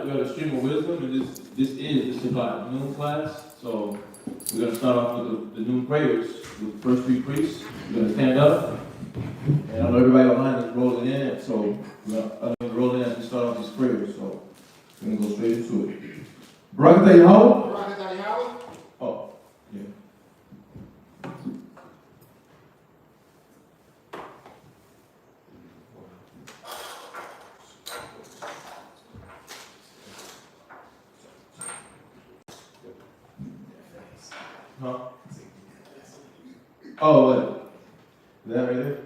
we got a stream of wisdom, and this is the Shabbat noon class. So we're gonna start off with the noon prayers with the first three priests. We're gonna stand up, and I know everybody online is rolling in, so we're gonna roll in as we start off these prayers. So we're gonna go straight into it. Barak Yahweh. Oh, yeah. Huh? Oh, what? Is that right there?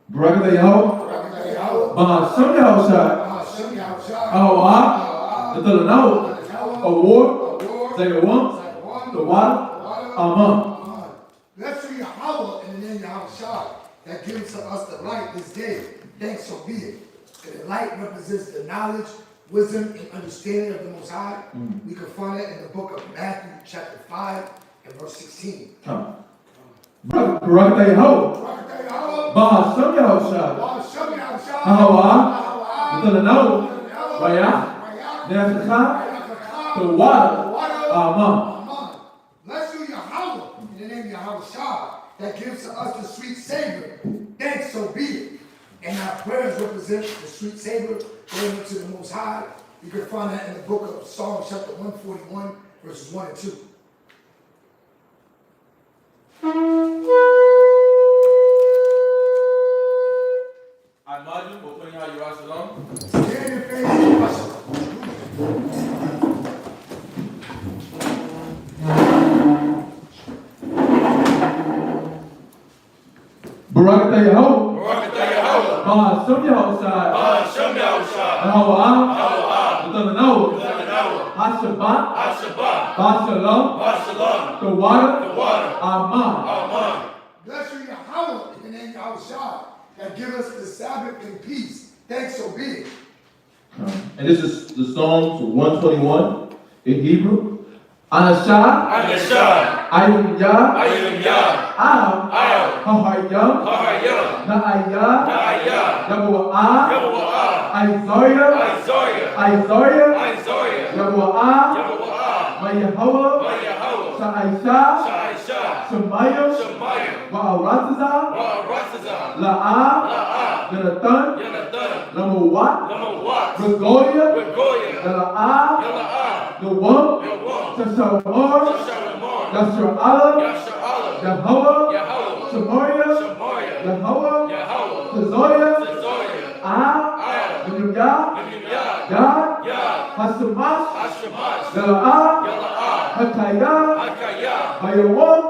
Barak Yahweh. Some Yahushua. The award. Second one. The water. Amen. Bless you, Yahweh, in the name of Yahushua, that gives to us the light this day. Thanks so be it. The light represents the knowledge, wisdom, and understanding of the Most High. We can find it in the book of Matthew, chapter 5, and verse 16. Barak Yahweh. Some Yahushua. The water. Amen. Bless you, Yahweh, in the name of Yahushua, that gives to us the sweet savor. Thanks so be it. And our prayers represent the sweet savor going up to the Most High. You can find that in the book of Psalms, chapter 141, verses 1 and 2. I imagine we're putting out your Shalom. Stand in faith and worship. Barak Yahweh. Some Yahushua. Shabbat. Shalom. The water. Amen. Bless you, Yahweh, in the name of Yahushua, that give us the Sabbath in peace. Thanks so be it. And this is the Psalms 121 in Hebrew. Anashah. Ayum Yah. Am. Hahayam. Na'ayah. Yabu'ah. Isaiah. Yabu'ah. Mayahawa. Sha'aisha. Shemayim. Wa'aratazah. La'ah. Jonathan. Lamuwat. Regolia. Yala'ah. The one. Teshamor. Yashar'ala. Yahweh. Shemoria. Yahweh. Tezoya. Yah. Hashemash. Yala'ah. Hakayah. Hayawam.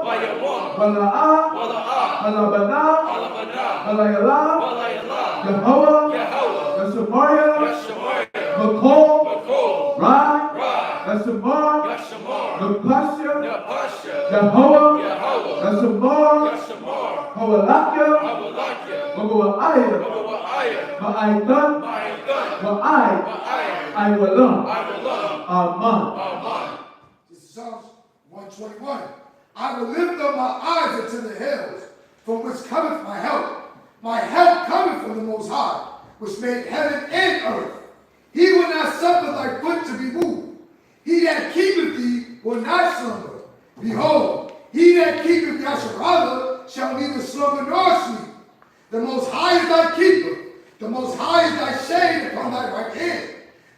Wala'ah. Halabanah. Halayala. Yahweh. Yashamoria. Makol. Rai. Yashamar. Napasha. Yahweh. Yashamar. Hawalakya. Mawa'ayah. Ma'aitan. I will learn. Amen. This is Psalms 121. I will lift up my eyes into the hills, from which cometh my help. My help cometh from the Most High, which made heaven and earth. He will not suffer thy foot to be moved. He that keepeth thee will not slumber. Behold, he that keepeth Yashar'ala shall neither slumber nor sleep. The Most High is thy keeper. The Most High is thy shade upon thy right hand.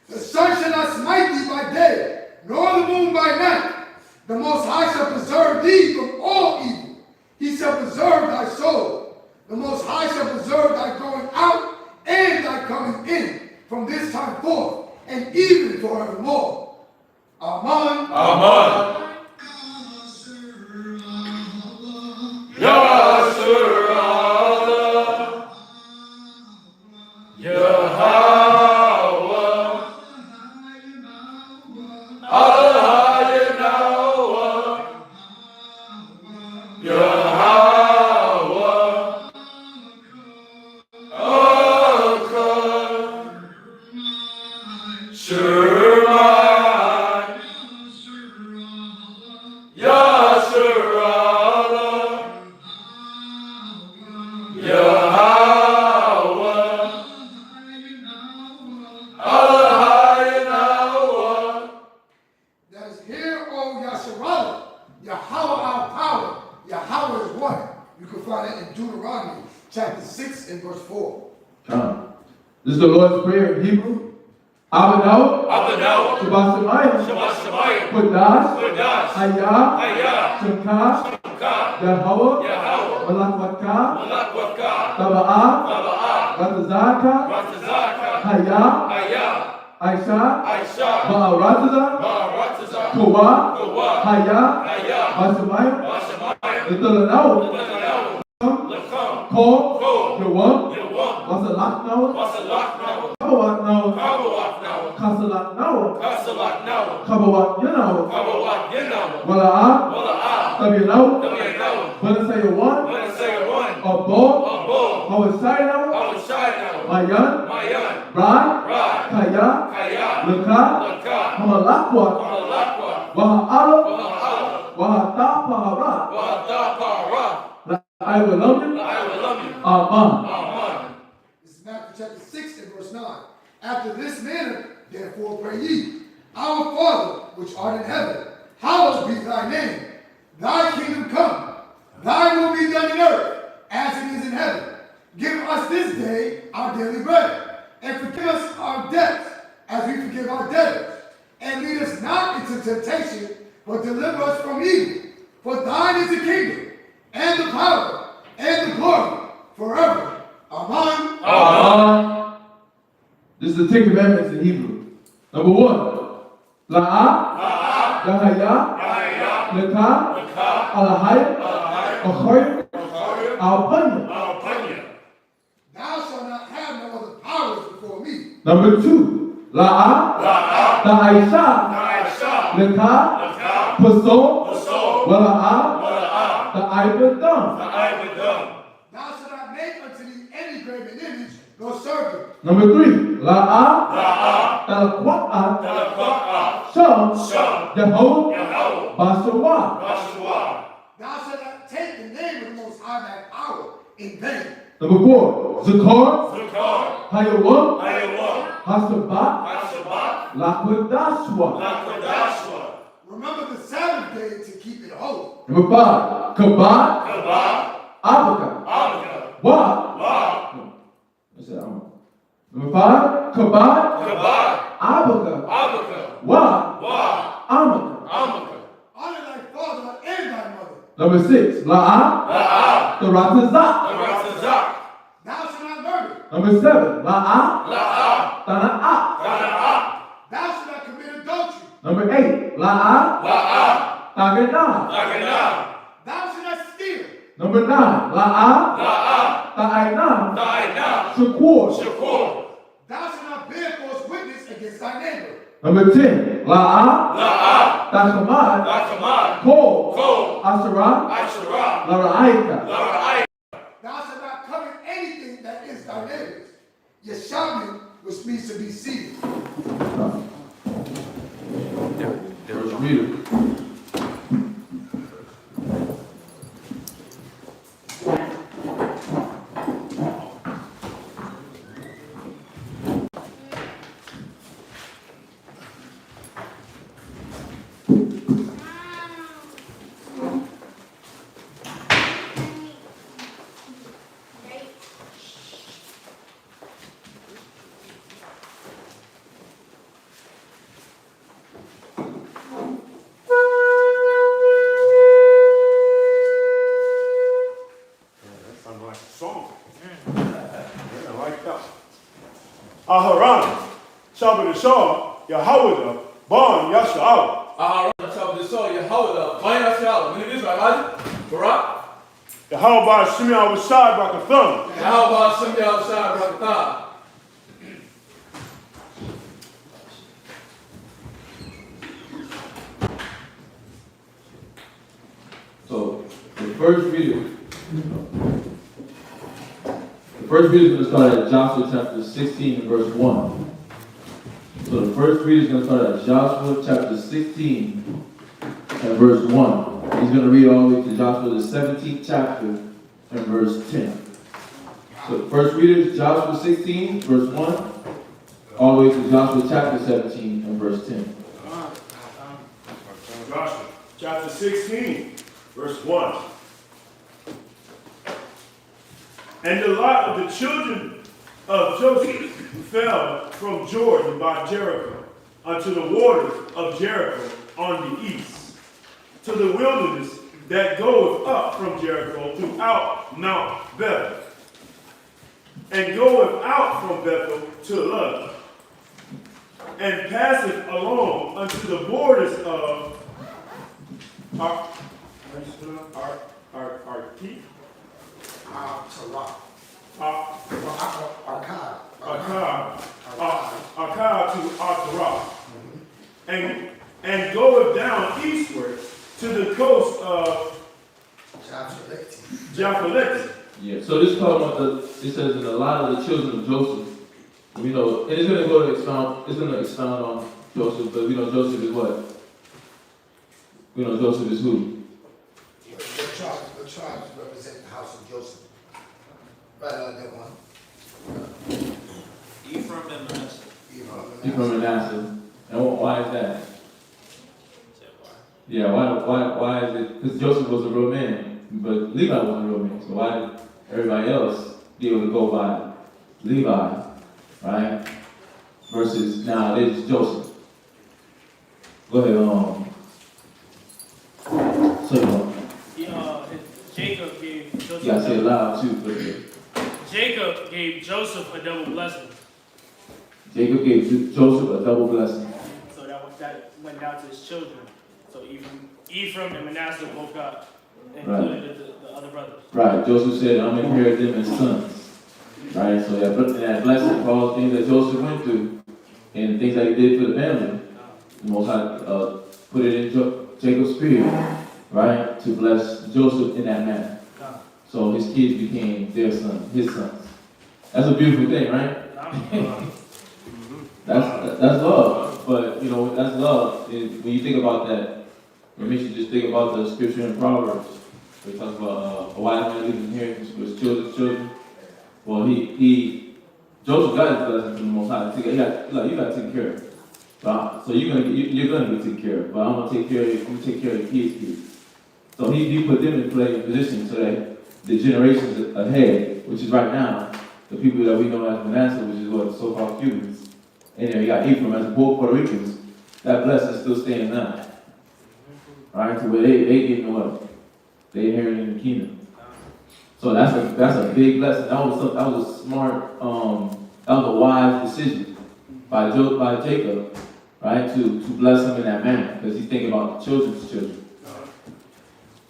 The sun shall not smite thee by day, nor the moon by night. The Most High shall preserve thee from all evil. He shall preserve thy soul. The Most High shall preserve thy going out and thy coming in from this time forth and even forevermore. Amen. This is the Lord's Prayer in Hebrew. Abadao, Shabbat Shemayim, Kodash, Hayah, Shemka, Yahweh, Malak Taba'ah, Ratazaka, Hayah, Aisha, Ba'arazaza, Kowa, Hayah, Bashamayim, Little Ko, Yawam, Wasalak Nawa, Kabawat Nawa, Kasalak Nawa, Kabawat Yanawa, Wala'ah, Tabi Nawa, Banasayawan, Abo, Hawasai Nawa, Mayan, Rad, Kaya, Laka, Hamalakwa, Waha'ala, Wahatapa, I will love you. Amen. This is Matthew chapter 6 and verse 9. After this manner, therefore pray ye, Our Father, which art in heaven, hallowed be thy name. Thy kingdom come. Thy will be done in earth, as it is in heaven. Give us this day our daily bread, and forgive us our debts, as we forgive our debtors. And lead us not into temptation, but deliver us from evil. For thine is the kingdom, and the power, and the glory, forever. Amen. Amen. This is the Ten Commandments in Hebrew. Number 1, La'ah, Yahaya, Leka, Alahaya, Achoya, Alpanya. Thou shalt not have no other powers before me. Number 2, La'ah, Da'aisha, Leka, Paso, Wala'ah, Da'aibadam. Thou shalt not make unto thee any graven image, nor serve him. Number 3, La'ah, Talakwa'at, Sham, Yahweh, Bashawa. Thou shalt not take the name of the Most High thy power in vain. Number 4, Zakar, Hayawam, Hasabat, Lakwadashwa. Remember the Sabbath day to keep it holy. Number 5, Kabat, Abaka, Wa. Number 5, Kabat, Abaka, Wa, Amaka. Honor thy father and thy mother. Number 6, La'ah, Taratazak. Thou shalt not murder. Number 7, La'ah, Tana'at. Thou shalt not commit adultery. Number 8, La'ah, Tagana. Thou shalt not steal. Number 9, La'ah, Ta'aina, Shakur. Thou shalt not bear false witness against thy neighbor. Number 10, La'ah, Tachamad, Ko, Asherah, Lara'aika. Thou shalt not covet anything that is thy neighbor's. Yeshamin, which means to be seated. First reader. Aharon, Sabbath, Yahweh, Bon, Yashua. Aharon, Sabbath, Yahweh, Bon, Yashua. When it is, right, Barak? Yahweh, Ba, Shimi, Awashai, Brakatham. Yahweh, Ba, Shimi, Awashai, Brakatham. So, the first video is going to start at Joshua chapter 16 and verse 1. So the first reading is going to start at Joshua chapter 16 and verse 1. He's going to read all the way to Joshua the 17th chapter and verse 10. So the first reading is Joshua 16 verse 1 all the way to Joshua chapter 17 and verse 10. Joshua chapter 16, verse 1. And the lot of the children of Joseph fell from Jordan by Jericho unto the waters of Jericho on the east, to the wilderness that goeth up from Jericho throughout Mount Bethel, and goeth out from Bethel to Luz, and passeth along unto the borders of Akkad to Artarah, and goeth down eastward to the coast of Japhaleti. Yeah, so this is talking about it says in a lot of the children of Joseph, we know, and it's gonna expound on Joseph, but we know Joseph is what? We know Joseph is who? The tribes represent the house of Joseph. Right on that one. Ephraim and Manasseh. Ephraim and Manasseh. And why is that? Say why? Yeah, why is it? Because Joseph was a real man, but Levi wasn't a real man. So why did everybody else be able to go by Levi, right? Versus now it's Joseph. Go ahead, so Jacob gave Joseph. you gotta say it loud too, please. Jacob gave Joseph a double blessing. Jacob gave Joseph a double blessing. So that went down to his children. So even Ephraim and Manasseh both got included the other brothers. Right. Joseph said, I'm going to inherit them as sons. Right. So that blessing for all the things that Joseph went through and the things that he did for the family, the Most High put it in Jacob's spirit, right, to bless Joseph in that manner. So his kids became their sons, his sons. That's a beautiful thing, right? That's love. But, you know, that's love. When you think about that, it makes you just think about the scripture in Proverbs. Where it talks about a wise man leaves inheritance for his children's children. Well, Joseph got his blessing from the Most High. You got to take care of it. So you're gonna get taken care of. But I'm gonna take care of your kids. So he put them in position so that the generations ahead, which is right now, the people that we know as Manasseh, which is what so-called Cubans, and then you got Ephraim as both Puerto Ricans, that blessing still stands now. Right? To where they getting what? They inheriting the kingdom. So that's a big blessing. That was a smart, that was a wise decision by Jacob, right? To bless him in that manner, because he's thinking about the children's children.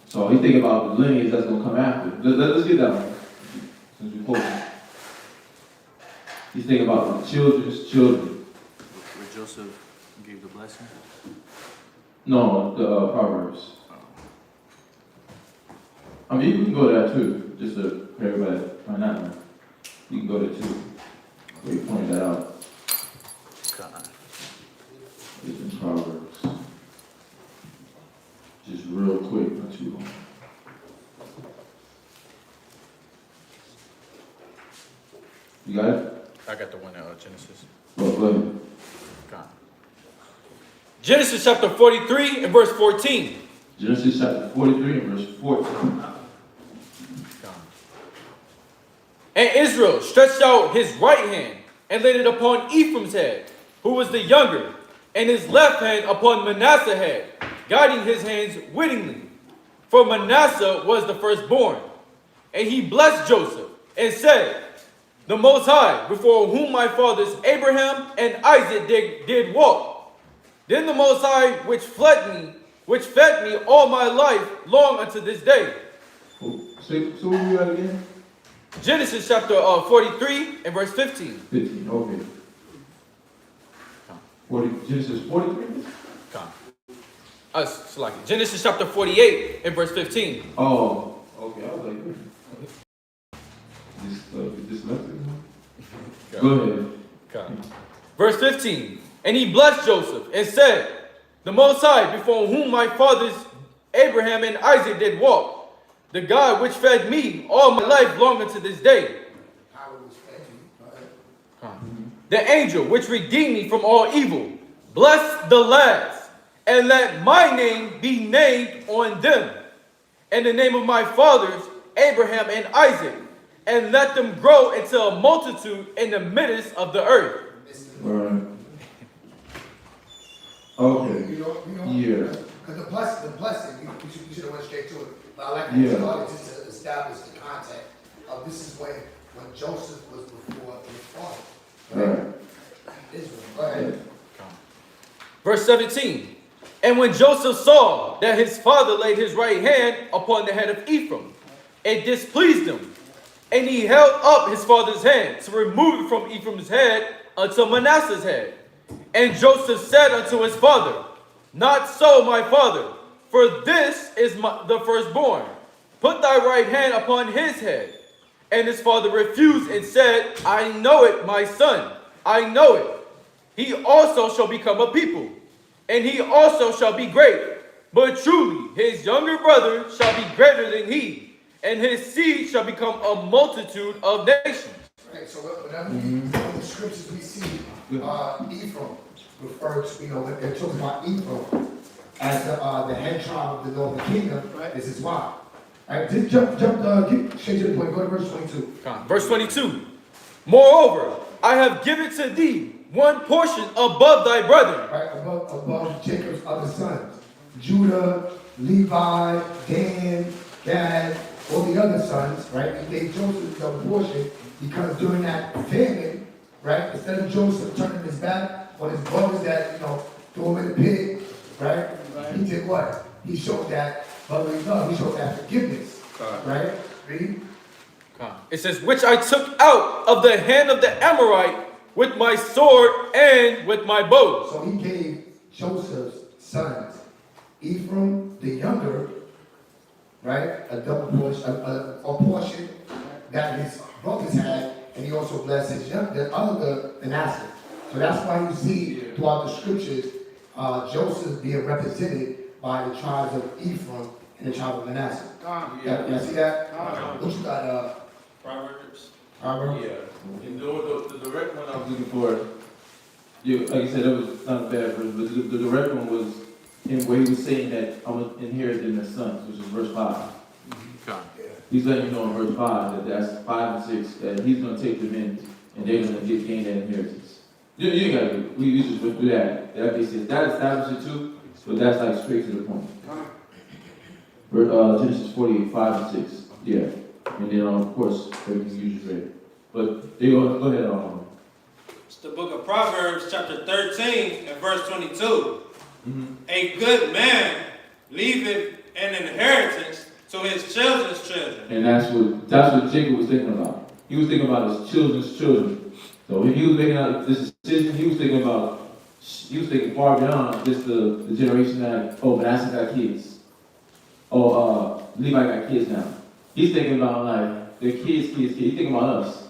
So he's thinking about the lineage that's going to come after. Let's get that one, since we quoted. He's thinking about the children's children. Where Joseph gave the blessing? No, the Proverbs. I mean, you can go there too, just to for everybody find that one. You can go there too, where you pointed that out. God. It's in Proverbs. Just real quick, not too long. You got it? I got the one out of Genesis. Go ahead. God. Genesis chapter 43 and verse 14. Genesis chapter 43 and verse 14. God. And Israel stretched out his right hand and laid it upon Ephraim's head, who was the younger, and his left hand upon Manasseh's head, guiding his hands wittingly. For Manasseh was the firstborn. And he blessed Joseph and said, the Most High, before whom my fathers Abraham and Isaac did walk. Then the Most High, which fed me all my life long unto this day. So where you at again? Genesis chapter 43 and verse 15. 15, okay. 40, Genesis 43? Genesis chapter 48 and verse 15. Oh, okay. I was like, dyslexic. Go ahead. Verse 15. And he blessed Joseph and said, the Most High, before whom my fathers Abraham and Isaac did walk, the God which fed me all my life long unto this day. The angel which redeemed me from all evil, bless the lads, and let my name be named on them, and the name of my fathers Abraham and Isaac, and let them grow into a multitude in the midst of the earth. Right. Okay. You know, Yeah. because the blessing, we should have went straight to it. But I like how Yeah. you started just to establish the context of this is when Joseph was before his father. Right. Israel. Go ahead. Verse 17. And when Joseph saw that his father laid his right hand upon the head of Ephraim, it displeased him. And he held up his father's hand to remove it from Ephraim's head unto Manasseh's head. And Joseph said unto his father, Not so, my father, for this is the firstborn. Put thy right hand upon his head. And his father refused and said, I know it, my son, I know it. He also shall become a people, and he also shall be great. But truly his younger brother shall be greater than he, and his seed shall become a multitude of nations. Right, so whenever in the scriptures we see Ephraim referred to, when they're talking about Ephraim as the head tribe of the northern kingdom, this is why. All right, just get straight to the point. Go to verse 22. Verse 22. Moreover, I have given to thee one portion above thy brethren. Right, above Jacob's other sons. Judah, Levi, Dan, Gad, all the other sons, right? He gave Joseph the portion because during that famine, right? Instead of Joseph turning his back on his brothers that, threw him in the pit, right? He did what? He showed that brotherly love. He showed that forgiveness, right? Read. It says, which I took out of the hand of the Amorite with my sword and with my bow. So he gave Joseph's sons, Ephraim the younger, right, a double portion, a portion that his brothers had, and he also blessed his the other Manasseh. So that's why you see throughout the scriptures Joseph being represented by the tribes of Ephraim and the tribe of Manasseh. You see that? What you got? Proverbs. Proverbs? Yeah. And the direct one I was looking for, like you said, that was not a bad verse, but the direct one was in where he was saying that I was inheriting the sons, which is verse 5. He's letting you know in verse 5 that that's 5 and 6, that he's going to take them in and they're going to gain that inheritance. You ain't got to do it. We just went through that. That basis, that establishes it too, but that's like straight to the point. Genesis 48, 5 and 6. Yeah. And then, of course, everything you just read. But go ahead. It's the book of Proverbs, chapter 13, and verse 22. A good man leaveth an inheritance to his children's children. And that's what Jacob was thinking about. He was thinking about his children's children. So when he was making out this decision, he was thinking far beyond just the generation that, Manasseh got kids. Levi got kids now. He's thinking about like their kids. He's thinking about us.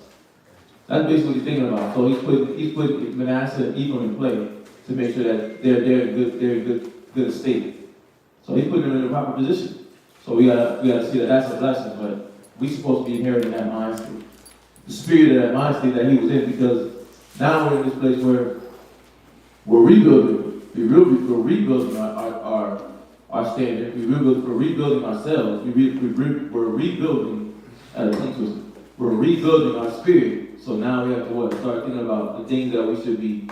That's basically what he's thinking about. So he's putting Manasseh and Ephraim in play to make sure that they're in good state. So he's putting them in the proper position. So we gotta see that that's a blessing, but we're supposed to be inheriting that mind state. The spirit of that mind state that he was in, because now we're in this place where we're rebuilding. We're rebuilding our standard. We're rebuilding ourselves. We're rebuilding we're rebuilding our spirit. So now we have to start thinking about the things that we should be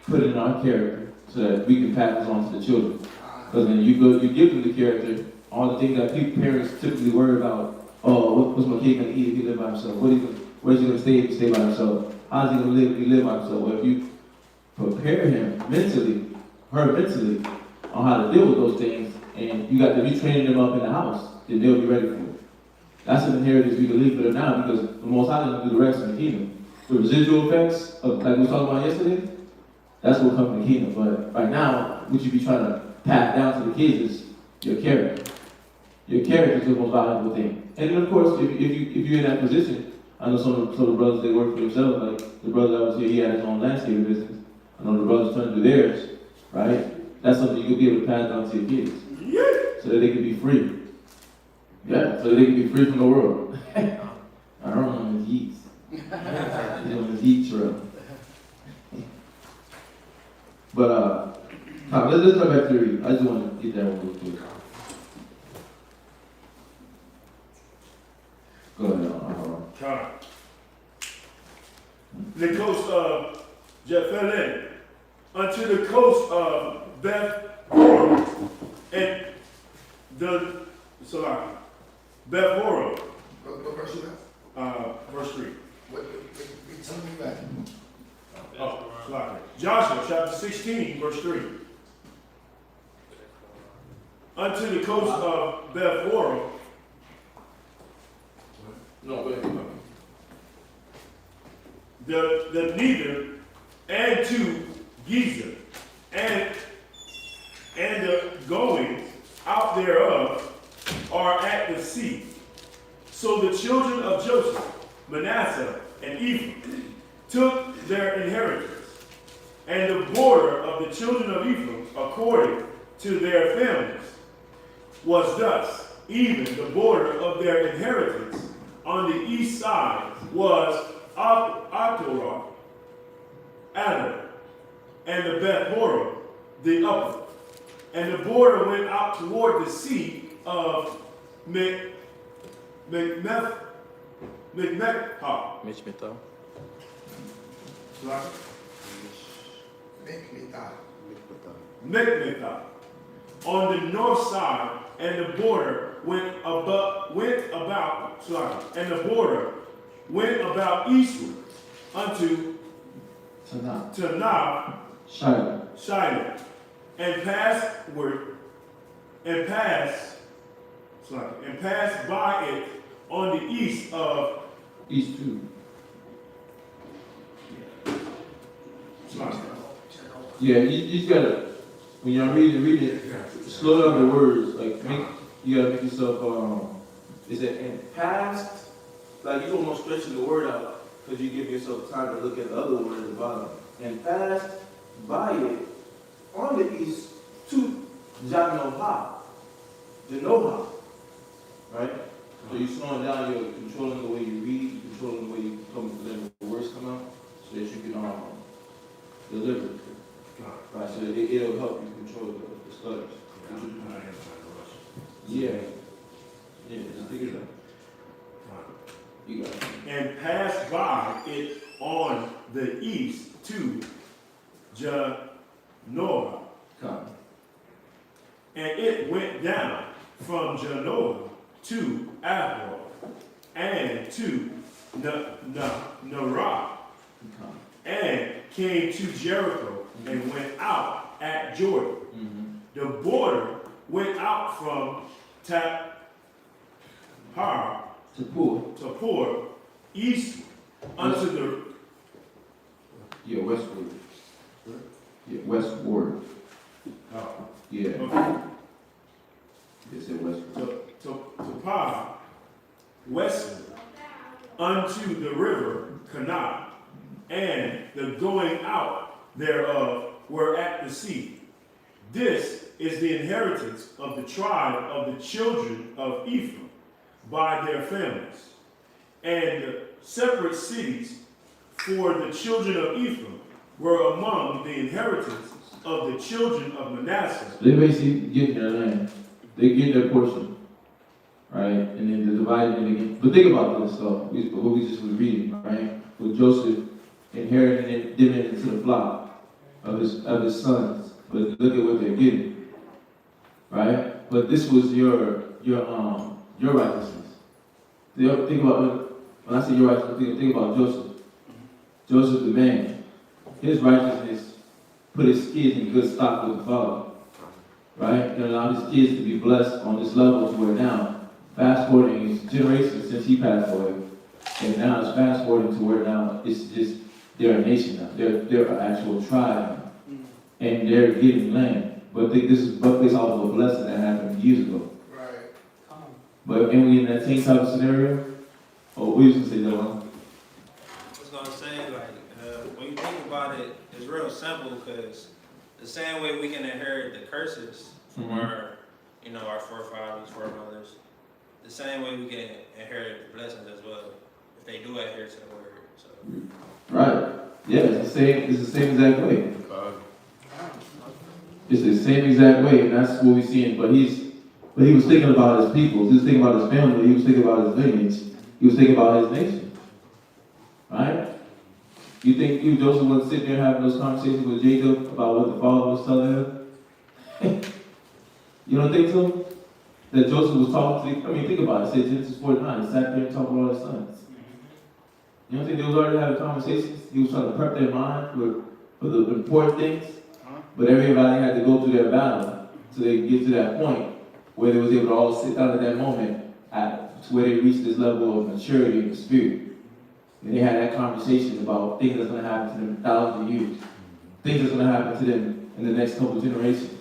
putting in our character so that we can pass this on to the children. Because then you give them the character, all the things that parents typically worry about. What's my kid going to eat if he live by himself? Where's he going to stay if he stay by himself? How's he going to live if he live by himself? Well, if you prepare him mentally, her mentally, on how to deal with those things, and you got to be training them up in the house, then they'll be ready for it. That's an inheritance we can leave for them now, because the Most High doesn't do the rest in the kingdom. The residual effects, like we were talking about yesterday, that's what comes in the kingdom. But right now, what you be trying to pass down to the kids is your character. Your character is the most valuable thing. And then, of course, if you're in that position, I know some of the brothers, they work for themselves. Like the brother that was here, he had his own landscaping business. I know the brothers trying to do theirs, right? That's something you could be able to pass down to your kids, so that they can be free. Yeah, so they can be free from the world. I don't know his yeast. He's on his yeast trail. But let's go back to read. I just want to get that one real quick. Go ahead. the coast of Japhelet, unto the coast of Beth Horon, and the Salaki, Beth Horon, What verse you at? verse 3. Tell me back. Oh, Salaki. Joshua chapter 16, verse 3. Unto the coast of Beth Horon, No, go ahead. the neither, and to Giza, and the goings out thereof are at the sea. So the children of Joseph, Manasseh, and Ephraim took their inheritance, and the border of the children of Ephraim, according to their families, was thus. Even the border of their inheritance on the east side was Atorah, Adam, and the Beth Horon, the upper. And the border went out toward the sea of Mechmethah. Mishmithah. Make me die. Mechmethah on the north side, and the border went about eastward unto Tanah, Shiloh, and passed by it on the east of East 2. Yeah, you just gotta, when y'all read it, slow down the words. Like, you gotta make yourself, is it in past? Like, you almost stretching the word out, because you give yourself time to look at the other word at the bottom. And passed by it on the east to Janoha. Right? So you're slowing down, you're controlling the way you read, controlling the way you come, letting the words come out, so that you can deliver it. Right, so it'll help you control the stutters. Yeah. Yeah, just figure it out. You got it. And passed by it on the east to Janoah. Come. And it went down from Janoah to Abraham and to Narah, Come. and came to Jericho and went out at Jordan. Mm-hmm. The border went out from Tahar To pour. eastward unto the Westward. Yeah, westward. Yeah. okay, It said westward. to Tahar westward unto the river Canaan, and the going out thereof were at the sea. This is the inheritance of the tribe of the children of Ephraim by their families. And the separate cities for the children of Ephraim were among the inheritance of the children of Manasseh. They basically get their land. They get their portion. Right? And then they divide it again. But think about this, what we just was reading, right? With Joseph inheriting it, giving it to the flock of his sons. But look at what they're getting. Right? But this was your righteousness. Think about, when I say your righteousness, think about Joseph. Joseph the man. His righteousness put his kids in good stock with the father. Right? And allowed his kids to be blessed on this level to where now, fast forwarding his generation since he passed away, and now it's fast forwarding to where now it's just, they're a nation now. They're an actual tribe now. And they're getting land. But this is based off of a blessing that happened years ago. Right. But and we in that same type of scenario? Oh, we used to say that one. I was gonna say, like, when you think about it, it's real simple because the same way we can inherit the curses from our forefathers, foremothers, the same way we can inherit the blessings as well if they do adhere to the word. So. Right. Yeah, it's the same exact way. It's the same exact way, and that's what we're seeing. But he was thinking about his people. He was thinking about his family. He was thinking about his lineage. He was thinking about his nation. Right? You think you Joseph was sitting there having those conversations with Jacob about what the father was telling him? You don't think so? That Joseph was talking to, I mean, think about it. It said Genesis 49, he sat there and talked with all his sons. You don't think they was already having conversations? He was trying to prep their mind for the important things. But everybody had to go through their battle so they could get to that point where they was able to all sit down at that moment to where they reached this level of maturity in the spirit. And they had that conversation about things that's going to happen to them in thousands of years. Things that's going to happen to them in the next couple of generations.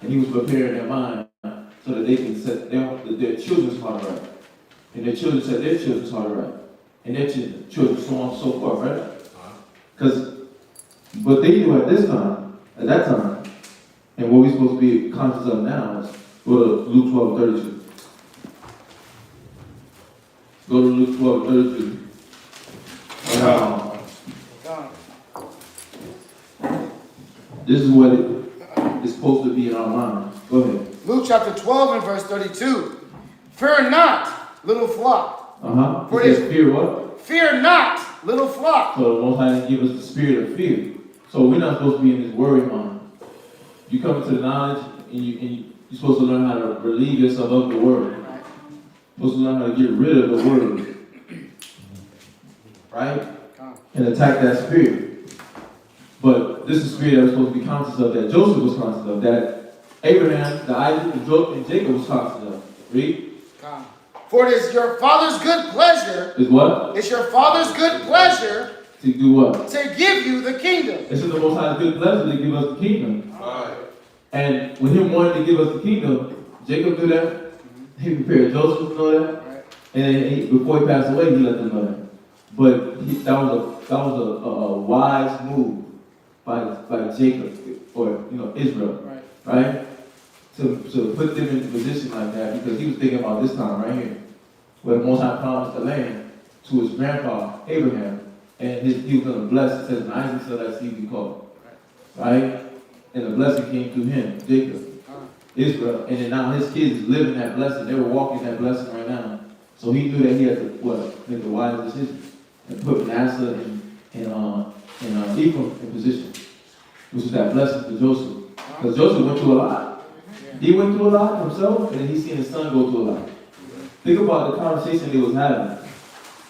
And he was preparing their mind so that they can set their children's heart right. And their children set their children's heart right. And their children, so on and so forth, right? Because what they knew at that time, and what we're supposed to be conscious of now is go to Luke 12:32. Go to Luke 12:32. This is what it is supposed to be in our mind. Go ahead. Luke chapter 12 and verse 32. Fear not, little flock. For it says fear what? Fear not, little flock. So the Most High didn't give us the spirit of fear. So we're not supposed to be in this worry mind. You come into the knowledge and you're supposed to learn how to relieve yourself of the worry. You're supposed to learn how to get rid of the worry. Right? And attack that spirit. But this is the spirit that we're supposed to be conscious of, that Joseph was conscious of, that Abraham, that Isaac, and Jacob was conscious of. Read. For it is your Father's good pleasure. Is what? It's your Father's good pleasure. To do what? To give you the kingdom. It's in the Most High's good pleasure to give us the kingdom. Right. And when Him wanting to give us the kingdom, Jacob knew that. He prepared Joseph to know that. Right. And before he passed away, he let them know that. But that was a wise move by Jacob, or Israel, right? To put them in a position like that, because he was thinking about this time right here, where the Most High promised the land to his grandpa Abraham, and he was going to bless it. Says, "And Isaac shall that seed be called," right? And the blessing came through him, Jacob, Israel, and then now his kids live in that blessing. They were walking that blessing right now. So he knew that he had to make the wise decision and put Manasseh and Ephraim in position, which is that blessing for Joseph. Because Joseph went through a lot. He went through a lot himself, and then he seen his son go through a lot. Think about the conversation they was having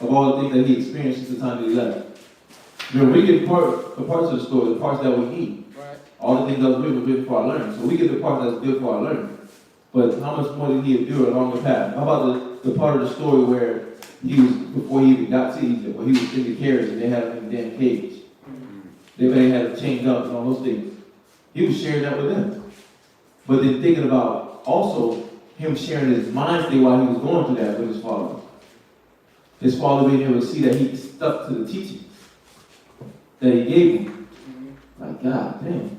of all the things that he experienced since the time that he left. Remember, we get the parts of the story, the parts that we need. All the things that was written for our learning. So we get the part that's good for our learning. But how much more did he endure along the path? How about the part of the story where he was, before he even got to Egypt, where he was in the carriage and they had him in the damn cage. They had him chained up and all those things. He was sharing that with them. But then thinking about also him sharing his mind state while he was going through that with his father. His father being able to see that he stuck to the teachings that he gave him. Like, God damn,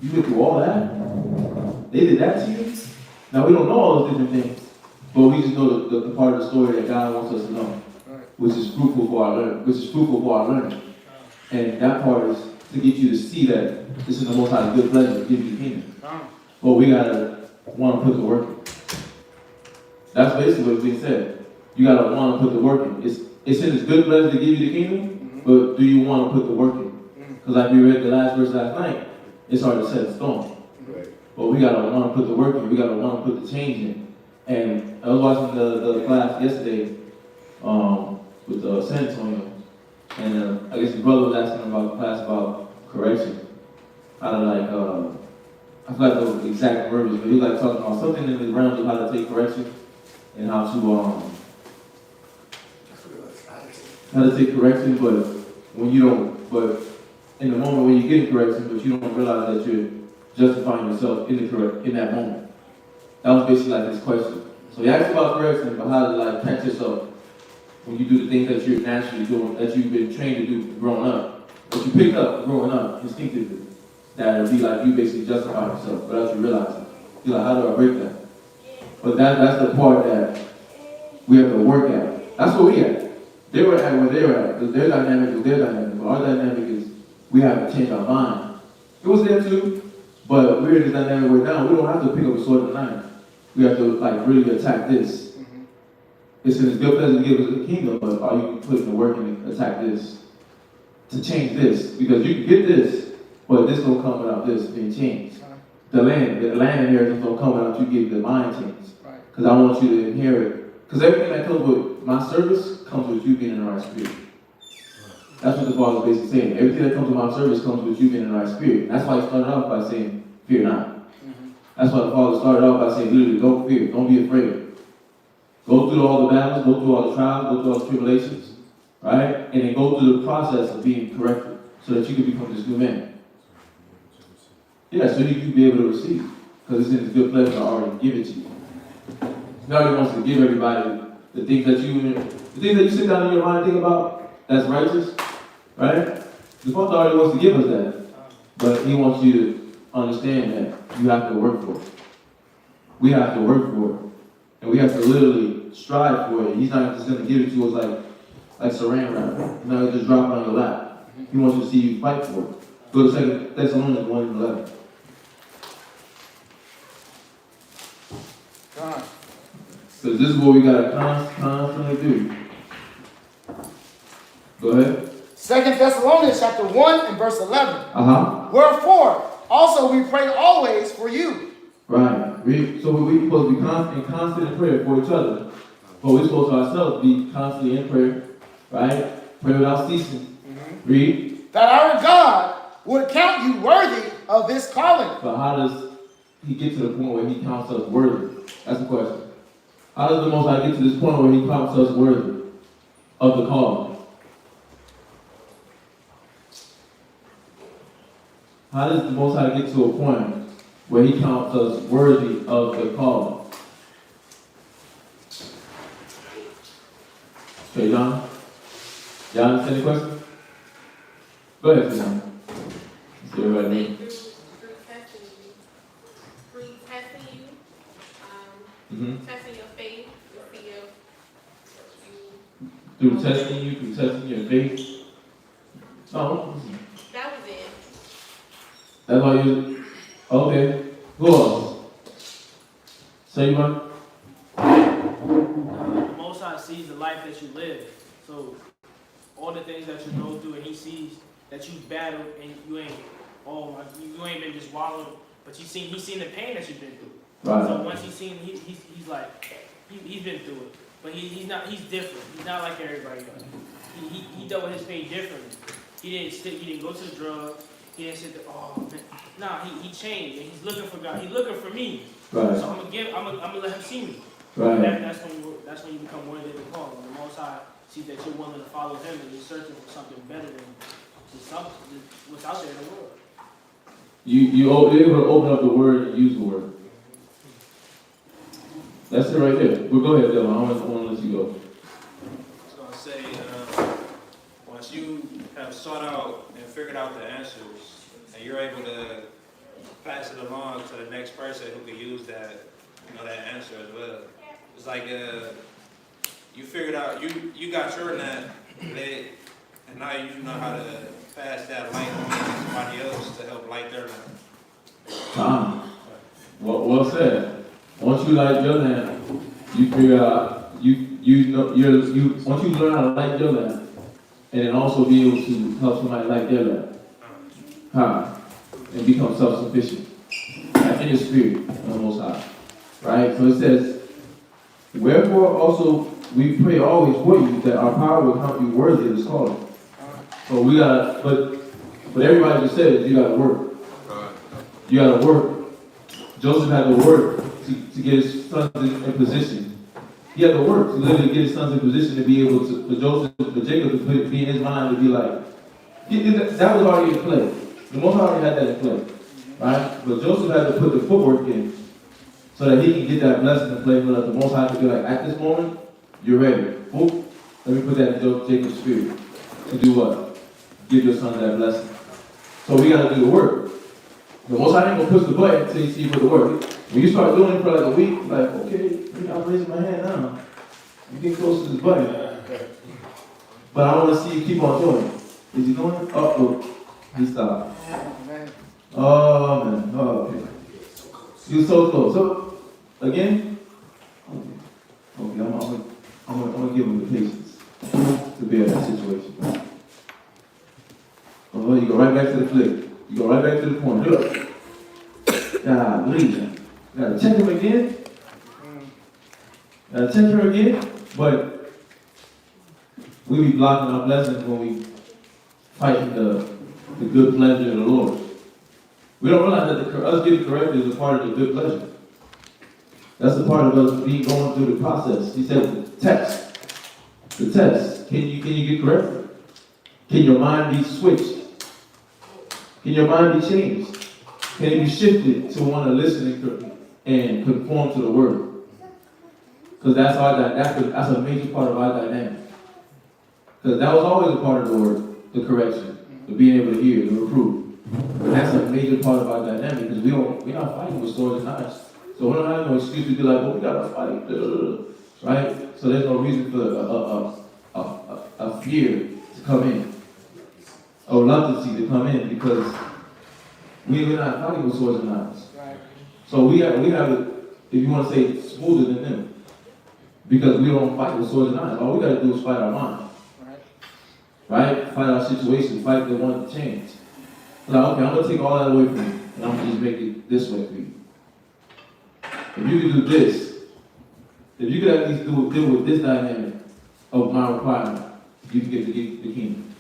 you went through all that? They did that to you? Now we don't know all those different things, but we just know the part of the story that God wants us to know, which is fruitful for our learning. And that part is to get you to see that this is the Most High's good pleasure to give you the kingdom. But we gotta want to put the work in. That's basically what's being said. You gotta want to put the work in. It's in His good pleasure to give you the kingdom, but do you want to put the work in? Because like we read the last verse last night, it's hard to set in stone. But we gotta want to put the work in. We gotta want to put the change in. And I was watching the class yesterday with San Antonio, and I guess the brother was asking about the class about correction. How to I forgot the exact verbiage, but he was talking about something in the realms of how to take correction and how to take correction, but when you don't, but in the moment when you're getting correction, but you don't realize that you're justifying yourself in that moment. That was basically his question. So he asked about correction, but how to catch yourself when you do the things that you're naturally doing, that you've been trained to do growing up, that you picked up growing up instinctively. That would be you basically justify yourself without you realizing. You're how do I break that? But that's the part that we have to work at. That's what we at. They were at where they were at. Their dynamic is their dynamic. But our dynamic is we have to change our mind. It was there too, but we're in this dynamic where now we don't have to pick up a sword and a knife. We have to really attack this. It's in His good pleasure to give us the kingdom, but are you putting the work in to attack this? to change this, because you can get this, but this don't come without this being changed. The land inheritance don't come without you getting the mind changed. Because I want you to inherit, because everything that comes with my service comes with you being in the right spirit. That's what the Father is basically saying. Everything that comes with my service comes with you being in the right spirit. And that's why he started off by saying, fear not. That's why the Father started off by saying, literally, don't fear, don't be afraid. Go through all the battles, go through all the trials, go through all the tribulations, right? And then go through the process of being corrected so that you can become this new man. Yeah, so you can be able to receive, because it's in his good pleasure to already give it to you. Now he wants to give everybody the things that you sit down in your mind and think about, that's righteous, right? The Father already wants to give us that, but he wants you to understand that you have to work for it. We have to work for it. And we have to literally strive for it. He's not just going to give it to us like saran wrap. He's not going to just drop it on your lap. He wants you to see you fight for it. Go to 2 Thessalonians 1:11. Because this is what we got to constantly do. Go ahead. 2 Thessalonians chapter 1 and verse 11. Wherefore, also we pray always for you. Right. So we're supposed to be constant in prayer for each other. But we're supposed to ourselves be constantly in prayer. Right? Pray without ceasing. Read. That our God would count you worthy of this calling. But how does he get to the point where he counts us worthy? That's the question. How does the Most High get to this point where he counts us worthy of the calling? How does the Most High get to a point where he counts us worthy of the calling? Okay, John? Y'all understand the question? Go ahead, John. See everybody name. Through testing you, testing your faith, to see if you. Through testing your faith. Oh, That was it. that's why you. Okay. Who else? Say one. The Most High sees the life that you live. So all the things that you go through, and he sees that you battled, and you ain't been just wallowing, but he's seen the pain that you've been through. Right. So once he's seen, he's like, he's been through it, but he's different. He's not like everybody else. He dealt with his pain differently. He didn't go to the drugs. He didn't sit there, oh man. Nah, he changed, and he's looking for God. He's looking for me. Right. So I'm gonna let him see me. Right. That's when you become worthy of the call. When the Most High sees that you're willing to follow him and you're searching for something better than what's out there in the world. You're able to open up the word and use the word. That's it right there. Well, go ahead, Dylan. I want to let you go. I was going to say, once you have sought out and figured out the answers, and you're able to pass it along to the next person who can use that, that answer as well. It's like you figured out, you got your net lit, and now you know how to pass that light on to somebody else to help light their lamp. Well said. Once you light your lamp, you figure out once you learn how to light your lamp, and then also be able to help somebody light their lamp, and become self-sufficient in the spirit of the Most High. Right? So it says, wherefore also we pray always for you that our power will count you worthy of this calling. So we gotta, but everybody just said you gotta work. You gotta work. Joseph had to work to get his sons in position. He had to work to literally get his sons in position to be able to, for Jacob to be in his mind to be like, that was already in play. The Most High already had that in play. Right? But Joseph had to put the footwork in so that he can get that blessing in play, so that the Most High can be like, at this moment, you're ready. Let me put that in Jacob's spirit. To do what? Give your son that blessing. So we got to do the work. The Most High ain't going to push the button until you see you put the work. When you start doing it for like a week, like, okay, I'm raising my hand now. You get close to this button. But I want to see you keep on doing it. Is he doing it? Oh, he stopped. Oh, man. Oh, okay. You're so close. So, again? Okay, I'm gonna give him the patience to bear that situation. right back to the flick. You go right back to the point. Look. Golly. Gotta check him again. Gotta check her again. But we be blocking our blessings when we fighting the good pleasure of the Lord. We don't realize that us getting corrected is a part of the good pleasure. That's a part of us going through the process. He said the test. The test. Can you get corrected? Can your mind be switched? Can your mind be changed? Can it be shifted to want to listen and conform to the word? Because that's a major part of our dynamic. Because that was always a part of the word, the correction, the being able to hear, the reproof. And that's a major part of our dynamic because we're not fighting with swords and knives. So we don't have no excuse to be like, well, we gotta fight, right? So there's no reason for a fear to come in, a reluctancy to come in because we're not fighting with swords and knives. Right. So we have it, if you want to say, smoother than them, because we don't fight with swords and knives. All we gotta do is fight our mind, right? Fight our situation, fight the one to change. Like, okay, I'm gonna take all that away from you, and I'm gonna just make it this way for you. If you could do this, if you could at least deal with this dynamic of my requirement, you can get the kingdom.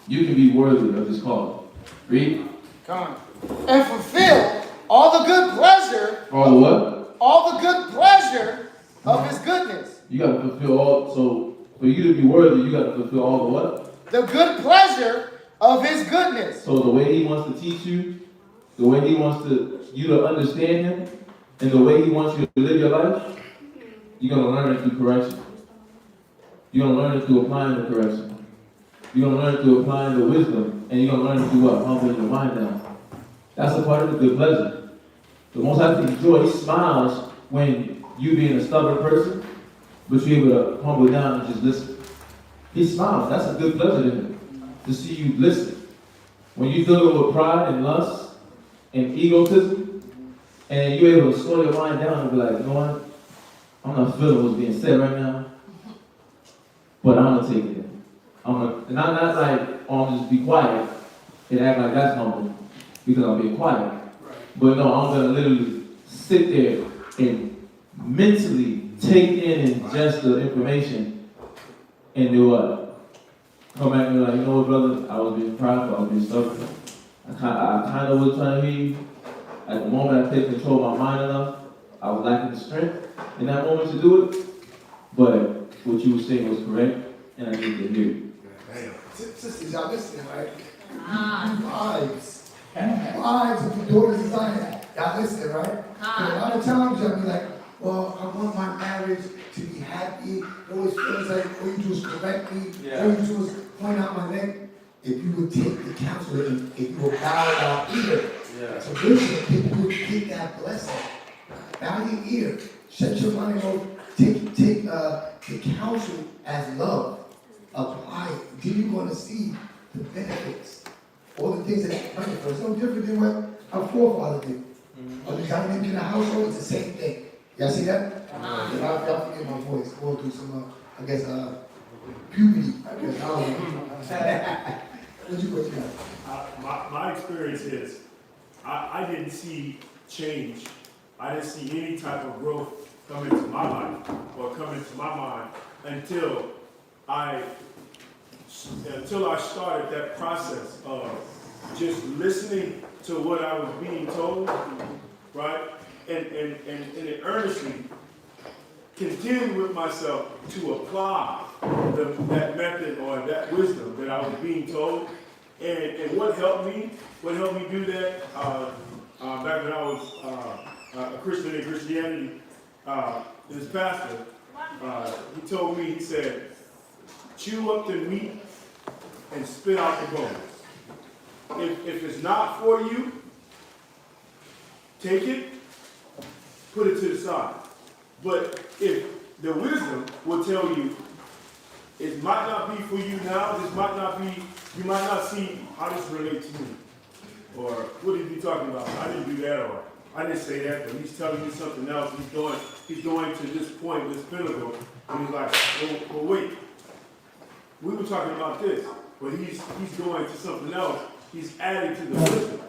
You can be worthy of this call. Read. Come. And fulfill all the good pleasure. All the what? All the good pleasure of his goodness. You gotta fulfill all, so for you to be worthy, you gotta fulfill all the what? The good pleasure of his goodness. So the way he wants to teach you, the way he wants you to understand him, and the way he wants you to live your life, you're going to learn it through correction. You're going to learn it through applying the correction. You're going to learn it through applying the wisdom, and you're going to learn it through what? Humbling your mind down. That's a part of the good pleasure. The Most High King joy, he smiles when you being a stubborn person, but you're able to humble down and just listen. He smiles. That's a good pleasure to him, to see you listen. When you're dealing with pride and lust and egotism, and you're able to slow your mind down and be like, you know what? I'm not feeling what's being said right now, but I'm gonna take it in. And I'm not like, oh, I'm just be quiet and act like that's humble because I'm being quiet. But no, I'm gonna literally sit there and mentally take in and ingest the information and do what? Come back and be like, you know what, brother? I was being prideful, I was being stubborn. I kind of was trying to hear you. At the moment I couldn't control my mind enough, I was lacking the strength in that moment to do it. But what you were saying was correct, and I need to hear you. Sisters, y'all listening, right? Wives. Wives of the daughters of Zion. Y'all listening, right? A lot of times y'all be like, well, I want my marriage to be happy. It always feels like all you do is correct me. All you do is point out my neck. If you would take the counsel and if you would bow our ear. So listen, if you would get that blessing, bow your ear, shut your mind off, take the counsel as love, apply it. Then you're going to see the benefits, all the things that are praying for. It's no different than what our forefathers did. When they got into the household, it's the same thing. Y'all see that? Y'all forget my voice. Going through some, puberty. I guess. I don't know. What you got? My experience is, I didn't see change. I didn't see any type of growth come into my life or come into my mind until I started that process of just listening to what I was being told, right? And earnestly contend with myself to apply that method or that wisdom that I was being told. And what helped me do that, back when I was a Christian in Christianity, this pastor, he told me, he said, chew up the meat and spit out the bones. If it's not for you, take it, put it to the side. But if the wisdom will tell you, it might not be for you now, this might not be, you might not see how this relates to me. Or what is he talking about? I didn't do that, or I didn't say that, but he's telling me something else. He's going to this point, this pinnacle, and he's like, well, wait. We were talking about this. but he's going to something else. He's adding to the wisdom.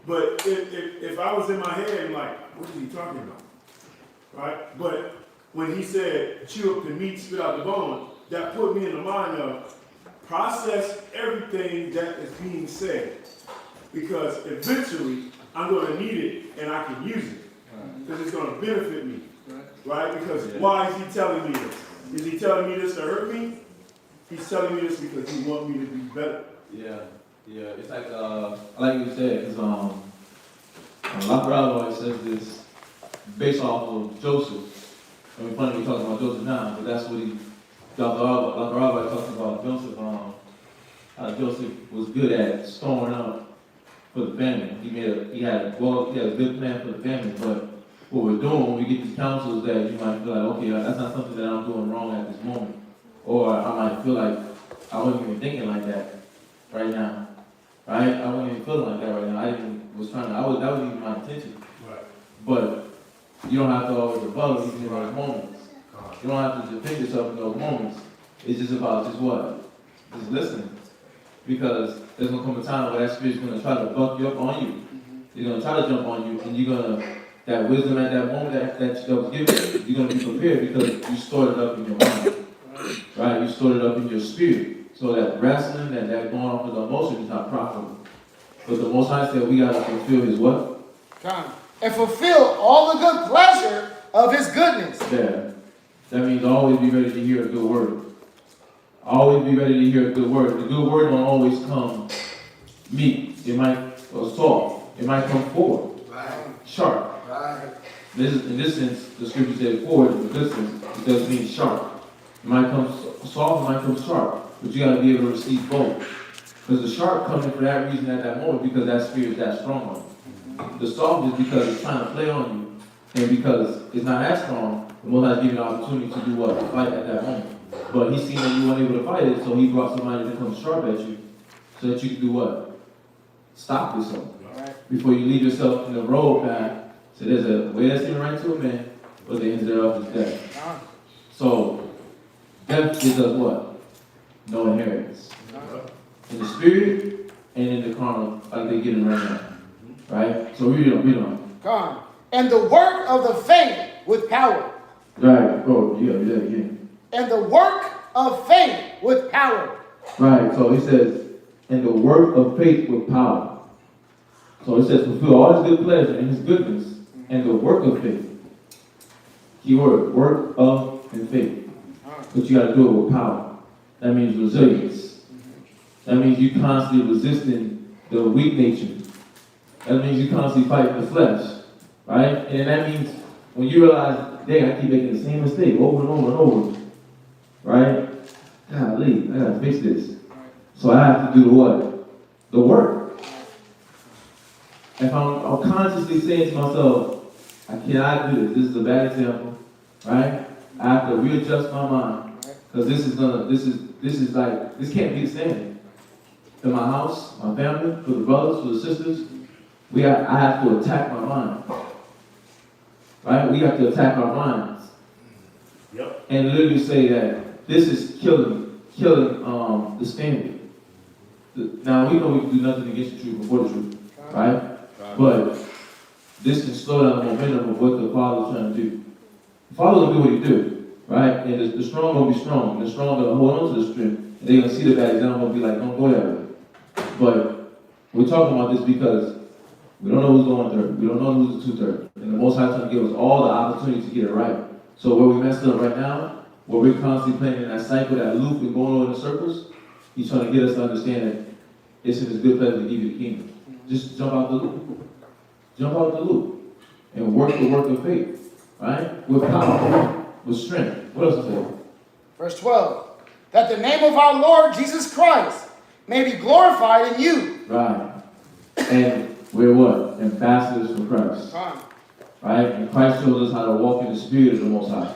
But if I was in my head, I'm like, what is he talking about? Right? But when he said, chew up the meat, spit out the bone, that put me in the mind of process everything that is being said. Because eventually, I'm going to need it and I can use it. Because it's going to benefit me. Right? Because why is he telling me this? Is he telling me this to hurt me? He's telling me this because he wants me to be better. Yeah. It's like, like you said, because Dr. always says this based off of Joseph. I mean, funny we're talking about Joseph now, but that's what Dr. always talks about Joseph. How Joseph was good at storing up for the family. He had a good plan for the family, but what we're doing when we get these counsels that you might feel like, okay, that's not something that I'm doing wrong at this moment. Or I might feel like I wasn't even thinking like that right now. Right? I wasn't even feeling like that right now. That wasn't even my intention. Right. But you don't have to always rebuttal even in those moments. You don't have to defend yourself in those moments. It's just about just listening. Because there's gonna come a time where that spirit's gonna try to buck you up on you. It's gonna try to jump on you, and you're gonna, that wisdom at that moment that was given, you're gonna be prepared because you stored it up in your mind. Right? You stored it up in your spirit. So that wrestling and that going off with the emotion is not profitable. But the Most High said we gotta fulfill his what? God. And fulfill all the good pleasure of his goodness. Yeah. That means always be ready to hear a good word. Always be ready to hear a good word. The good word don't always come meek. It might soft. It might come forward. Right. Sharp. Right. In this sense, the scripture said forward. In this sense, it does mean sharp. It might come soft, it might come sharp. But you got to be able to receive both. Because the sharp comes in for that reason at that moment because that spirit is that strong on you. The soft is because it's trying to play on you. And because it's not as strong, the Most High gives you the opportunity to do what? To fight at that moment. But he seen that you weren't able to fight it, so he brought somebody to come sharp at you so that you can do what? Stop yourself. Right. Before you leave yourself in the road path. So there's a way that's even right to a man, but the end thereof is death. So death gives us what? No inheritance. In the spirit and in the carnal, like they're getting right now. Right? So read on. God. And the work of the faith with power. Right. Oh, yeah. And the work of faith with power. Right. So he says, and the work of faith with power. So it says, fulfill all his good pleasure and his goodness, and the work of faith. Key word, work of and faith. But you got to do it with power. That means resilience. That means you constantly resisting the weak nature. That means you constantly fighting the flesh. Right? And that means when you realize, dang, I keep making the same mistake over and over and over. Right? Golly, I got to fix this. So I have to do what? The work. If I'm consciously saying to myself, I cannot do this. This is a bad example. Right? I have to readjust my mind. Because this can't be the standard. In my house, my family, for the brothers, for the sisters, I have to attack my mind. Right? We have to attack our minds. Yep. And literally say that this is killing the standard. Now we know we can do nothing against the truth before the truth. Right? But this can slow down the momentum of what the Father's trying to do. The Father will do what he do. Right? And the strong will be strong. And the strong will hold on to the strength. And they're going to see the bad example and be like, don't go that way. But we're talking about this because we don't know who's going third. We don't know who's the 2/3. And the Most High is trying to give us all the opportunity to get it right. So where we messed up right now, where we're constantly playing in that cycle, that loop, and going over in circles, he's trying to get us to understand that it's in his good pleasure to give you the kingdom. Just jump out the loop. Jump out the loop. And work the work of faith. Right? With power. With strength. What else is there? Verse 12. That the name of our Lord Jesus Christ may be glorified in you. Right. And we're what? Ambassadors for Christ. Right? And Christ shows us how to walk in the spirit of the Most High.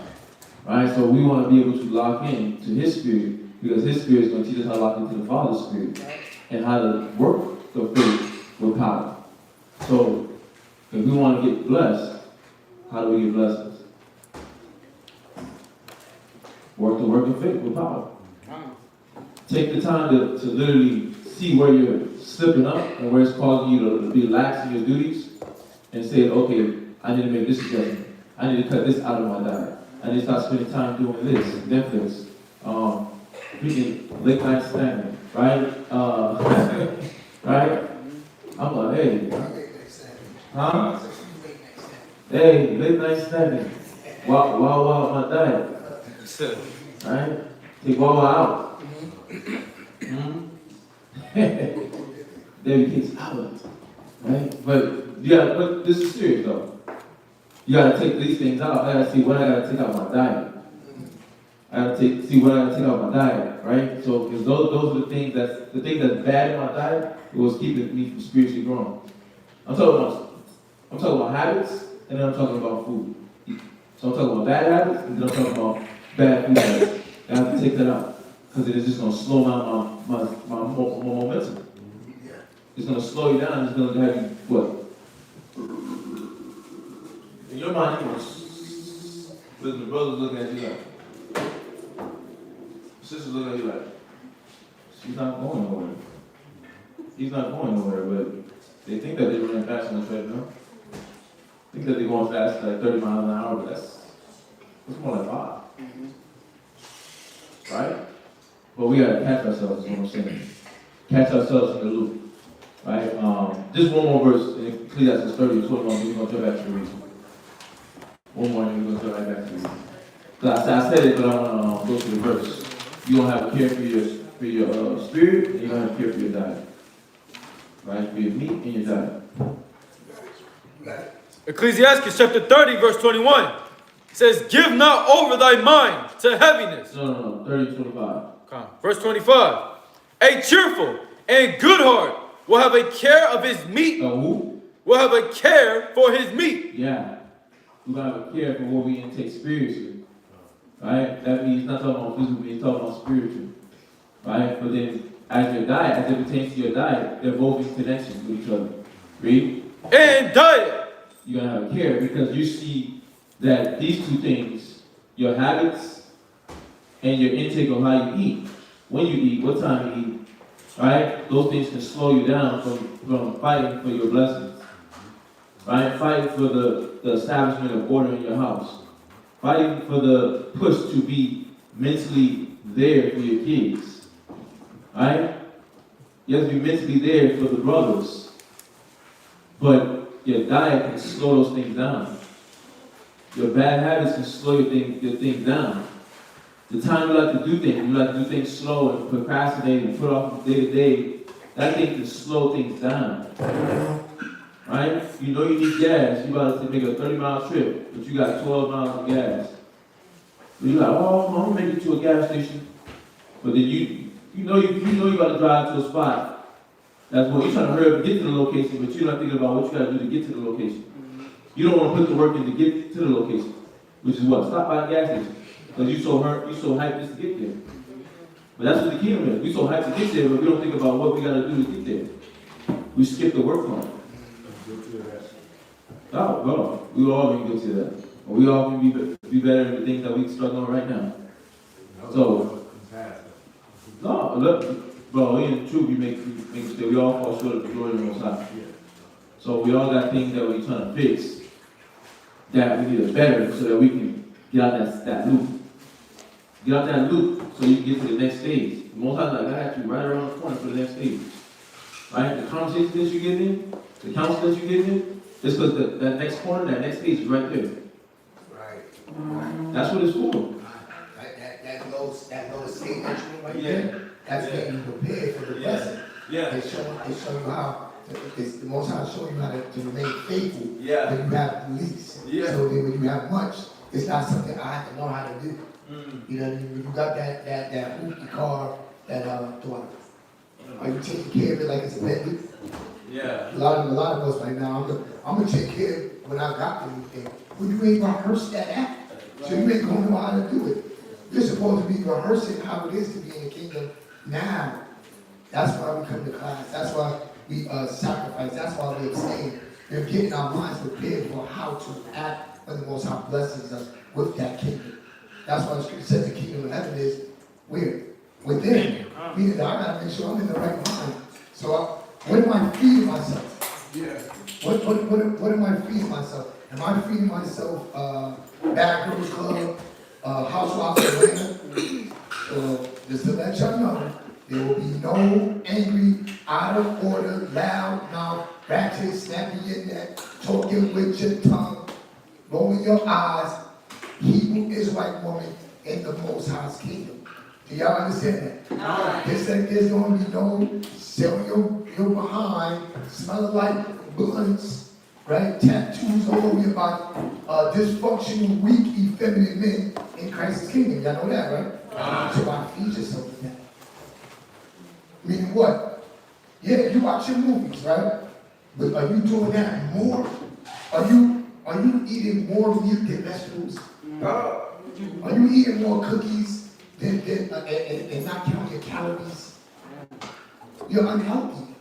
Right? So we want to be able to lock in to his spirit because his spirit is going to teach us how to lock into the Father's spirit and how to work the faith with power. So if we want to get blessed, how do we get blessings? Work the work of faith with power. take the time to literally see where you're slipping up and where it's causing you to be lax in your duties and say, okay, I need to make this adjustment. I need to cut this out of my diet. I need to start spending time doing this, Netflix, freaking late night standing, right? Right? I'm like, hey, huh? Hey, late night standing. Wow, my diet. Right? Take Wawa out. There he gets out. Right? But this is serious though. You gotta take these things out. I gotta see what I gotta take out my diet. I gotta see what I gotta take out my diet, right? So because those are the things that's bad in my diet, it was keeping me from spiritually growing. I'm talking about habits, and then I'm talking about food. So I'm talking about bad habits, and then I'm talking about bad food habits. I have to take that out because it is just gonna slow down my momentum. It's gonna slow you down. It's gonna have you what? In your mind, you're gonna, the brothers looking at you like, sisters looking at you like, she's not going nowhere. He's not going nowhere, but they think that they're running fast on the treadmill. Think that they're going fast like 30 miles an hour, but that's more like 5. Right? But we gotta catch ourselves, is what I'm saying. Catch ourselves in the loop. Right? Just one more verse in Ecclesiastes 30 and 21, we're gonna jump back to the reason. One more and we're gonna jump right back to the reason. I said it, but I wanna go to the verse. You don't have a care for your spirit, and you don't have a care for your diet. Right? For your meat and your diet. Ecclesiastes chapter 30, verse 21. It says, give not over thy mind to heaviness. No, 30, 25. Okay. Verse 25. A cheerful and good heart will have a care of his meat. Who? Will have a care for his meat. Yeah. We're going to have a care for what we intake spiritually. Right? That means not talking about physical, he's talking about spiritual. Right? But then, as your diet, as it pertains to your diet, they're both in connection with each other. Read? And diet. You're going to have a care because you see that these two things, your habits and your intake of how you eat, when you eat, what time you eat, right? Those things can slow you down from fighting for your blessings. Right? Fighting for the establishment of order in your house. Fighting for the push to be mentally there for your kids. Right? You have to be mentally there for the brothers. But your diet can slow those things down. Your bad habits can slow your things down. The time you like to do things slow and procrastinate and put off from day to day, that thing can slow things down. Right? You know you need gas. You got to make a 30-mile trip, but you got 12 miles of gas. But you're like, oh, I'm gonna make it to a gas station. But then you know you got to drive to a spot. That's what you're trying to hurry up and get to the location, but you're not thinking about what you got to do to get to the location. You don't want to put the work in to get to the location, which is what? Stop by the gas station. Because you so hyped just to get there. But that's what the kingdom is. We so hyped to get there, but we don't think about what we got to do to get there. We skip the work on it. Oh, well, we all been guilty of that. Or we all can be better in the things that we struggle on right now. So, no, look, bro, in the truth, we make mistakes. We all fall short of the glory of the Most High. So we all got things that we're trying to fix that we need to better so that we can get out that loop. Get out that loop so you can get to the next stage. Most times, like, I got you right around the corner for the next stage. Right? The conversation that you get in, the counsel that you get in, it's because that next corner, that next stage is right there. Right. That's what it's for. That low state that you're in right there, that's getting you prepared for the blessing. Yeah. They show you how. It's the Most High showing you how to remain faithful when you have least. Yeah. So then when you have much, it's not something I have to know how to do. You know, when you got that hoopty car, that daughter. Are you taking care of it like it's a baby? Yeah. A lot of us right now, I'm gonna take care of it when I got anything. Well, you ain't rehearsed that act, so you ain't gonna know how to do it. You're supposed to be rehearsing how it is to be in the kingdom now. That's why we come to class. That's why we sacrifice. That's why we abstain. We're getting our minds prepared for how to act when the Most High blesses us with that kingdom. That's why the scripture says the kingdom of heaven is where? within. Meaning that I gotta make sure I'm in the right mind. So what am I feeding myself? Yeah. What am I feeding myself? Am I feeding myself Bad Girls Club, Housewives of Atlanta? Just to let y'all know, there will be no angry, out of order, loud mouth, ratchet, snapping your neck, talking with your tongue, rolling your eyes, Hebrew Israelite woman in the Most High's kingdom. Do y'all understand that? There's going to be no selling your behind, smelling like blunts, right? Tattoos all over your body, dysfunctional, weak, effeminate men in Christ's kingdom. Y'all know that, right? So I feed yourself with that. Meaning what? Yeah, you watch your movies, right? But are you doing that more? Are you eating more meat than vegetables? Are you eating more cookies and not counting your calories? You're unhealthy.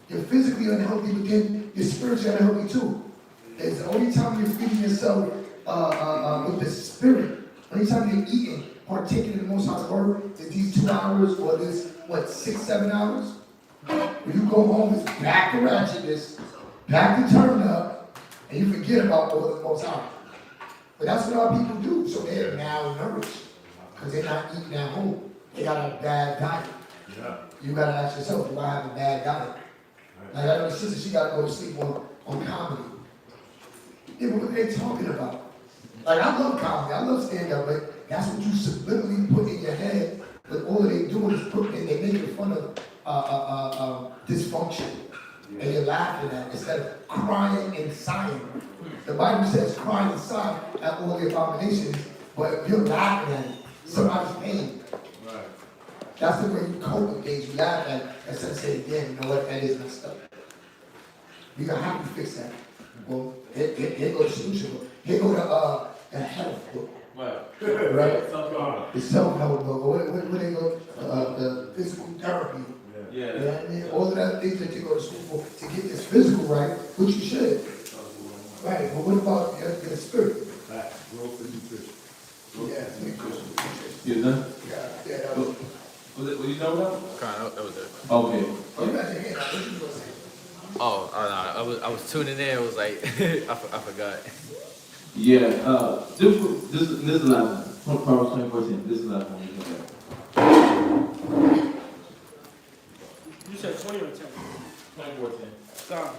You're physically unhealthy, but then you're spiritually unhealthy too. It's the only time you're feeding yourself with the spirit. Only time you're eating, partaking in the Most High's word is these 2 hours or this, 6, 7 hours? When you go home, it's back to ratchetness, back to turn up, and you forget about all the Most High. But that's what our people do, so they're malnourished, because they're not eating at home. They got a bad diet. Yeah. You gotta ask yourself, do I have a bad diet? Like I know the sister, she gotta go to sleep on comedy. Yeah, but what are they talking about? Like I love comedy, I love stand-up, but that's what you subliminally put in your head. But all they do is they make fun of dysfunction. And you're laughing at it instead of crying and sighing. The Bible says cry and sigh at all the abominations, but you're laughing at it. Somebody's pain. Right. That's the way you cope with things. You laugh at it instead of saying, damn, you know what, that is messed up. We're gonna have to fix that. Well, here go the solution book. Here go the health book. Right? The self-help book. What they go? The physical therapy. Yeah. You know what I mean? All of that things that you go to school for to get this physical right, which you should. Right, but what about your spirit? Growth and nutrition. Yeah, nutrition. You done? Yeah, that was. What you talking about? That was it. Okay. Oh, you got your hand out. What you gonna say? Oh, no, I was tuning in. It was like, I forgot. Yeah, this is the last one. Proverbs 24:10. This is the last one. You said 20 or 10? 24:10. God.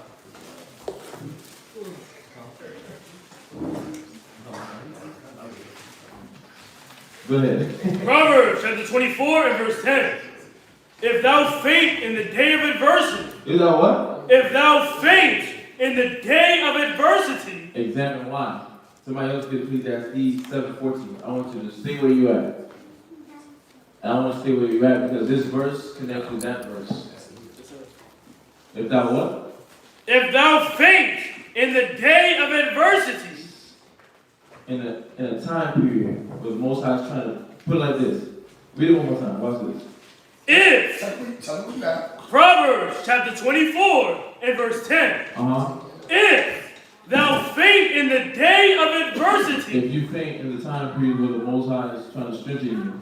Go ahead. Proverbs chapter 24 and verse 10. If thou faint in the day of adversity. Is that what? If thou faint in the day of adversity. Examine why. Somebody else get Ecclesiastes 7:14. I want you to stay where you at. And I want to stay where you at because this verse connects with that verse. If thou what? If thou faint in the day of adversity. In a time period where the Most High is trying to put it like this. Read it one more time. Watch this. Tell me that. Proverbs chapter 24 and verse 10. If thou faint in the day of adversity. If you faint in the time period where the Most High is trying to strengthen you.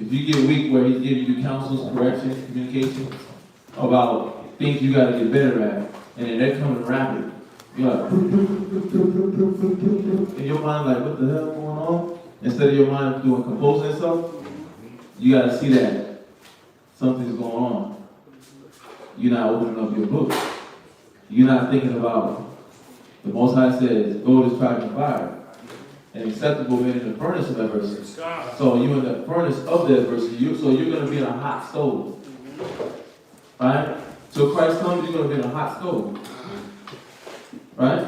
If you get weak where He's giving you counsels, correction, communication about things you got to get better at, and then they're coming rapid. You're like, in your mind, like, what the hell going on? Instead of your mind doing composing itself, you got to see that something's going on. You're not opening up your book. You're not thinking about the Most High says, gold is tried in fire, and acceptable men in the furnace of adversity. So you're in the furnace of the adversity. So you're going to be in a hot stove. Right? So Christ comes, you're going to be in a hot stove. Right?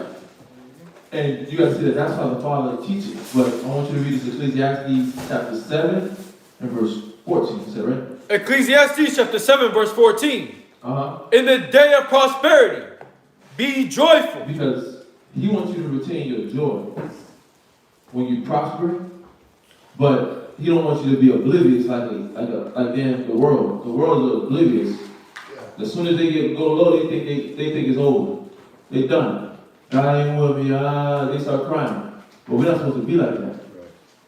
And you got to see that that's how the Father teaches. But I want you to read this Ecclesiastes chapter 7 and verse 14. Is that right? Ecclesiastes chapter 7 verse 14. In the day of prosperity, be joyful. Because He wants you to retain your joy when you prosper, but He don't want you to be oblivious like the world. The world is oblivious. As soon as they go low, they think it's over. They done. God ain't with me. They start crying. But we're not supposed to be like that.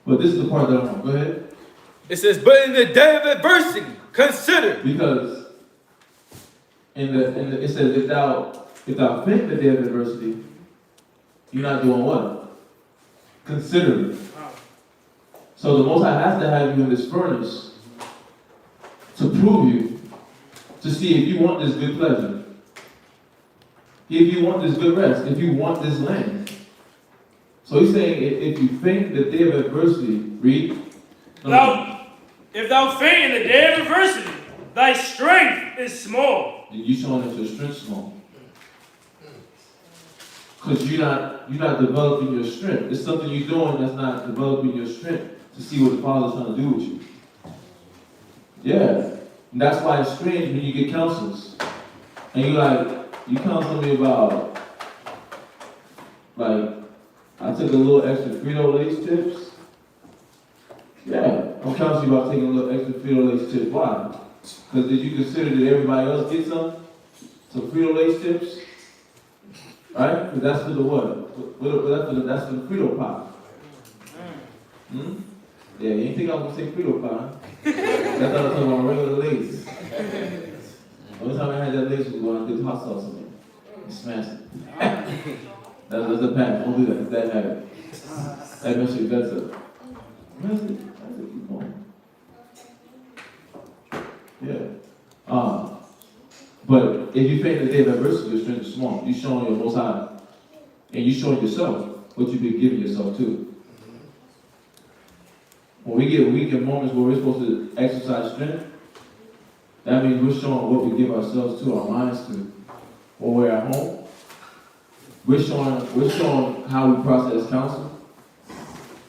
But this is the part that I want. Go ahead. It says, but in the day of adversity, consider. Because it says, if thou think the day of adversity, you're not doing what? Considering. So the Most High has to have you in this furnace to prove you, to see if you want this good pleasure, if you want this good rest, if you want this land. So he's saying, if you think the day of adversity, read. If thou faint in the day of adversity, thy strength is small. You showing that your strength small. Because you're not developing your strength. It's something you're doing that's not developing your strength to see what the Father's trying to do with you. Yeah. And that's why it's strange when you get counsels. And you counsel me about, I took a little extra Frito-Lays chips. Yeah, I'm counseling you about taking a little extra Frito-Lays chips. Why? Because did you consider that everybody else get some Frito-Lays chips? Right? Because that's for the what? That's for the Frito pie. Hmm? Yeah, you didn't think I was going to say Frito pie. That's what I was talking about regular Lays. The only time I had that Lays was when I did hot sauce in it. And smashed it. That's the pack. Don't do that. It's that habit. That makes you better. Where's it? Keep going. Yeah. But if you think the day of adversity, your strength is small. You're showing your Most High. And you're showing yourself what you've been giving yourself to. When we get weak in moments where we're supposed to exercise strength, that means we're showing what we give ourselves to, our minds to, when we're at home. We're showing how we process counsel.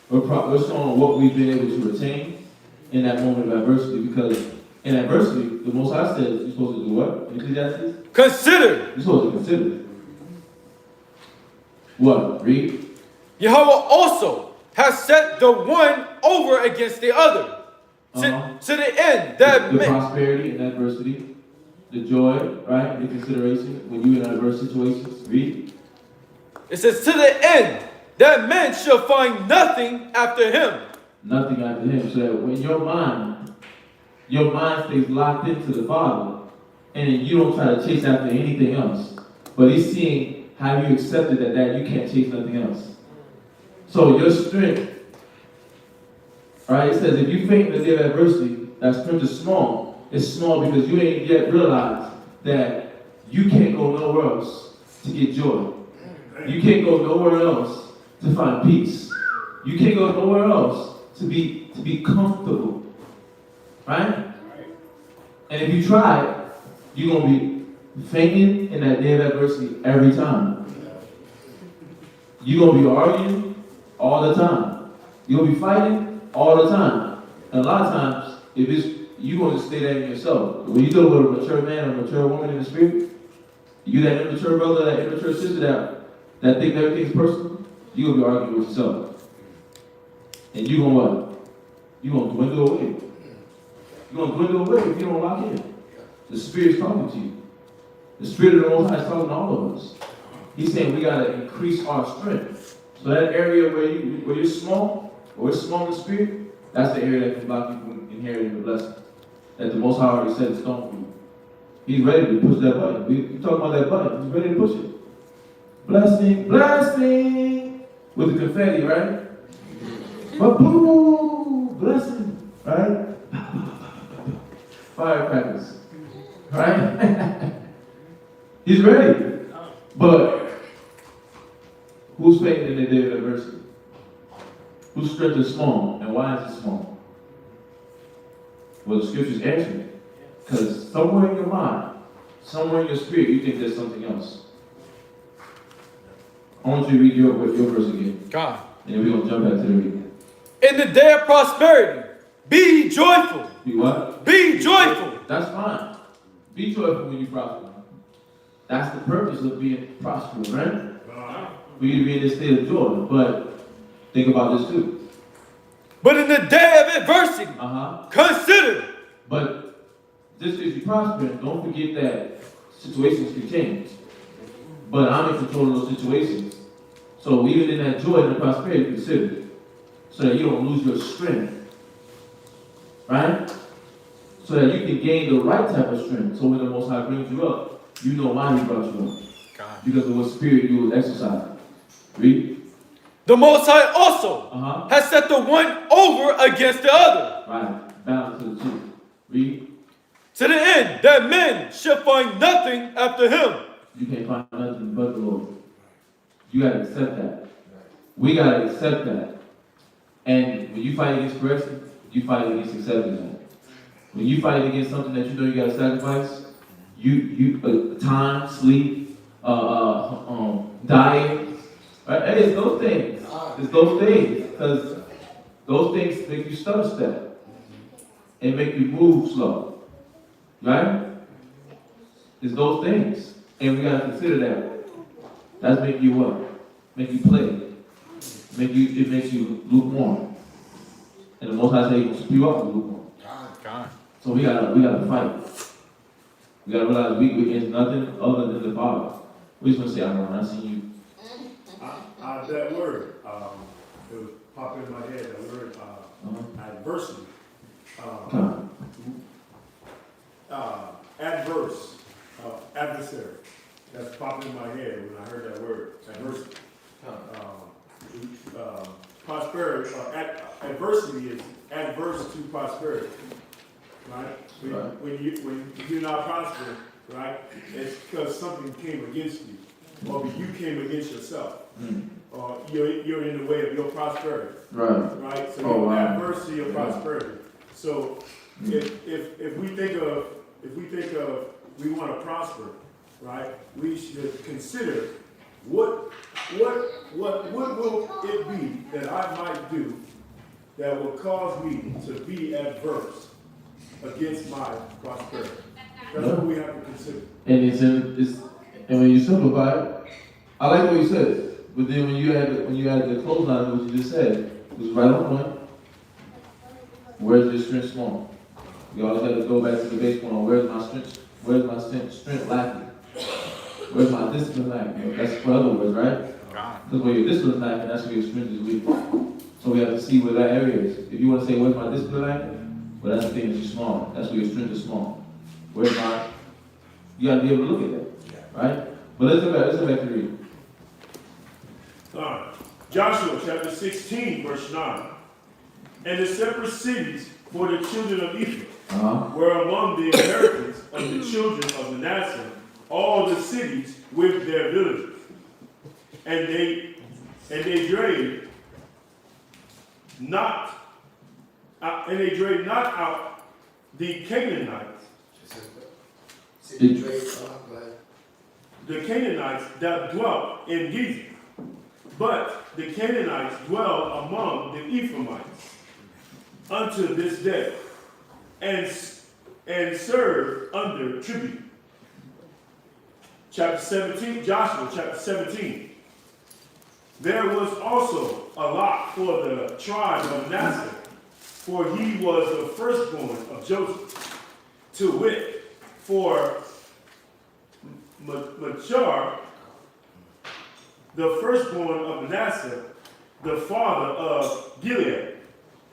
We're showing what we've been able to retain in that moment of adversity. Because in adversity, the Most High says you're supposed to do what? In Ecclesiastes? Consider. You're supposed to consider. What? Read. Yahweh also has set the one over against the other. To the end that the prosperity in adversity, the joy, right? The consideration when you're in adverse situations. Read. It says, to the end that men shall find nothing after him. Nothing after him. So that when your mind stays locked into the Father, and you don't try to chase after anything else. But he's seeing how you accepted that you can't chase nothing else. So your strength, right? It says if you faint in the day of adversity, that strength is small. It's small because you ain't yet realized that you can't go nowhere else to get joy. You can't go nowhere else to find peace. You can't go nowhere else to be comfortable. Right? And if you try it, you're going to be fainting in that day of adversity every time. You're going to be arguing all the time. You're going to be fighting all the time. And a lot of times, you're going to stay there in yourself. When you deal with a mature man or a mature woman in the spirit, you that immature brother, that immature sister that think everything's personal, you're going to be arguing with yourself. And you're going to what? You're going to dwindle away. You're going to dwindle away if you don't lock in. The Spirit's talking to you. The Spirit of the Most High is talking to all of us. He's saying we got to increase our strength. So that area where you're small, or we're small in the Spirit, that's the area that can block you from inheriting the blessing. That the Most High already set in stone for you. He's ready to push that button. We talk about that button. He's ready to push it. Blessing, blessing, with the confetti, right? But boo, blessing, right? Firecrackers, right? He's ready. But who's faithful in the day of adversity? Whose strength is small, and why is it small? Well, the scriptures answer it. Because somewhere in your mind, somewhere in your spirit, you think there's something else. I want you to read your verse again. God. And then we're going to jump back to the reading. In the day of prosperity, be joyful. Be what? Be joyful. That's fine. Be joyful when you prosper. That's the purpose of being prosperous, right? For you to be in this state of joy. But think about this too. But in the day of adversity, consider. But just as you prosper, don't forget that situations can change. But I'm in control of those situations. So even in that joy and the prosperity, consider it. So that you don't lose your strength. right? So that you can gain the right type of strength. So when the Most High brings you up, you know why He brought you up. God. Because of what spirit you was exercising. Read. The Most High also Uh-huh. has set the one over against the other. Right. Balance to the two. Read. To the end that men should find nothing after him. You can't find nothing but the Lord. You gotta accept that. We gotta accept that. And when you fight against correction, you fight against accepting that. When you fight against something that you know you gotta sacrifice, time, sleep, diet, right? Hey, it's those things. It's those things. Because those things make you stutter step and make you move slow. Right? It's those things. And we gotta consider that. That's make you what? Make you play. It makes you lukewarm. And the Most High say He will spew up the lukewarm. God. So we gotta fight. We gotta realize we against nothing other than the Father. We just gonna say, I see you. That word, it was popping in my head, that word, adversity. Adverse, adversary. That's popping in my head when I heard that word, adversity. Prosperity, adversity is adverse to prosperity, right? When you're not prospering, right, it's because something came against you, or you came against yourself, or you're in the way of your prosperity, right? So you're adverse to your prosperity. So if we think of we want to prosper, right? We should consider what will it be that I might do that will cause me to be adverse against my prosperity. That's what we have to consider. And and when you simplify it, I like what you said, but then when you add the close line of what you just said, it was right on point. Where's your strength small? You always got to go back to the base point on where's my strength lacking? Where's my discipline lacking? That's in other words, right? Because where your discipline is lacking, that's where your strength is weak. So we have to see where that area is. If you want to say, where's my discipline lacking? Well, that's the thing that you're small. That's where your strength is small. You got to be able to look at that, right? But let's go back to read. All right. Joshua chapter 16, verse 9. And the separate cities for the children of Ephraim were among the inheritance of the children of Manasseh, all the cities with their villages. And they drave not out the Canaanites. The Canaanites that dwelt in Giza, but the Canaanites dwell among the Ephraimites unto this day, and serve under tribute. Chapter 17, Joshua chapter 17. There was also a lot for the tribe of Manasseh, for he was the firstborn of Joseph, to wit, for Machar, the firstborn of Manasseh, the father of Gilead,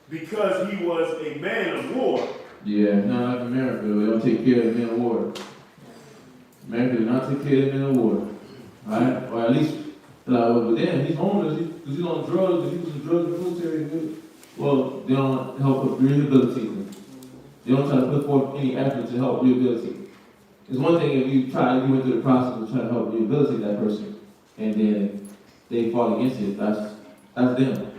because he was a man of war. Yeah, not like America. They don't take care of the men of war. America does not take care of the men of war. Right? Or at least, well, damn, he's homeless because he's on drugs and he was on drugs in the military. Well, they don't help rehabilitate him. They don't try to put forth any effort to help rehabilitate. It's one thing if you went through the process of trying to help rehabilitate that person, and then they fought against it. That's them.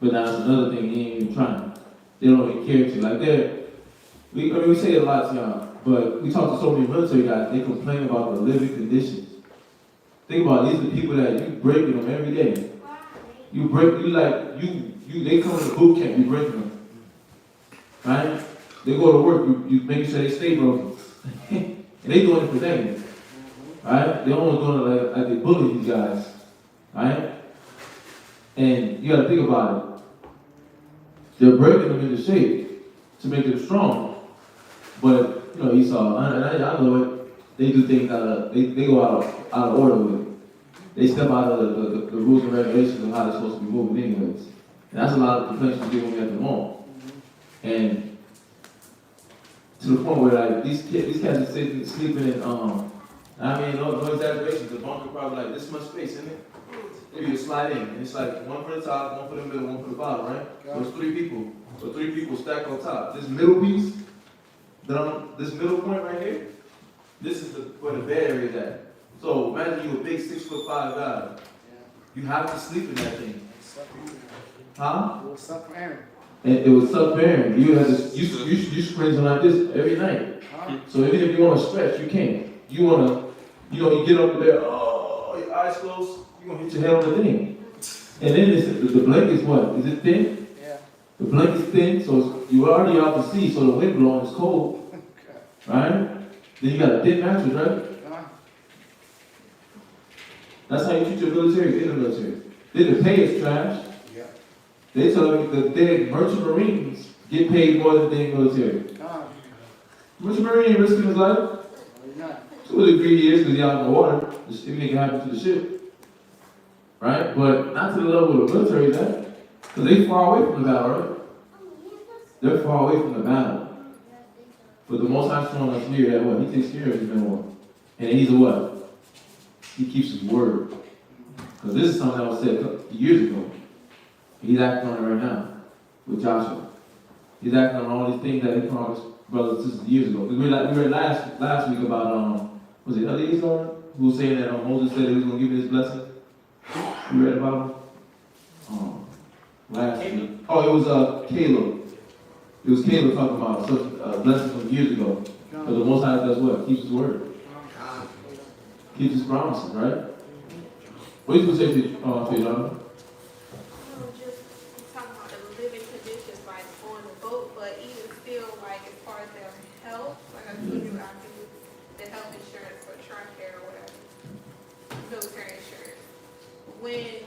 But now it's another thing. They ain't even trying. They don't even care to. Like we say it a lot to y'all, but we talk to so many military guys. They complain about the living conditions. Think about it, these are the people that you breaking them every day. They come to boot camp. You breaking them, right? They go to work. You make sure they stay broken. And they doing it for them, right? They almost doing it like they bully these guys, right? And you got to think about it. They're breaking them into shape to make them strong. But Esau, I know it. They do things they go out of order with it. They step out of the rules and regulations of how they're supposed to be moving anyways. And that's a lot of complaints we get when we have to move. And To the point where like these cats are sitting, sleeping in I mean no exaggeration, the bunker probably like this much space in it. Maybe you slide in, and it's like one for the top, one for the middle, one for the bottom, right? So it's 3 people. So 3 people stacked on top. This middle piece, this middle point right here, this is where the bed area is at. So imagine you a big 6'5" guy. You have to sleep in that thing. Huh? It was suck for Aaron. And it was suck bearing. You had to you sprint like this every night. So even if you want to stretch, you can't. You wanna, you get up there, oh, your eyes closed, you're gonna hit your head on the thing. And then the blanket's what? Is it thin? Yeah. The blanket's thin, so you're already out to sea, so the wind blowing is cold. Right? Then you got a thin mattress, right? That's how you treat your military in the military. Then the pay is trash. Yeah. They tell me the dead merchant marines get paid more than the dead military. Merchant marine ain't risking his life. To a degree he is because y'all in the water. Anything can happen to the ship. Right? But not to the level the military is at. Because they far away from the battle, right? They're far away from the battle. But the Most High showing us here that what? He takes care of his men war. And he's a what? He keeps his word. Because this is something that was said years ago. He's acting on it right now with Joshua. He's acting on all these things that he promised brothers and sisters years ago. We read last week about, was it Eleazar? Who was saying that Moses said he was going to give me this blessing? You read about him? Last week. Oh, it was Caleb. It was Caleb talking about such a blessing from years ago. But the Most High does what? Keeps his word. Keeps his promises, right? What are you going to say to Jonathan? Just talking about the living conditions, like on the boat, but even still, like as far as their health, like I told you, I do the health insurance for TRICARE or whatever, military insurance. When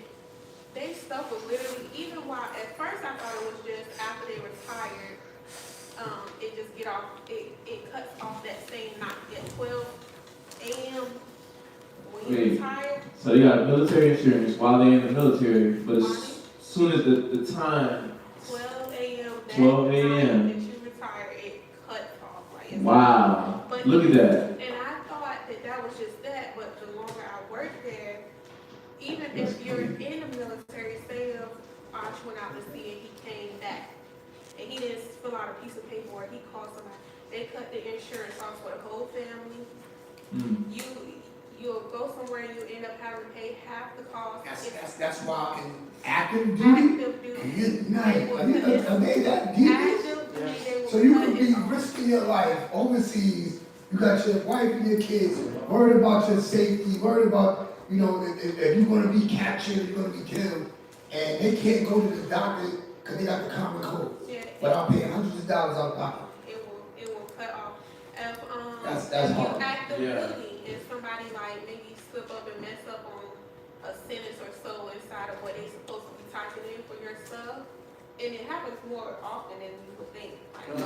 they stuff was literally, even while at first I thought it was just after they retired, it just it cuts off that same knock at 12 a.m. when you retire. So they got military insurance while they're in the military, but as soon as the time, 12 a.m. 12 a.m. that you retire, it cuts off. Like, Wow. But Look at that. And I thought that was just that, but the longer I worked there, even if you're in the military, say if Ash went out to sea and he came back, and he didn't fill out a piece of paperwork, he called somebody, they cut the insurance off for the whole family. You'll go somewhere and you end up having to pay half the cost. That's why in active duty, I made that deal. So you could be risking your life overseas. You got your wife and your kids, worried about your safety, worried about, if you're going to be captured, you're going to be killed. And they can't go to the doctor because they got the common cold. Yeah, but I'm paying hundreds of dollars out of pocket. It will cut off. That's if hard. you active duty, if somebody like maybe slip up and mess up on a sentence or so inside of what they supposed to be typing in for your stuff, and it happens more often than you would think. Like,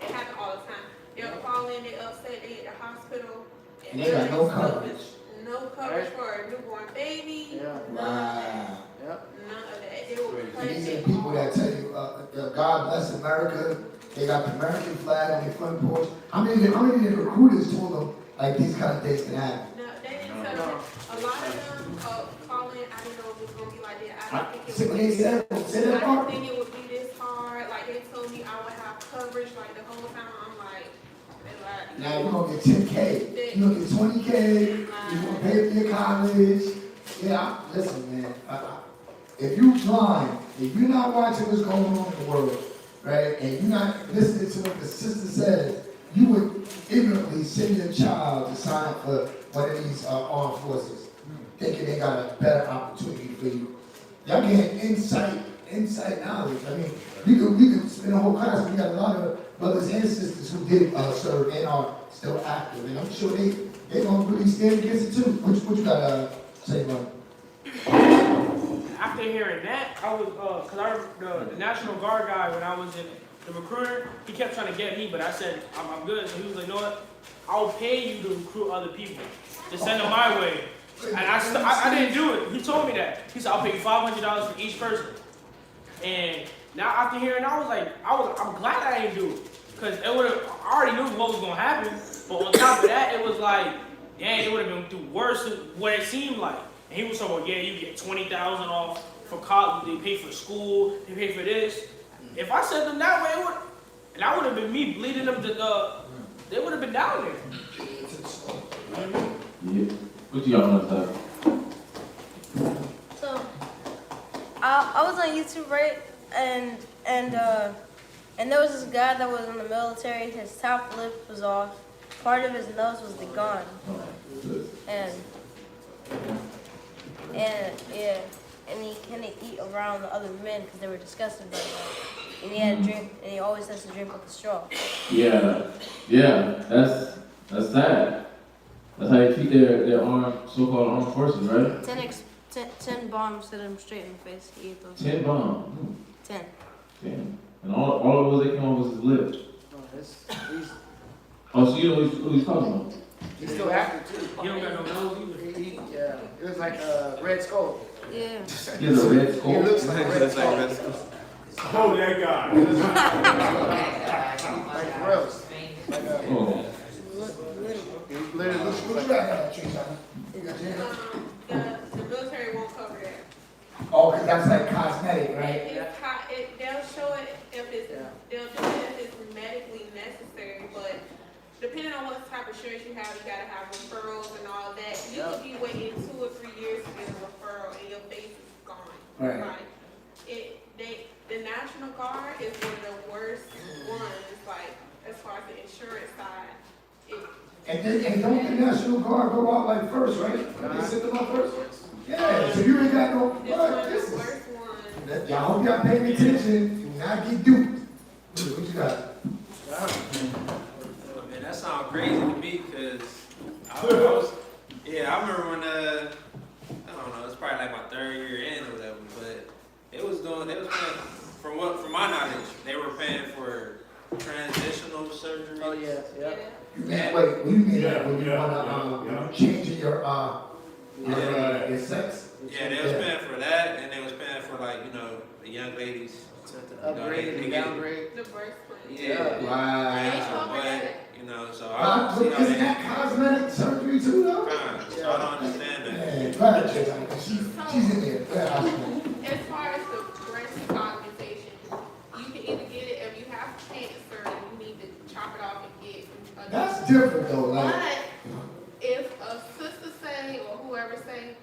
it happens all the time. They'll call in, they upset, they at the hospital, and they got no coverage. No coverage for a newborn baby. Wow. None of that. They will And these are people that tell you, God bless America. They got the American flag on their front porch. How many recruiters told them like these kind of things can happen? No, they didn't tell them. A lot of them call in. I didn't know it was gonna be like that. I didn't think it would be this hard. Like they told me I would have coverage like the whole time. I'm like, they lied. Now you're gonna get 10K. You're gonna get 20K. You're gonna pay for your college. Yeah, listen, man. If you blind, if you're not watching what's going on in the world, right, and you're not listening to what the sister says, you would ignorantly send your child to sign up for one of these armed forces, thinking they got a better opportunity for you. Y'all get insight knowledge. I mean, we could spend a whole class. We got a lot of brothers and sisters who did serve and are still active, and I'm sure they gonna really stand against it too. What you got to say about it? After hearing that, I was, cause I remember the National Guard guy when I was in the recruiter, he kept trying to get me, but I said, I'm good. So he was like, you know what? I'll pay you to recruit other people, to send them my way. And I didn't do it. He told me that. He said, I'll pay you $500 for each person. And now after hearing, I was like, I'm glad I didn't do it. Because it would have, I already knew what was going to happen. But on top of that, it was like, dang, it would have been through worse than what it seemed like. And he was talking about, yeah, you get 20,000 off for college, they pay for school, they pay for this. If I said them that way, it would, and that would have been me bleeding them to they would have been down there. Yeah. What you got on that? So, I was on YouTube, right? And there was this guy that was in the military. His top lip was off. Part of his nose was gone. And yeah, and he couldn't eat around the other men because they were disgusted by that. And he had to drink, and he always has to drink with a straw. Yeah, that's sad. That's how they treat their so-called armed forces, right? 10 bombs hit him straight in the face. He ate those. 10 bombs. 10. 10. And all of those that came off was his lip. Oh, so you know who he's talking about? He's still active too. You don't got no nose either. Yeah, it was like a Red Skull. Yeah. He has a red He skull. looks like a Red Skull. Oh, that guy. Like gross. Like a, Oh. he literally looks What like you got on that tree, Simon? You got your hand? The military won't cover that. Oh, because that's like cosmetic, right? They'll show it if it's, they'll do it if it's medically necessary, but depending on what type of insurance you gotta have referrals and all that. You could be waiting 2 or 3 years to get a referral and your face is gone. Right. The National Guard is one of the worst ones, like, as far as the insurance side. And don't the National Guard go out like first, right? They send them out first? Yeah, so you ain't got no, It's one of the worst ones. y'all hope y'all paying attention, do not get duped. What you got? Man, that sounds crazy to me because I remember when I don't know, it's probably like my 3rd year in or whatever, but they was paying, from my knowledge, they were paying for transitional surgery. oh yeah. Wait, what do you mean that when you wanna change your sex? Yeah, they was paying for that, and they was paying for like, the young ladies. To upgrade and downgrade. The birthplace. Yeah. Wow. But, so I But isn't that cosmetic surgery too, though? So I don't understand that. Yeah, glad she's in there. Glad I was in As far as the breast augmentation, you can either get it if you have cancer and you need to chop it off and get there. That's different though, like. But if a sister say or whoever say,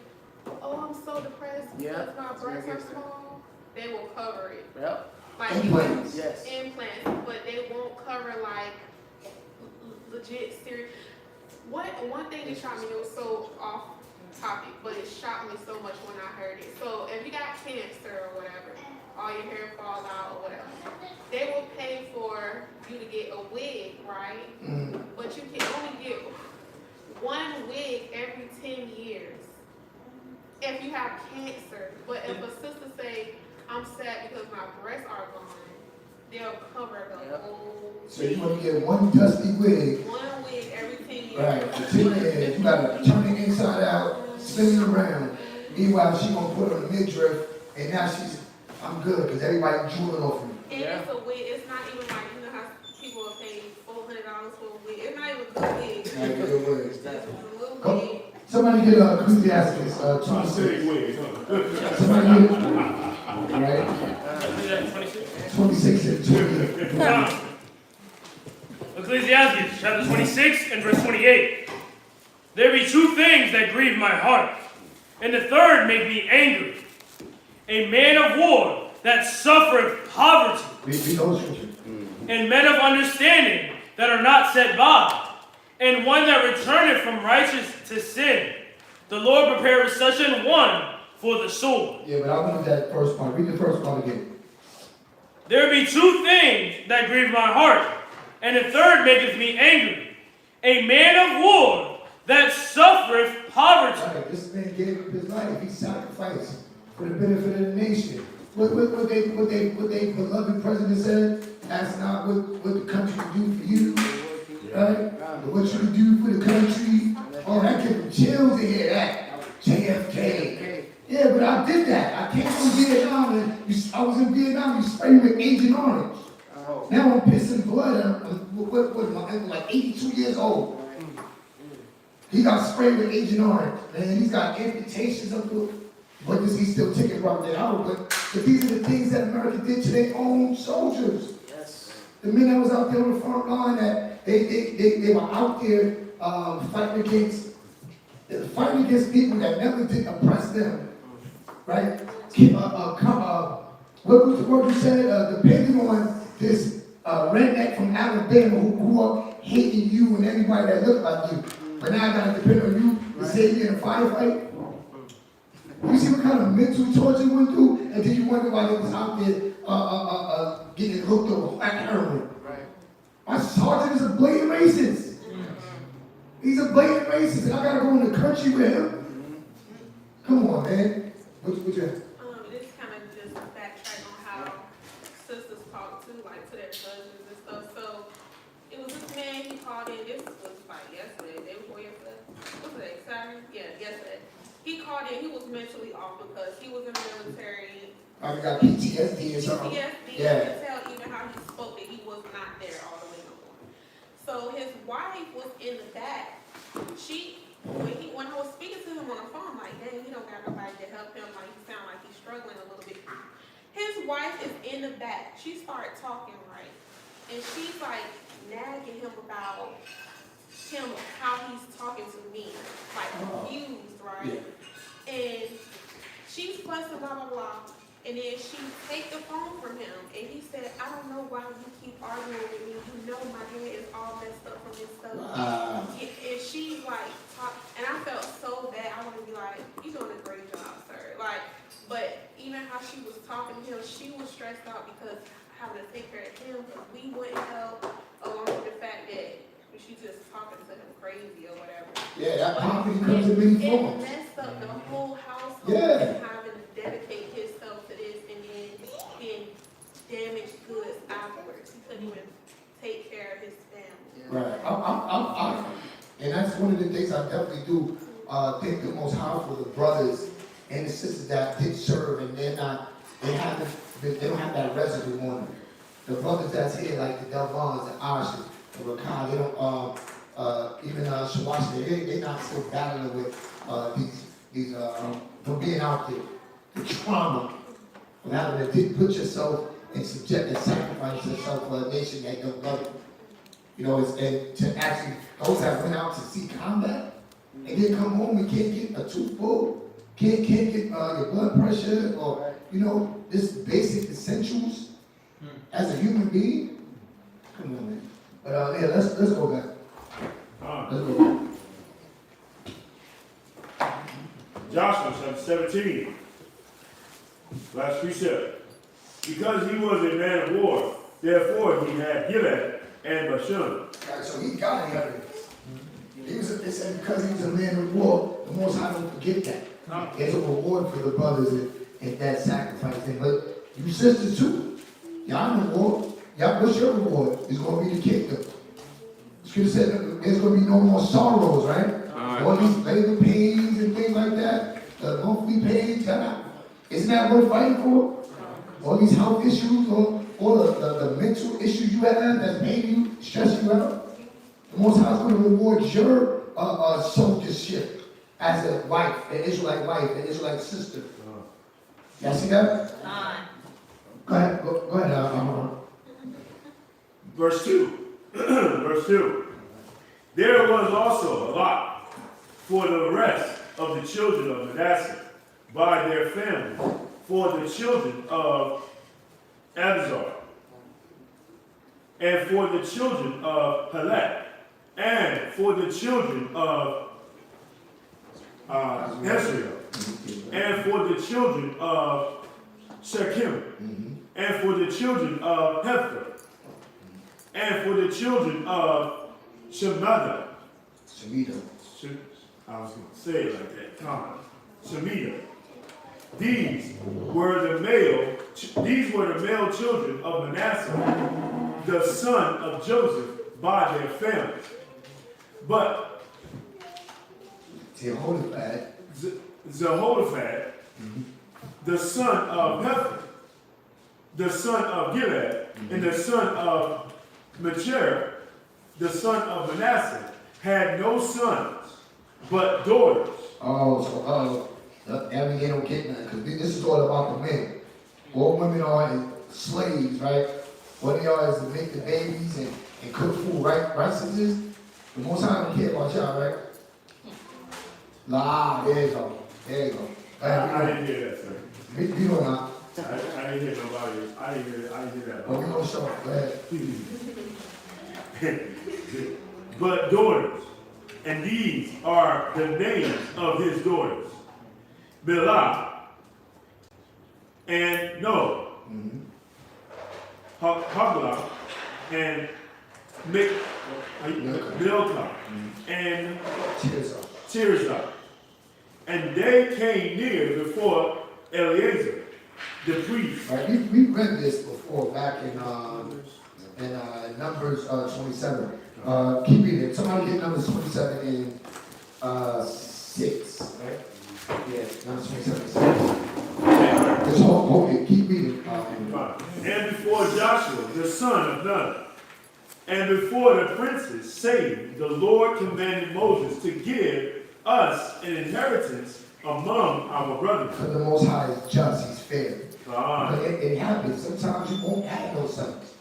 oh, I'm so depressed because my breasts are small, they will cover it. Yep. Like Implants. Yes. implants, but they won't cover like legit serious. One thing that shocked me, it was so off topic, but it shocked me so much when I heard it. So if you got cancer or whatever, all your hair fall out or whatever, they will pay for you to get a wig, right? But you can only get 1 wig every 10 years if you have cancer. But if a sister say, I'm sad because my breasts are gone, they'll cover the whole. So you want to get 1 dusty wig. 1 wig every 10 years. Right, for 10 years. You gotta turn it inside out, spin it around. Meanwhile, she gonna put on a midriff, and now I'm good, because everybody drooling off me. And it's a wig, it's not even like, you know how people will pay $400 for a wig. It's not even a good wig. Not a good wig. It's just a little Come- wig. Somebody get Ecclesiastes, 26. Somebody get it. Right? 26 and 28. Ecclesiastes chapter 26 and verse 28. There be 2 things that grieve my heart, and the third make me angry. A man of war that suffereth poverty, Read those scriptures. and men of understanding that are not set by, and one that returneth from righteous to sin. The Lord prepareth such an one for the sword. Yeah, but I want that first part. Read the first part again. There be 2 things that grieve my heart, and the third maketh me angry. A man of war that suffereth poverty. Right, this man gave up his life. He sacrificed for the benefit of the nation. What they beloved president said, ask not what the country can do for you, right? But what you can do for the country. Oh, that gave him chills to hear that. JFK. Yeah, but I did that. I came from Vietnam, and I was in Vietnam, you sprayed me with Agent Orange. Now I'm pissing blood. What my uncle, like 82 years old. He got sprayed with Agent Orange, man. He's got amputations up to, but does he still taking about that out? But these are the things that America did to their own soldiers. Yes. The men that was out there on the front line, that they were out there fighting against people that never did oppress them, right? What was the word you said? Depending on this redneck from Alabama who grew up hating you and everybody that looked like you. But now I gotta depend on you to save me in a firefight. You see what kind of mental torture you went through, and then you wonder why they was out there getting hooked up with heroin. Right. My sergeant is a blatant racist. He's a blatant racist, and I gotta go in the country with him. Come on, man. What you have? This kind of just backtrack on how sisters talk to, like, to their husbands and stuff. So it was this man, he called in, this was like yesterday, day before yesterday. What's today, Saturday? Yeah, yesterday. He called in, he was mentally off because he was in the military. I got PTSD or something. PTSD, Yeah. you can tell even how he spoke that he was not there all the way no more. So his wife was in the back. When I was speaking to him on the phone, I'm like, dang, he don't got nobody to help him. Like, he sound like he's struggling a little bit. His wife is in the back. She started talking, right? And she's like nagging him about how he's talking to me, like confused, right? Yeah. And she's fussing, blah, blah, blah. And then she take the phone from him, and he said, I don't know why you keep arguing with me. You know my head is all messed up from this stuff. And she's like, and I felt so bad. I want to be like, you're doing a great job, sir. Like, but even how she was talking to him, she was stressed out because having to take care of him, because we wouldn't help, along with the fact that she just talking to him crazy or whatever. Yeah, that poverty comes in many forms. It messed up the whole household. Yeah. Having to dedicate himself to this and then being damaged goods afterwards. He couldn't even take care of his family. Right. And that's one of the things I definitely do think the most high for the brothers and the sisters that did serve, and they don't have that residue on them. The brothers that's here, like the Delvons, the Ashes, the Rakai, they don't, even Shawashi, they're not still battling with these from being out there. The trauma of having to put yourself in subject and sacrifice yourself for a nation that don't love you. You know, and to actually, those that went out to see combat, and then come home and can't get a tooth pulled, can't get your blood pressure, or, you know, this basic essentials as a human being. Come on, man. But yeah, let's go back. Let's go back. Joshua chapter 17, last precept. Because he was a man of war, therefore he had Gilead and Bashan. Right, so he got the evidence. It said because he was a man of war, the Most High don't forget that. There's a reward for the brothers and that sacrifice thing. But you sisters too, y'all in the war. Y'all, what's your reward? It's going to be the kingdom. Scripture said there's going to be no more sorrows, right? All these labor pains and things like that, the monthly pains, isn't that worth fighting for? All these health issues, or the mental issues you have that's making you, stress you out. The Most High is going to reward your soldiership as a wife, an wife, an Israelite sister. Y'all see that? Go ahead. Verse 2. Verse 2. There was also a lot for the rest of the children of Manasseh by their families, for the children of Abzar, and for the children of Helek, and for the children of Israel, and for the children of Shechem, and for the children of Hefer, and for the children of Shemida. I was going to say it like that. Shemida. These were the male children of Manasseh, the son of Joseph, by their families. But Jehoshaphat, the son of Hefer, the son of Gilead, and the son of Machir, the son of Manasseh, had no sons, but daughters. Oh, so every day don't get nothing, because this is all about the men. All women are slaves, right? What they are is to make the babies and cook food, right? Right, sisters? The Most High don't care about y'all, right? There you go. There you go. I didn't hear that, sir. We know not. I didn't hear nobody. I didn't hear that. But we know show. Go ahead. But daughters, and these are the names of his daughters: Bilhah, and no, Haglah, and Milcah, and Tirzah. And they came near before Eleazar, the priest. Right, we read this before back in Numbers 27. Keep reading. Somebody get Numbers 27 in 6. Right? Yeah, Numbers 27 6. Just hold it. Keep reading. And before Joshua, the son of Nun, and before the princes, saying, the Lord commanded Moses to give us an inheritance among our brothers. Because the Most High is just, he's fair. But it happens. Sometimes you won't have no sons.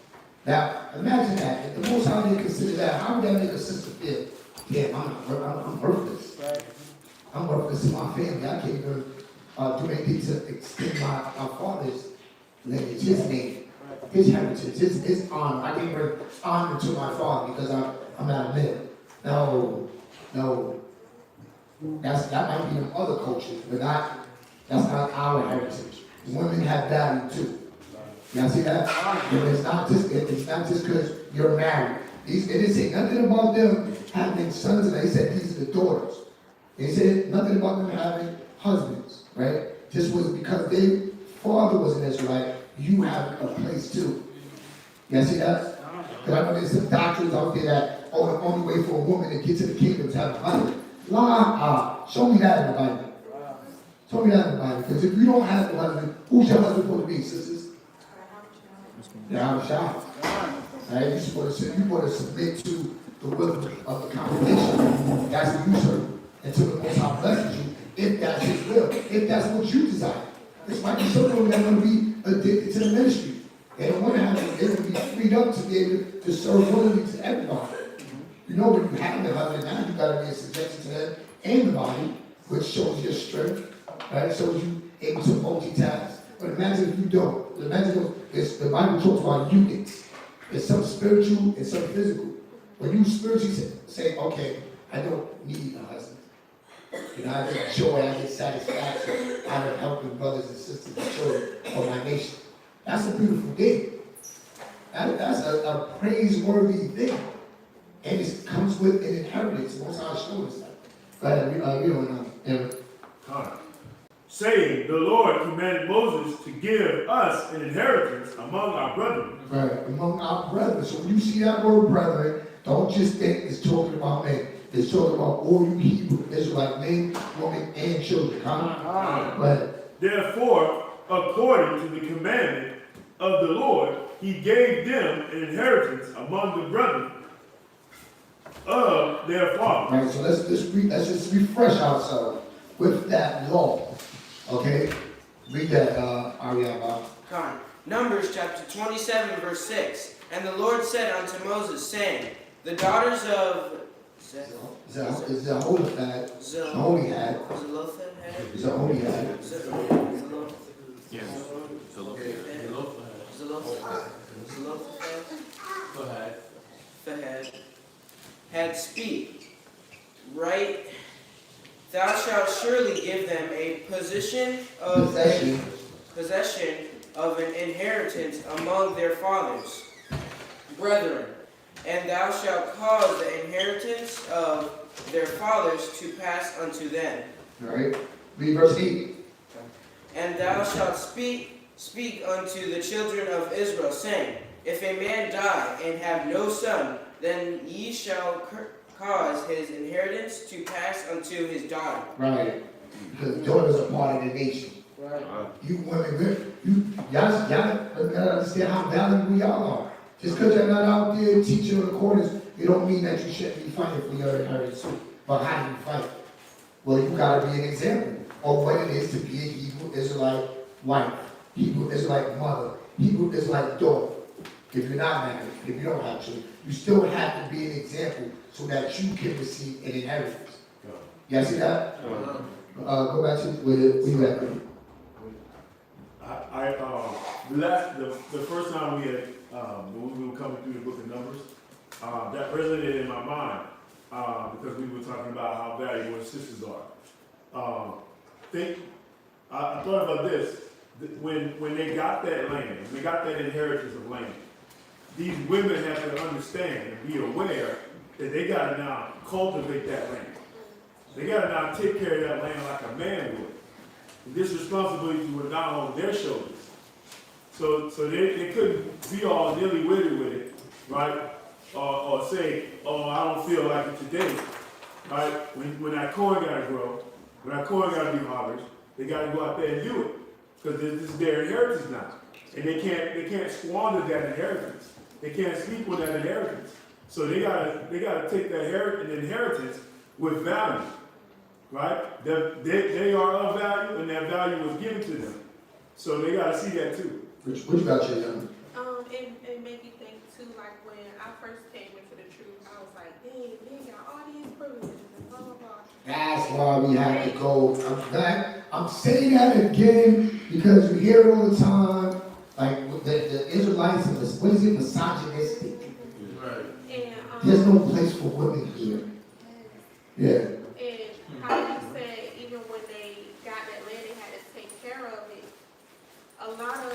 Now, imagine that. If the Most High didn't consider that, how would that make a sister feel? Yeah, I'm worthless. I'm worthless in my family. I can't even do anything to extend my father's lineage, his name, his heritage, his honor. I can't bring honor to my father because I'm not a man. No. That might be in other cultures, but that's not our heritage. Women have value too. Y'all see that? And it's not just because you're married. It didn't say nothing about them having sons, and they said these are the daughters. They said nothing about them having husbands, right? Just was because their father was an Israelite, you have a place too. Y'all see that? Because I know there's some doctrines out there that, the only way for a woman to get to the kingdom is to have a husband. Show me that in the Bible. Show me that in the Bible. Because if you don't have a husband, who's your husband supposed to be, sisters? Yahushua. Right? You're supposed to submit to the will of the congregation. That's what you serve. Until the Most High blesses you, if that's his will, if that's what you desire. It's like some of them that want to be addicted to the ministry. They don't want to have they want to be freed up to be able to serve willingly to everybody. You know, when you have the husband, now you got to be in subjection to them and the body, which shows your strength, right? It shows you able to multitask. But imagine if you don't. Imagine if the Bible talks about units. It's some spiritual and some physical. When you spiritually say, okay, I don't need a husband. You know, I get joy, I get satisfaction out of helping brothers and sisters and children of my nation. That's a beautiful thing. That's a praiseworthy thing. And it comes with an inheritance. Most High showed us that. Saying, the Lord commanded Moses to give us an inheritance among our brethren. Right, among our brethren. So when you see that word brethren, don't just think it's talking about men. It's talking about all you Hebrew Israelite men, women, and children. But therefore, according to the commandment of the Lord, he gave them an inheritance among the brethren of their father. Right, so let's just refresh ourselves with that law. Okay? Read that, Ariabah. Numbers chapter 27, verse 6. And the Lord said unto Moses, saying, the daughters of Zelophehad. Had speak, right? Thou shalt surely give them a possession of an inheritance among their fathers, brethren, and thou shalt cause the inheritance of their fathers to pass unto them. All right. Read verse 8. And thou shalt speak unto the children of Israel, saying, if a man die and have no son, then ye shall cause his inheritance to pass unto his daughter. Right. Because daughters are part of the nation. Right. You women, y'all gotta understand how valuable y'all are. Just because you're not out there teaching in the corners, it don't mean that you shouldn't be fighting for your inheritance. But how do you fight? Well, you gotta be an example of what it is to be a Hebrew Israelite wife, Hebrew Israelite mother, Hebrew Israelite daughter. If you're not married, if you don't have children, you still have to be an example so that you can receive an inheritance. Y'all see that? Go back to where you at. The first time we had, when we were coming through the book of Numbers, that resonated in my mind, because we were talking about how valuable his sisters are. I thought about this, when they got that land, when they got that inheritance of land, these women have to understand and be aware that they gotta now cultivate that land. They gotta now take care of that land like a man would. And this responsibility was now on their shoulders. So they couldn't be all nilly-willy with it, right? Or say, oh, I don't feel like it today, right? When that corn gotta grow, when that corn gotta be harvested, they gotta go out there and do it. Because this is their inheritance now. And they can't squander that inheritance. They can't sleep with that inheritance. So they gotta take that inheritance with value, right? They are of value, and that value was given to them. So they gotta see that too. What you got, Jay? It made me think too, like when I first came into the truth, I was like, dang, they got all these privileges and blah, blah, blah. That's why we have to go. I'm saying that again because you hear it all the time. Like the Israelites and what is it, misogynistic? Right. And, there's no place for women here. Yeah. And how you said, even when they got that land, they had to take care of it. A lot of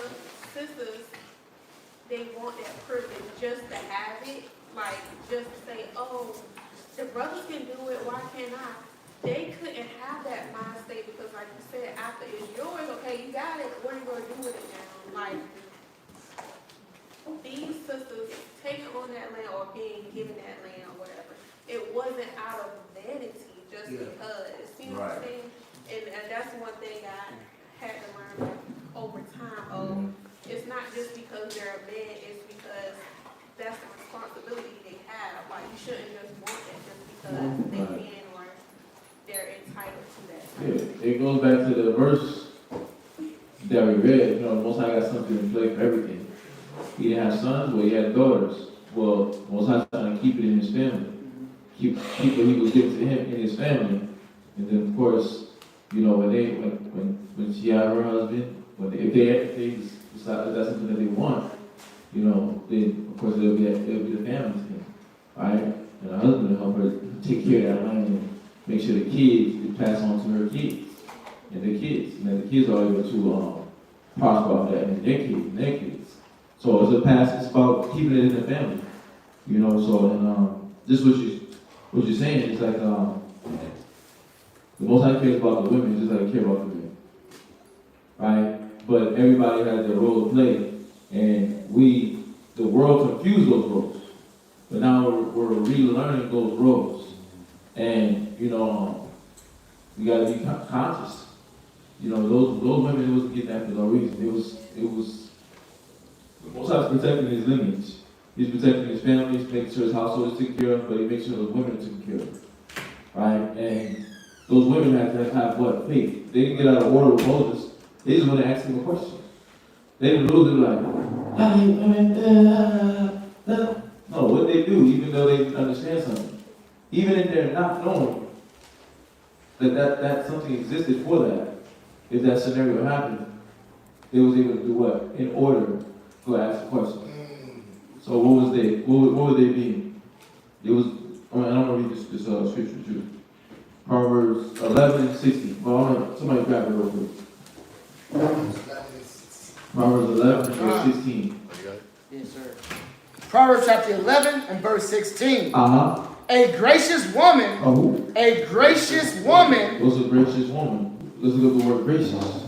sisters, they want that privilege just to have it. Like, just to say, oh, the brothers can do it, why can't I? They couldn't have that mind state because, like you said, after it's yours, okay, you got it, what are you going to do with it now? Like, these sisters taking on that land or being given that land or whatever, it wasn't out of vanity just because. You know what I'm saying? And that's one thing I had to learn over time. It's not just because they're a man, it's because that's the responsibility they have. Like, you shouldn't just want it just because they can or they're entitled to that. Yeah, it goes back to the verse that we read. You know, Most High got something in play for everything. He didn't have sons, well, he had daughters. Well, Most High trying to keep it in his family. Keep what he was giving to him in his family. And then, of course, you know, when she had her husband, if they decide that's something that they want, you know, then of course it'll be the family's thing, right? And her husband will help her take care of that land and make sure the kids get passed on to her kids and their kids, and that the kids are able to prosper off that and their kids. So it's about keeping it in the family, you know. So and this what you're saying is like the Most High cares about the women just like he cares about the men, right? But everybody has their role to play, and the world confused those roles. But now we're relearning those roles, and you know, we got to be conscious. You know, those women, it wasn't getting that for no reason. It was the Most High protecting his lineage. He's protecting his family. He's making sure his household is taken care of, but he makes sure those women are taken care of, right? And those women have to have what? Faith. They didn't get out of order with Moses. They just want to ask him a question. They didn't lose it like, no, what they do, even though they understand something, even if they're not knowing that something existed for that, if that scenario happened, they was able to do what? In order to ask a question. So what were they being? It was, I don't want to read this scripture too. Proverbs 11:60. Well, somebody grab it real quick. Proverbs 11 verse 16. Yes, sir. Proverbs chapter 11 and verse 16. A gracious woman. A gracious woman. What's a gracious woman? Let's look at the word gracious.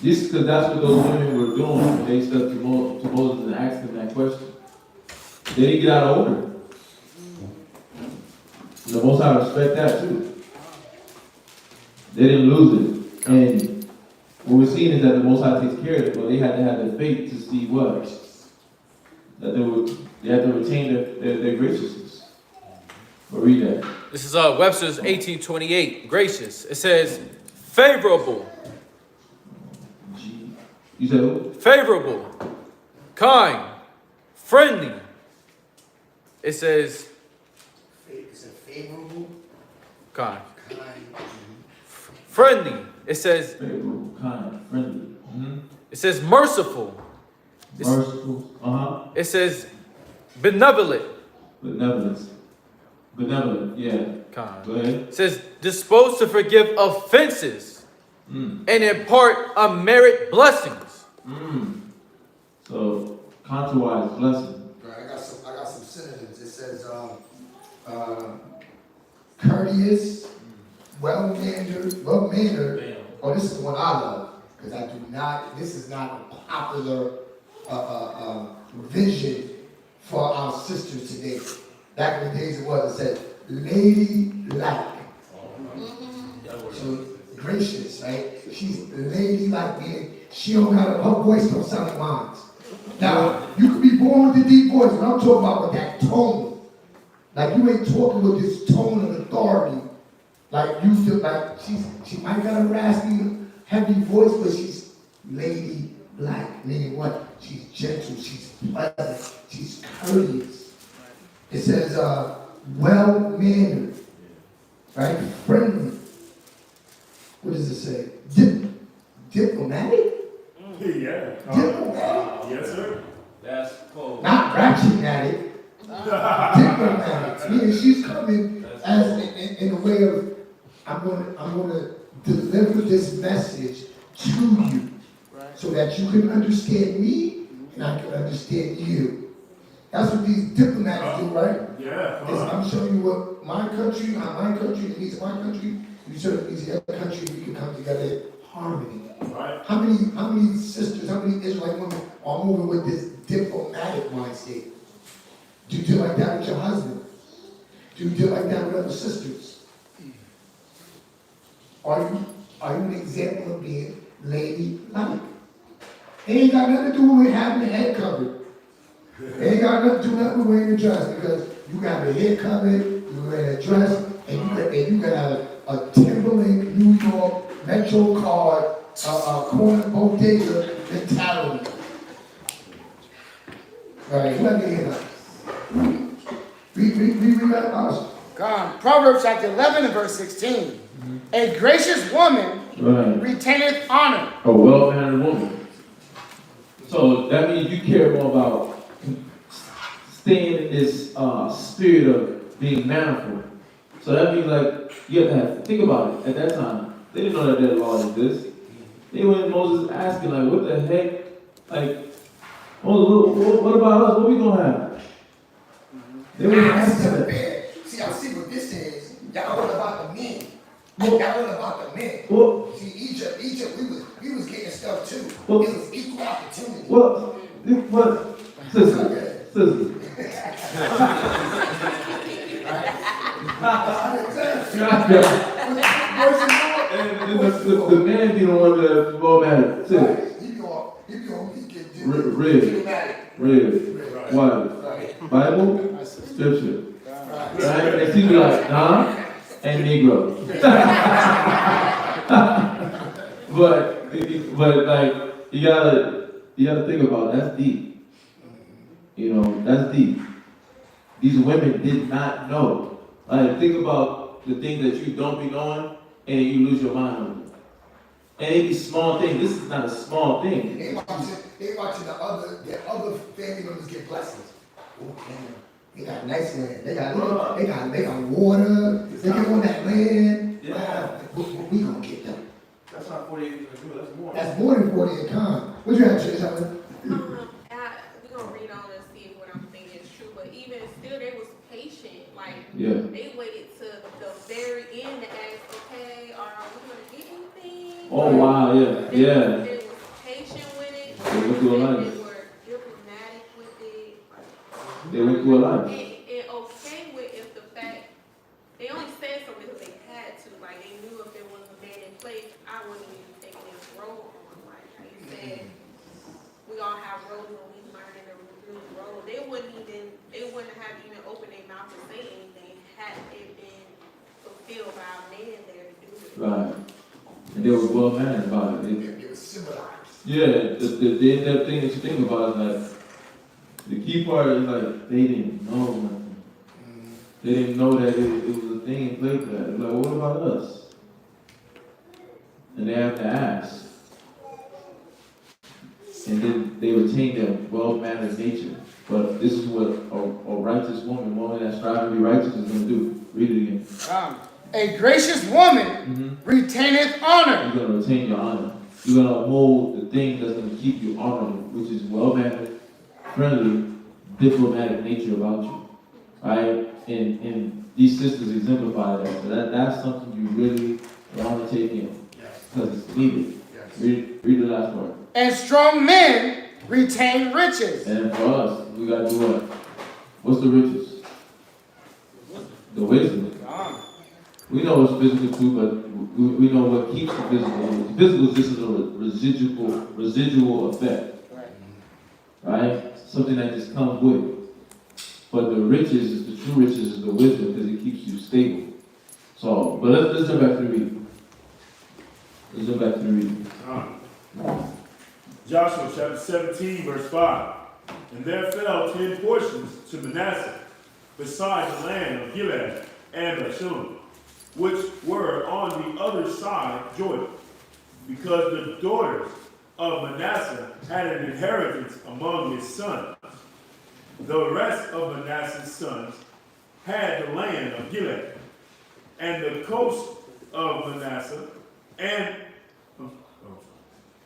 This because that's what those women were doing when they stepped to Moses and asked him that question. They didn't get out of order. The Most High respect that too. They didn't lose it. And what we're seeing is that the Most High takes care of it, but they had to have the faith to see what? That they had to retain their graciousness. But read that. This is Webster's 1828. Gracious. It says favorable. You said what? Favorable. Kind. Friendly. It says Is it favorable? kind. Kind. Friendly. It says Favorable, kind, friendly. it says merciful. Merciful. It says benevolent. Benevolence. Benevolent, yeah. Kind. Go ahead. It says disposed to forgive offenses and impart unmerited blessings. So, contrawise, blessing. Right, I got some synonyms. It says courteous, well-mannered. Oh, this is the one I love, because I do not, this is not a popular vision for our sisters today. Back in the days it was, it said ladylike. So gracious, right? She's ladylike, meaning she don't have, her voice don't sound like mine. Now, you could be born with a deep voice, but I'm talking about with that tone. Like you ain't talking with this tone of authority. Like you feel like she might got a raspy, heavy voice, but she's ladylike, meaning what? She's gentle, she's pleasant, she's courteous. It says well-mannered, right? Friendly. What does it say? Diplomatic? Yeah. Diplomatic. Yes, sir. That's cool. Not ratchet-matic. Diplomatic. Meaning she's coming as in a way of I'm gonna deliver this message to you, so that you can understand me and I can understand you. That's what these diplomats do, right? Yeah. I'm showing you what my country, the needs of my country. You show the needs of the other country. We can come together in harmony. Right. How many sisters, how many Israelite women are moving with this diplomatic mind state? Do you do like that with your husband? Do you do like that with other sisters? Are you an example of being ladylike? It ain't got nothing to do with having the head covered. It ain't got nothing to do with wearing a dress, because you got the head covered, you wear a dress, and you got a Timberland New York Metro card corner bodega mentality. Right, let me hear that. Read that us. God. Proverbs chapter 11 and verse 16. A gracious woman retaineth honor. A well-mannered woman. So that means you care more about staying in this spirit of being manful. So that means like you have to think about it. At that time, they didn't know that their law exists. They went Moses asking like, what the heck? Like, what about us? What we gonna have? They were asking that. See, I see what this is. Y'all all about the men. Y'all all about the men. Well, see, Egypt, we was getting stuff too. Well, it was equal opportunity. What? Sister. The man be the one that more matter too. Read. What? Bible? Scripture. Right? And people like, nah, and Negro. but like, you gotta think about it. That's deep. You know, that's deep. These women did not know. Like, think about the things that you don't be knowing and you lose your mind on it. And it be small things. This is not a small thing. They watching the other family members get blessings. Oh, damn. They got nice land. They got water. They get on that land. Yeah. What we gonna get them? That's not 40 acres of good. That's more. That's more than 40 acres. What you have to say something? We're gonna read on and see what I'm thinking is true, but even still, they was patient. Like, they waited to the very end to ask, okay, are we gonna get anything? Oh, wow, yeah. They was patient with it. They went through a life. They were diplomatic with it. They went through a life. And okay with if the fact, they only said something because they had to. Like, they knew if there was a man in had it been fulfilled by a man there to do it. Right. And they were well mannered about it. It was civilized. Yeah, the in-depth thing that you think about is like, the key part is like, they didn't know nothing. They didn't know that it was a thing in place for that. It's like, what about us? And they have to ask. And then they retain their well-mannered nature. But this is what a righteous woman that's striving to be righteous is going to do. Read it again. A gracious woman retaineth honor. You're going to retain your honor. You're going to hold the thing that's going to keep you honorable, which is well-mannered, friendly, diplomatic nature about you. Right? And these sisters exemplify that. So that's something you really want to take in. Because it's needed. Read the last part. And strong men retain riches. And for us, we got to do what? What's the riches? The wisdom. We know it's physical too, but we know what keeps the physical. The physical is just a residual effect. Right? Something that just comes with it. But the riches, the true riches is the wisdom because it keeps you stable. So, but let's jump back to the reading. Let's jump back to the reading. Joshua chapter 17, verse 5. And there fell 10 portions to Manasseh, beside the land of Gilead and Bashan, which were on the other side Jordan, because the daughters of Manasseh had an inheritance among his sons. The rest of Manasseh's sons had the land of Gilead, and the coast of Manasseh, and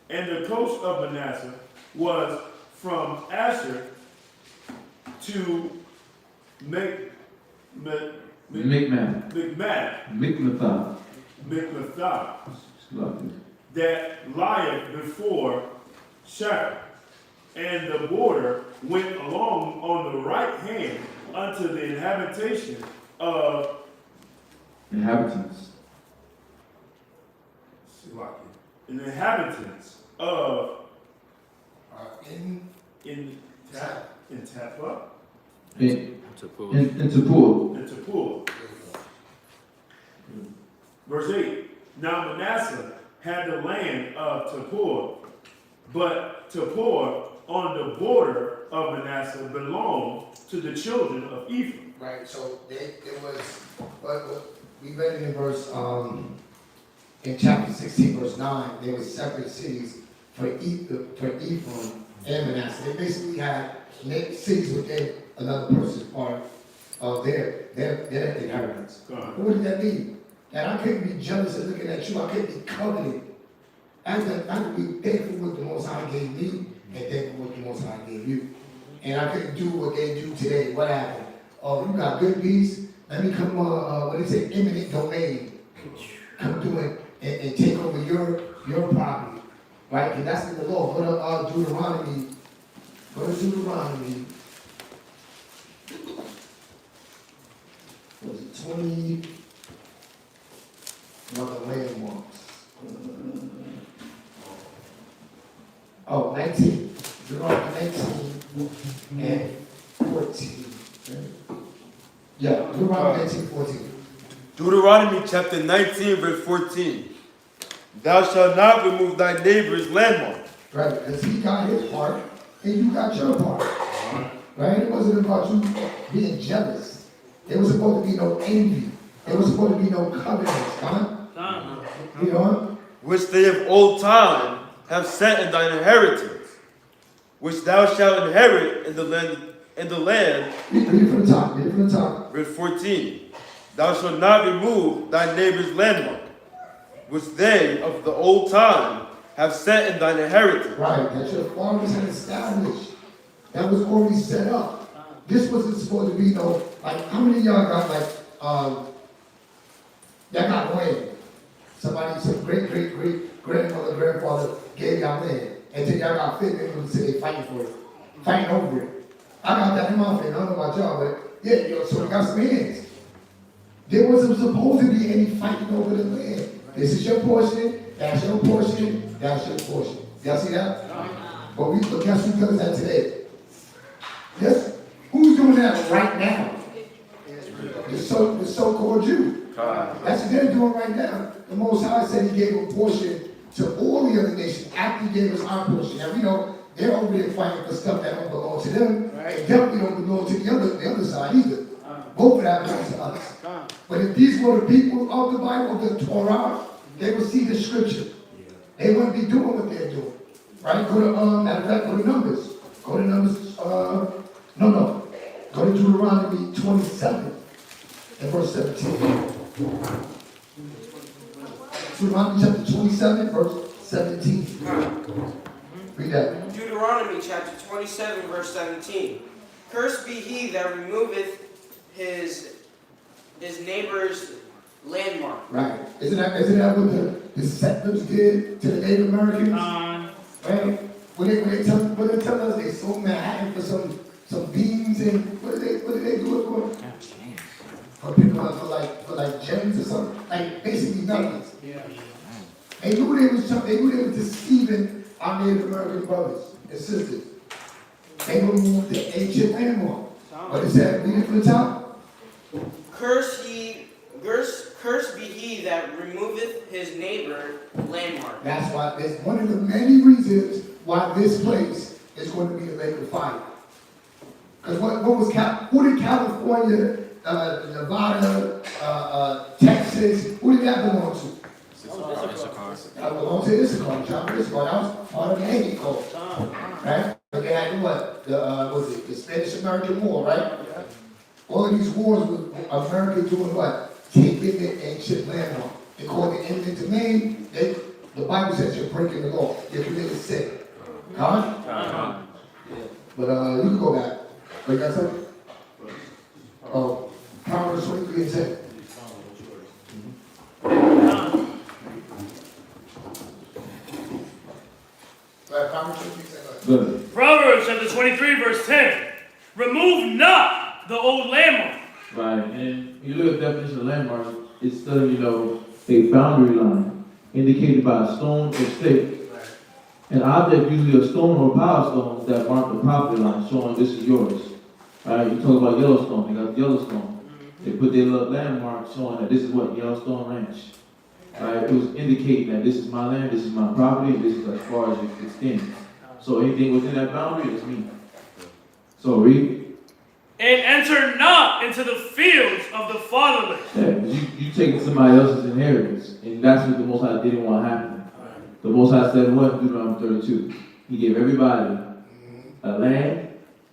the coast of Manasseh was from Asher to Mikmath, that lieth before Shechem, and the border went along on the right hand unto the inhabitants of in Tapua. In Tapua. Verse 8. Now Manasseh had the land of Tapua, but Tapua on the border of Manasseh belonged to the children of Ephraim. Right, so it was, what we read it in verse, in chapter 16, verse 9, there were separate cities for Ephraim and Manasseh. They basically had cities within another person's part of their inheritance. But what did that mean? That I couldn't be jealous of looking at you. I couldn't be coveted. I could be thankful what the Most High gave me and thankful what the Most High gave you. And I couldn't do what they do today. What happened? Oh, you got good peace? Let me come what they say, eminent domain. Come do it and take over your property. Right? And that's in the law. Go to Deuteronomy. Go to Deuteronomy. Was it 20? Not the landmarks. 19. Deuteronomy 19 and 14. Yeah, Deuteronomy 19, 14. Deuteronomy chapter 19, verse 14. Thou shalt not remove thy neighbor's landmark. Right, because he got his part and you got your part. Right? It wasn't about you being jealous. There was supposed to be no envy. There was supposed to be no covenants, huh? You know? Which they of old time have set in thine inheritance, which thou shalt inherit in the land. Read it from the top. Verse 14. Thou shalt not remove thy neighbor's landmark, which they of the old time have set in thine inheritance. Right, that your fathers had established. That was already set up. This wasn't supposed to be how many of y'all got that got land? Somebody, some great grandmother, grandfather gave y'all land. And then y'all got fit and say they fighting for it. Fighting over it. I got that in my family. I don't know about y'all, but yeah, so we got some hands. There wasn't supposed to be any fighting over the land. This is your portion, that's your portion, that's your portion. Y'all see that? But guess who does that today? Yes? Who's doing that right now? The so-called Jew. That's what they're doing right now. The Most High said he gave a portion to all the other nations after he gave us our portion. Now we know they're over there fighting for stuff that don't belong to them. And definitely don't belong to the other side either. Both of that belongs to us. But if these were the people of the Bible, the Torah, they would see the scripture. They wouldn't be doing what they're doing. Right? Go to, matter of fact, go to Numbers. Go to Numbers, Go to Deuteronomy 27 and verse 17. Deuteronomy chapter 27, verse 17. Read that. Deuteronomy chapter 27, verse 17. Cursed be he that removeth his neighbor's landmark. Right. Isn't that what the settlers did to the Native Americans? Right? When they tell us they sold Manhattan for some beans and what did they do it for? For like gems or something. Like basically nothing. They knew they was deceiving our Native American brothers and sisters. They removed the ancient landmark. What is that? Read it from the top. Cursed be he that removeth his neighbor landmark. That's why there's one of the many reasons why this place is going to be a lake of fire. Because who did California, Nevada, Texas, who did that belong to? That belonged to Issachar, John Issachar. That was part of the Haiti code. Right? But they had the Spanish American War, right? All of these wars with America doing what? Taking the ancient landmark. They call it eminent domain. The Bible says you're breaking the law. You're committing sin. Huh? But you can go back. What you got something? Oh, Proverbs 23 and 10. Proverbs chapter 23, verse 10. Remove not the old landmark. Right, and you look at the definition of landmark, it's still, a boundary line indicated by a stone or stick. An object, usually a stone or pile stones that mark the property line, showing this is yours. Right, you talk about Yellowstone, they got Yellowstone. They put their little landmark showing that this is what Yellowstone Ranch. Right, it was indicating that this is my land, this is my property, and this is as far as it extends. So anything within that boundary is me. So read. And enter not into the fields of the fatherless. Yeah, you taking somebody else's inheritance, and that's what the Most High didn't want to happen. The Most High said what in Deuteronomy 32? He gave everybody a land,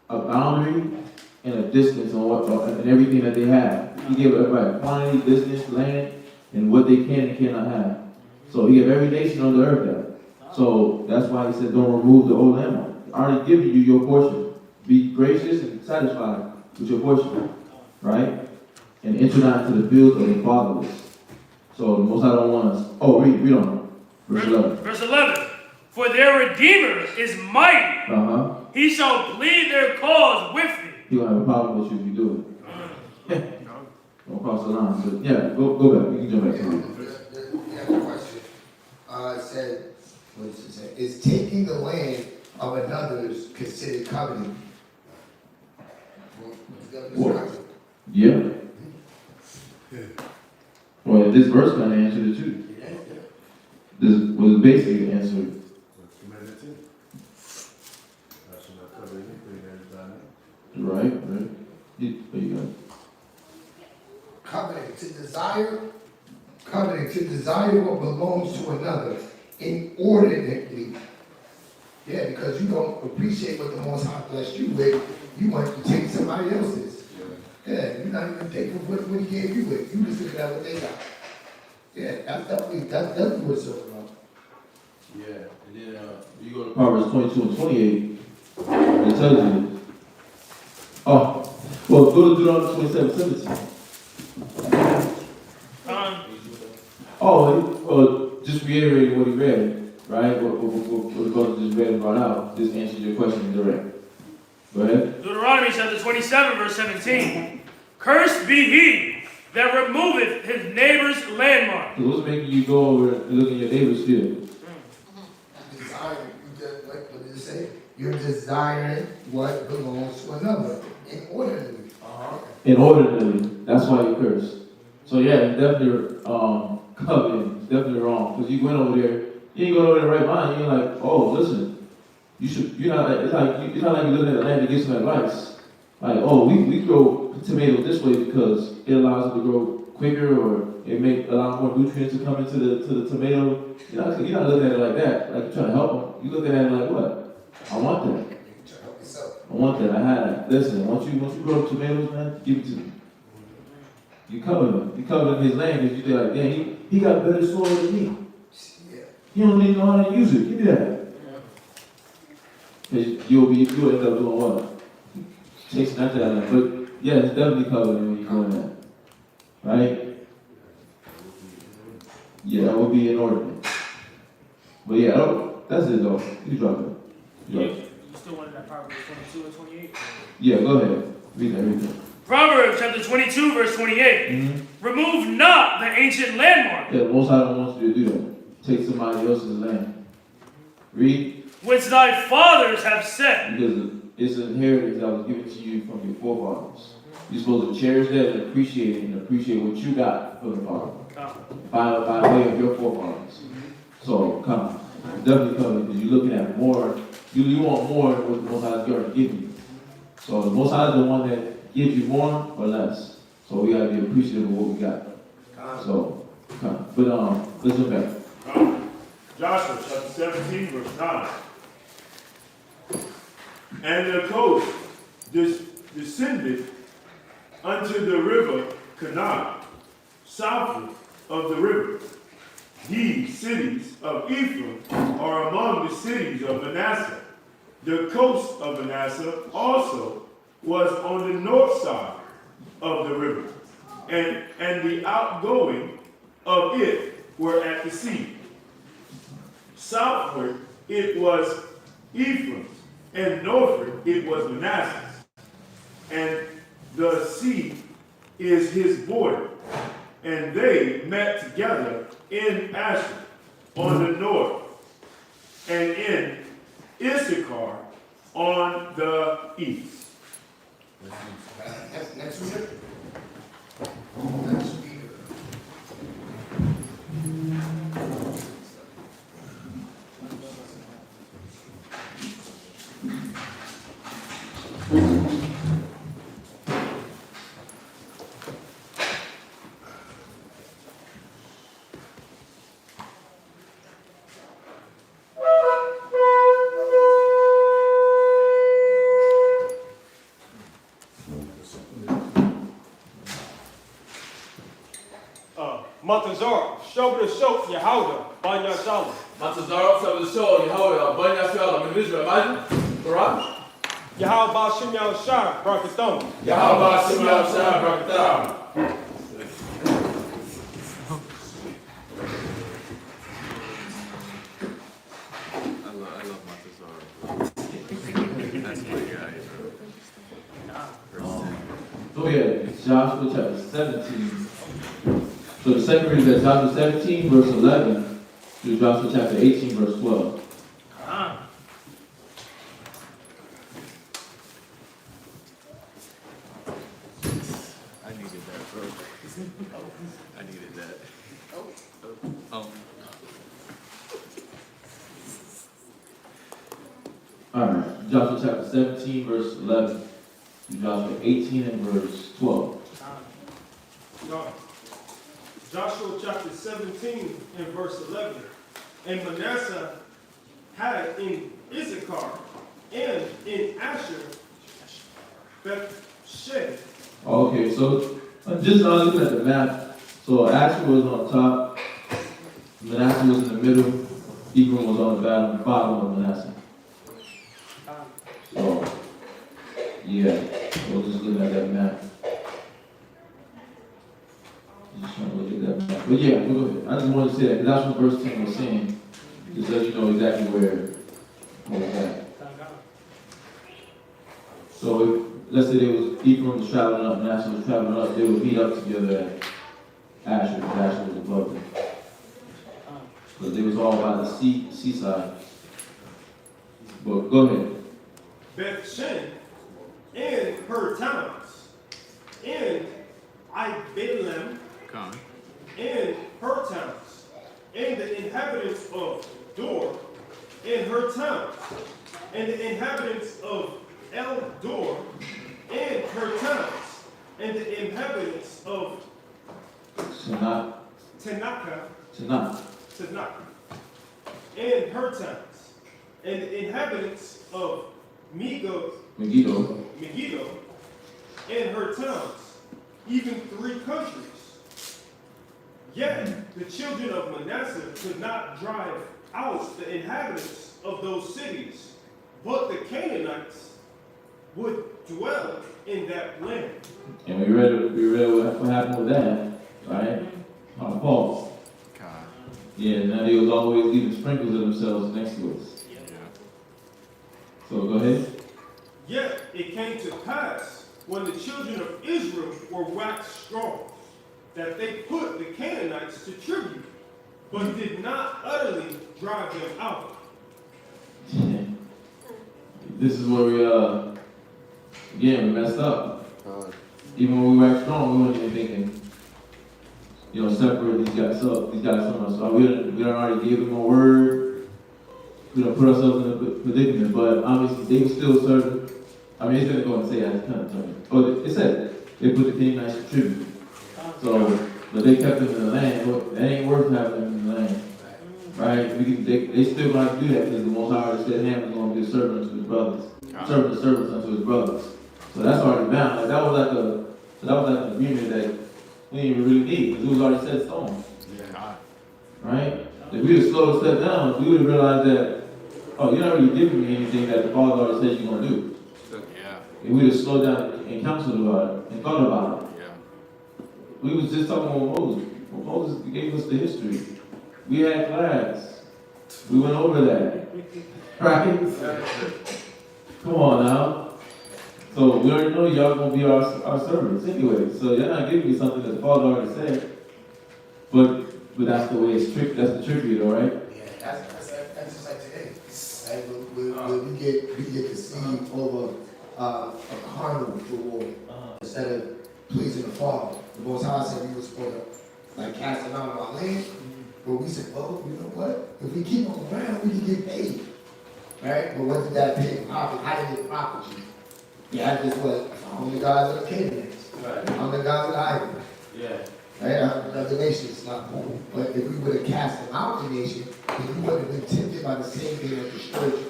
a boundary, and a distance and everything that they have. He gave everybody quantity, distance, land, and what they can and cannot have. So he gave every nation on the earth that. So that's why he said, don't remove the old landmark. I already given you your portion. Be gracious and satisfied with your portion, right? And enter not into the fields of the fatherless. So the Most High don't want us. Oh, read on. Verse 11. Verse 11. For their Redeemer is mighty. He shall plead their cause with thee. He gonna have a problem with you if you do it. Don't cross the line. So yeah, go back. You can jump back to it. The other question. It said, what does it say? Is taking the land of another's considered covenant? What? Yeah. Well, this verse kind of answered it too. This was basically an answer. Right. You got it. Covenant to desire what belongs to another inordinately. Yeah, because you don't appreciate what the Most High blessed you with, you want to take somebody else's. Yeah, you're not even thankful for what he gave you with. You just look at what they got. Yeah, that's definitely what it's all about. Yeah, and then you go to Proverbs 22 and 28, it tells you. Oh, well, go to Deuteronomy 27:17. Well, just reiterating what he read, right? What the brother just read and brought out. This answers your question direct. Go ahead. Deuteronomy chapter 27, verse 17. Cursed be he that removeth his neighbor's landmark. So what's making you go over and look at your neighbor's field? Desiring, what did it say? You're desiring what belongs to another inordinately. Inordinately. That's why you're cursed. So yeah, it's definitely coveting. It's definitely wrong because you went over there. You ain't going over there right mind. You're like, oh, listen, you should. You're not. It's not like you're looking at the land to get some advice. Like, oh, we grow tomatoes this way because it allows it to grow quicker, or it may allow more nutrients to come into the tomato. You're not looking at it like that. Like you're trying to help them. You're looking at it like what? I want that. I want that. I had that. Listen, once you grow tomatoes, man, give it to me. You cover him. You cover his land because you feel like, damn, he got better soil than me. He don't even know how to use it. Give me that. Because you'll end up doing what? Chasing after that land. But yeah, it's definitely covered when you're doing that. Right? Yeah, that would be in order. But yeah, that's it though. You drop it. You still wanted that Proverbs 22 and 28? Yeah, go ahead. Read that. Proverbs chapter 22, verse 28. Mm-hmm. Remove not the ancient landmark. Yeah, the Most High don't want you to do that. Take somebody else's land. Read. Which thy fathers have set. Because it's an inheritance that was given to you from your forefathers. You're supposed to cherish that and appreciate it, and appreciate what you got from the Father. By way of your forefathers. So, come. Definitely coming, because you're looking at more. You want more than what the Most High is going to give you. So, the Most High is the one that gives you more or less. So, we got to be appreciative of what we got. So, come. But, listen back. Joshua chapter 17, verse 9. And the coast descended unto the river Canaan, southward of the river. These cities of Ephraim are among the cities of Manasseh. The coast of Manasseh also was on the north side of the river, and the outgoing of it were at the sea. Southward it was Ephraim's, and northward it was Manasseh's. And the sea is his border. And they met together in Asher on the north, and in Issachar on the east. Next week. Matazar, show the show, Yehuda, Banya Shalom. Matazar, show the show, Yehuda, Banya Shalom. In Israel, imagine. Baraj. Yahweh Shimel Shah, Brakathon. Yahweh Shimel Shah, Brakathon. I love Matazar. That's my guy, bro. So yeah, Joshua chapter 17. So the second reading is Joshua 17, verse 11, to Joshua chapter 18, verse 12. I needed that, bro. I needed that. Alright, Joshua chapter 17, verse 11, to Joshua 18 and verse 12. Joshua chapter 17 and verse 11. And Manasseh had in Issachar and in Asher Beth-Shem. Okay, so just looking at the map, so Asher was on top, Manasseh was in the middle, Ephraim was on the bottom of Manasseh. So, yeah, we're just looking at that map. Just trying to look at that map. But yeah, go ahead. I just wanted to say that because that's what verse 10 was saying. Just let you know exactly where it's at. So if, let's say there was Ephraim was traveling up, Manasseh was traveling up, they would meet up together at Asher, because Asher was above them. Because they was all by the seaside. But go ahead. Beth-Shem and her towns, and Ibelem and her towns, and the inhabitants of Dor, and her towns, and the inhabitants of El Dor, and her towns, and the inhabitants of Tanakh. Tanakh, and her towns, and the inhabitants of Megiddo, and her towns, even 3 countries. Yet the children of Manasseh could not drive out the inhabitants of those cities, but the Canaanites would dwell in that land. And we read what happened with that, right? On Paul. Yeah, now they was always leaving sprinkles of themselves next to us. So go ahead. Yet it came to pass, when the children of Israel were waxed strong, that they put the Canaanites to tribute, but did not utterly drive them out. This is where we messed up. Even when we waxed strong, we weren't even thinking, separate these guys from us. So we don't already gave them a word. We don't put ourselves in a predicament, but obviously they were still serving. I mean, it's going to go and say that kind of time. Oh, it said they put the Canaanites to tribute. So, but they kept them in the land. It ain't worth having them in the land. Right? They still going to have to do that because the Most High said Ham was going to be a servant unto his brothers. Servant of servants unto his brothers. So that's already bound. Like, that was like an agreement that we didn't even really need because it was already set in stone. Right? If we had slowed a step down, we would have realized that, you're not really giving me anything that the Father already said you're going to do. If we would have slowed down and counseled about it and thought about it. We was just talking about Moses. Well, Moses gave us the history. We had class. We went over that. Right? Come on now. So we already know y'all gonna be our servants anyway. So you're not giving me something that the Father already said. But that's the way it's tricky. That's the tricky, all right? Yeah, that's just like today. Like when we get deceived over a carnal reward instead of pleasing the Father. The Most High said we were supposed to cast them out of our land. But we said, well, you know what? If we keep them around, we can get paid. Right? But what did that pay profit? How did it profit you? Yeah, I just was only guys of the Canaanites. Right. Only guys of the Ivory. Yeah. Right? Other nations not. But if we would have cast them out of the nation, then we would have been tempted by the same thing that destroyed you.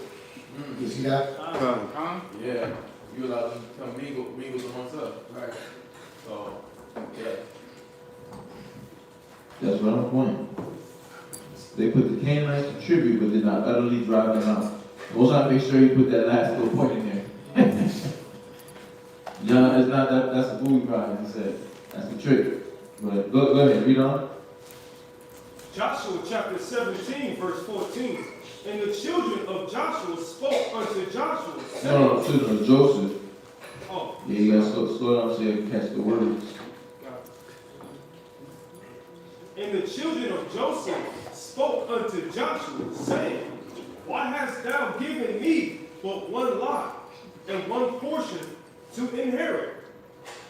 You see that? Yeah. You allowed them to come mingle amongst us. Right. So, yeah. That's what I'm pointing. They put the Canaanites to tribute, but did not utterly drive them out. We'll try to make sure you put that last little point in there. John, it's not that's a booby prize, he said. That's the trick. But go ahead, read on. Joshua chapter 17, verse 14. And the children of Joshua spoke unto Joshua, saying, No, children of Joseph. Oh. Yeah, you gotta slow down so you can catch the words. And the children of Joseph spoke unto Joshua, saying, Why hast thou given me but one lot and one portion to inherit,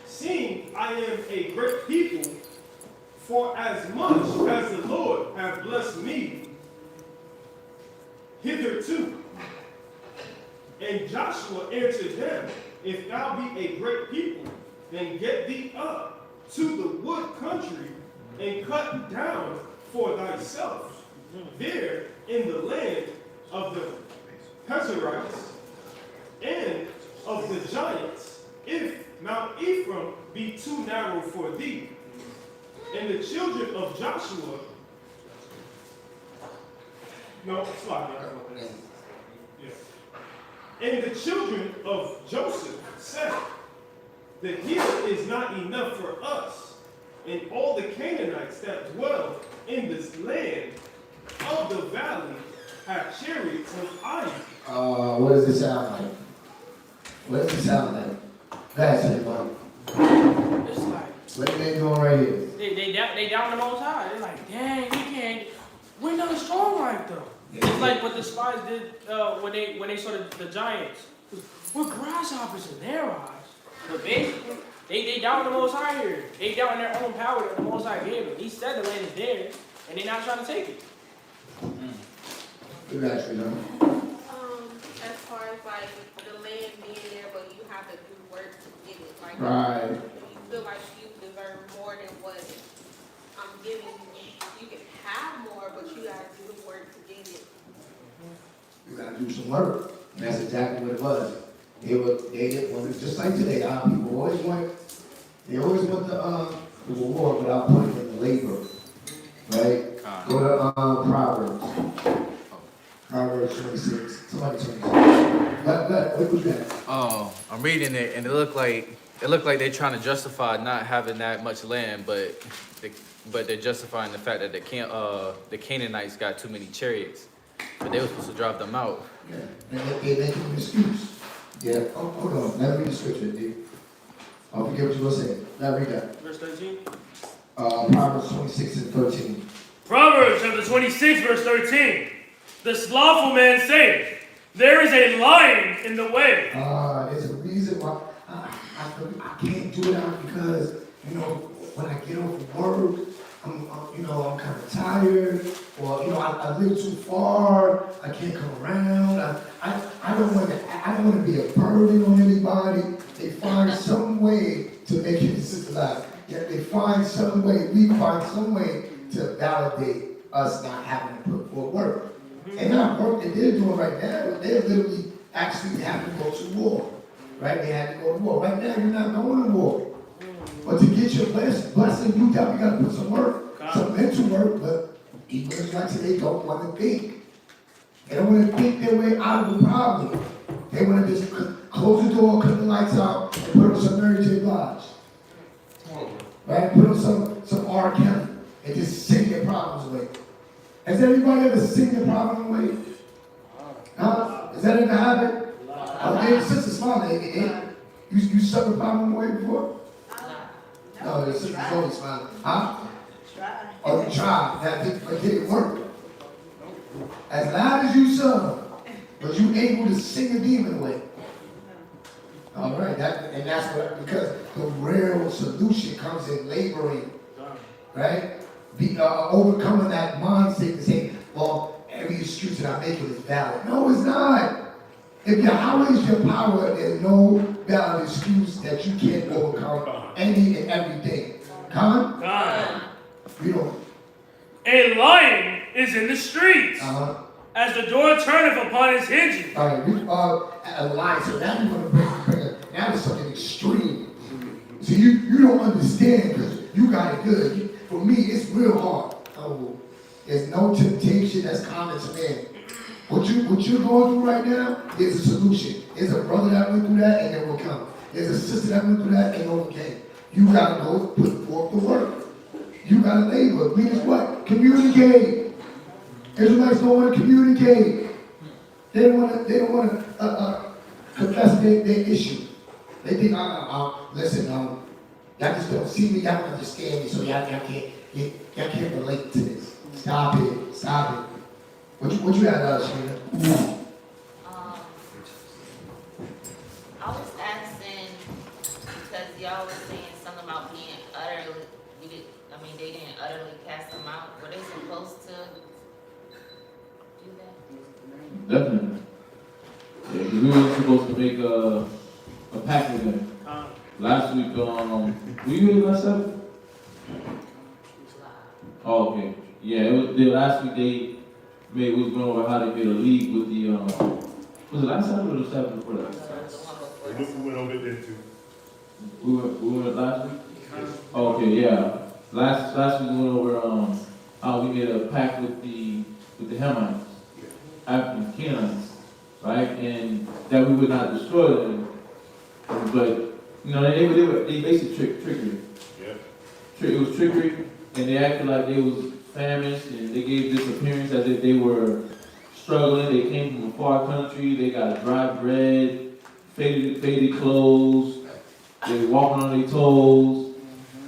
seeing I am a great people? For as much as the Lord hath blessed me hitherto. And Joshua answered them, If thou be a great people, then get thee up to the wood country and cut down for thyself there in the land of the Pezerites and of the giants, if Mount Ephraim be too narrow for thee. And the children of Joshua, And the children of Joseph said, The hill is not enough for us, and all the Canaanites that dwell in this land of the valley have chariots of iron. What does it sound like? What does it sound like? That's it, man. It's like, what are they doing right here? They down the Most High. They're like, dang, we can't. We're not strong like them. It's like what the spies did when they saw the giants. We're grasshoppers in their eyes. But basically, They doubt the Most High here. They doubt in their own power that the Most High gave them. He said the land is theirs, and they're not trying to take it. Good actually, no. As far as like the land being there, but you have to do work to get it. Like, Right. you feel like you deserve more than what I'm giving you. You can have more, but you gotta do the work to get it. You gotta do some work. And that's exactly what it was. They didn't want it, just like today, people always want the reward without putting in the labor. Right? Go to Proverbs. Proverbs 26. Somebody 26. What was that? Oh, I'm reading it, and it looked like they're trying to justify not having that much land, but they're justifying the fact that the Canaanites got too many chariots, but they were supposed to drive them out. Yeah. And they make an excuse. Yeah. Oh, hold on. Let me read the scripture, dude. I'll forget what you were saying. Now read that. Verse 13. Proverbs 26 and 13. Proverbs chapter 26, verse 13. The slothful man saith, there is a lion in the way. There's a reason why I can't do it out because, when I get off of work, I'm kind of tired, or, I live too far, I can't come around, I don't want to be a burden on anybody. They find some way to make it consistent life. Yet we find some way to validate us not having to put forth work. And that work that they're doing right now, they're literally actually having to go to war. Right? They had to go to war. Right now, you're not going to war. But to get your blessing, you definitely got to put some work, some mental work, but even like they don't want to think. They don't want to think their way out of the problem. They want to just close the door, cut the lights out, and put on some Mary J. Blige. Right? Put on some R. Kelly and just sing their problems away. Has anybody ever sing their problem away? Huh? Has that ever happened? Okay, sister smiling. You sung the problem away before? No, the sister's always smiling. Huh? Oh, you tried. That didn't work. As loud as you sung, was you able to sing a demon away? All right, that's what, because the real solution comes in laboring, right? Overcoming that mindset to say, well, every excuse that I make is valid. No, it's not. If Yahweh is your power, there's no valid excuse that you can't overcome any and everything. Come? You don't. A lion is in the streets. As the door turneth upon his hinges. All right, a lion. So now we're going to bring now it's something extreme. So you don't understand because you got it good. For me, it's real hard. Oh, there's no temptation that's common to man. What you're going through right now, there's a solution. There's a brother that went through that and overcome. There's a sister that went through that and overcame. You got to go put forth the work. You got to labor. Means what? Communicate. Israelites don't want to communicate. They don't want to confess their issue. They think, listen, y'all just don't see me, y'all don't understand me, so y'all can't relate to this. Stop it. What you had, Sharina? I was asking because y'all was saying something about being utterly, they didn't utterly cast them out. Were they supposed to do that? Definitely. Yeah, because we were supposed to make a pact with them. Last week, were you here last Sabbath? Oh, okay. Yeah, last week we was going over how they made a league with the, was it last Sabbath or the Sabbath before that? We went over it then too. We went last week? Oh, okay, yeah. Last week we went over how we made a pact with the Hamites, African Canaanites, right? And that we would not destroy them, but they basically trickery. Yeah. It was trickery, and they acted like they was famished, and they gave this appearance as if they were struggling. They came from a far country. They got dry bread, faded clothes. They were walking on their toes.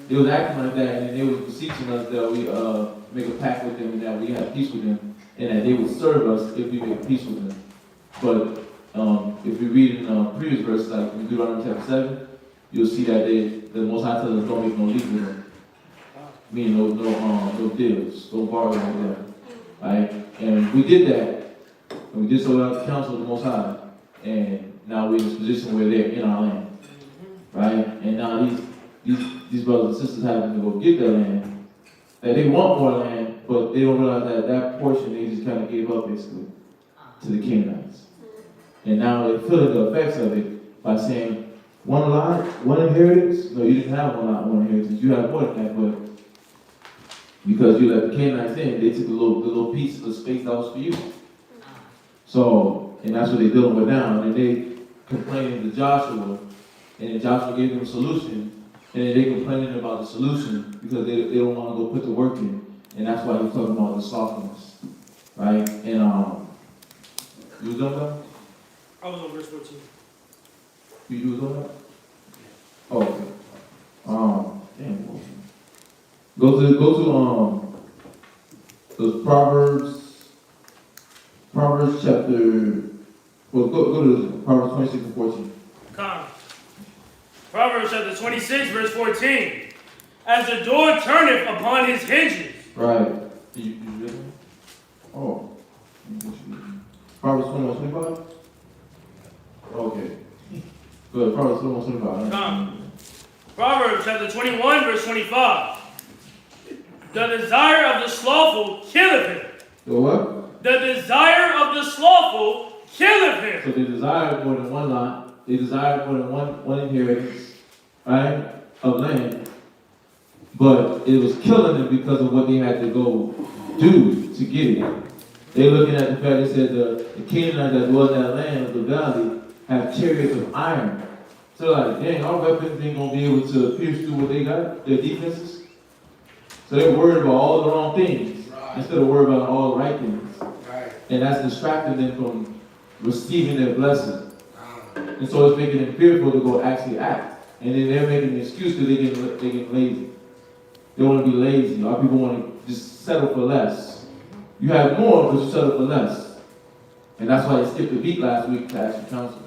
They was acting like that, and they was beseeching us that we make a pact with them and that we have peace with them, and that they would serve us if we make peace with them. But if we read in previous verses, like in Deuteronomy chapter 7, you'll see that the Most High tells us don't make no league with them. Meaning no deals, don't borrow with them. Right? And we did that. And we did so without the counsel of the Most High. And now we're in this position where they're in our land. Right? And now these brothers and sisters having to go get their land. That they want more land, but they don't realize that that portion they just kind of gave up basically to the Canaanites. And now they're feeling the effects of it by saying, one lot, one inheritance? No, you didn't have one lot, one inheritance. You have more than that, but because you let the Canaanites in, they took the little piece of the space that was for you. So, and that's what they're dealing with now. And then they complaining to Joshua, and then Joshua gave them a solution, and then they complaining about the solution because they don't want to go put the work in. And that's why he's talking about the softness. Right? And you was done with that? I was on verse 14. You was on that? Oh, okay. Damn. Go to those Proverbs chapter. Well, go to Proverbs 26 and 14. Come. Proverbs chapter 26, verse 14. As the door turneth upon his hinges. Right. You read that? Oh. Proverbs 21, 25? Okay. Good. Proverbs 21, 25. Right? Come. Proverbs chapter 21, verse 25. The desire of the slothful killeth him. The what? The desire of the slothful killeth him. So they desired more than one lot. They desired more than one inheritance, right, of land. But it was killing them because of what they had to go do to get it. They looking at the fact they said the Canaanites that dwell in that land of the valley have chariots of iron. So like, dang, our weapons ain't gonna be able to pierce through what they got, their defenses. So they're worried about all the wrong things instead of worried about all the right things. Right. And that's distracting them from receiving their blessing. And so it's making them fearful to go actually act. And then they're making an excuse because they get lazy. They want to be lazy. A lot of people want to just settle for less. You have more, but you settle for less. And that's why they skipped the beat last week to ask for counsel.